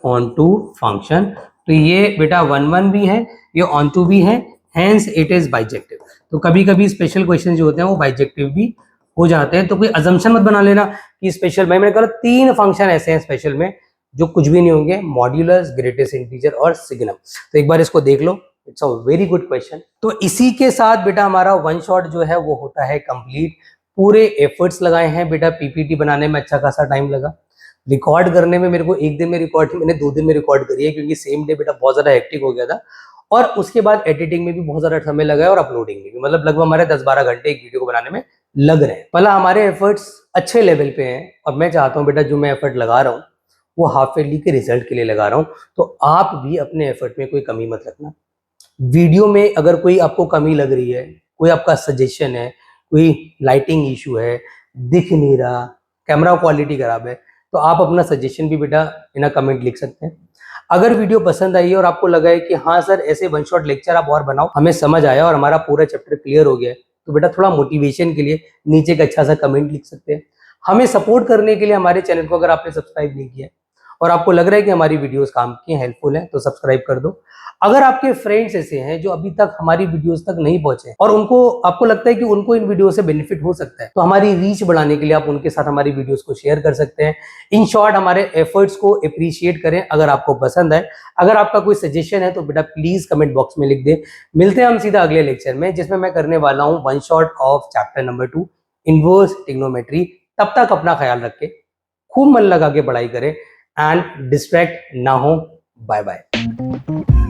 onto function। तो ये बेटा 1-1 भी है, ये onto भी है, hence it is bijective। तो कभी कभी स्पेशल क्वेश्चन जो होते हैं वो बाइजेक्टिव भी हो जाते हैं। तो कोई अजम्पशन मत बना लेना कि स्पेशल, भाई मैंने कहा 3 फंक्शन ऐसे हैं स्पेशल में जो कुछ भी नहीं होंगे, मॉड्यूलस, ग्रेटेस्ट इंटीजर और सिग्नम। तो एक बार इसको देख लो, it's a very good question. तो इसी के साथ बेटा हमारा वन शॉट जो है वो होता है कंप्लीट। पूरे एफर्ट्स लगाए हैं बेटा, पीपीटी बनाने में अच्छा खासा टाइम लगा, रिकॉर्ड करने में मेरे को 1 दिन में रिकॉर्ड, मैंने 2 दिन में रिकॉर्ड करी है क्योंकि सेम डे बेटा बहुत ज्यादा हेक्टिक हो गया था। और उसके बाद एडिटिंग में भी बहुत ज्यादा समय लगा है और अपलोडिंग में भी, मतलब लगभग हमारे 10-12 घंटे एक वीडियो को बनाने में लग रहे हैं। भला हमारे एफर्ट्स अच्छे लेवल पे हैं और मैं चाहता हूँ बेटा जो मैं एफर्ट लगा रहा हूँ वो हाफ ईयरली के रिजल्ट के लिए लगा रहा हूँ। तो आप भी अपने एफर्ट में कोई कमी मत रखना। वीडियो में अगर कोई आपको कमी लग रही है, कोई आपका सजेशन है, कोई लाइटिंग इशू है, दिख नहीं रहा, कैमरा क्वालिटी खराब है, तो आप अपना सजेशन भी बेटा इन कमेंट लिख सकते हैं। अगर वीडियो पसंद आई है और आपको लगा है कि हाँ सर ऐसे वन शॉट लेक्चर आप और बनाओ, हमें समझ आया और हमारा पूरा चैप्टर क्लियर हो गया है, तो बेटा थोड़ा मोटिवेशन के लिए नीचे एक अच्छा सा कमेंट लिख सकते हैं। हमें सपोर्ट करने के लिए हमारे चैनल को अगर आपने सब्सक्राइब नहीं किया और आपको लग रहा है कि हमारी वीडियोस काम की हेल्पफुल है तो सब्सक्राइब कर दो। अगर आपके फ्रेंड्स ऐसे हैं जो अभी तक हमारी वीडियोस तक नहीं पहुंचे और उनको आपको लगता है कि उनको इन वीडियो से बेनिफिट हो सकता है, तो हमारी रीच बढ़ाने के लिए आप उनके साथ हमारी वीडियोस को शेयर कर सकते हैं। इन शॉर्ट हमारे एफर्ट्स को अप्रिशिएट करें। अगर आपको पसंद है, अगर आपका कोई सजेशन है तो बेटा प्लीज कमेंट बॉक्स में लिख दें। मिलते हैं हम सीधा अगले लेक्चर में जिसमें मैं करने वाला हूँ one shot of chapter number 2 inverse trigonometry. तब तक अपना ख्याल रखें, खूब मन लगा के पढ़ाई करें एंड डिस्ट्रैक्ट ना हो। Bye bye.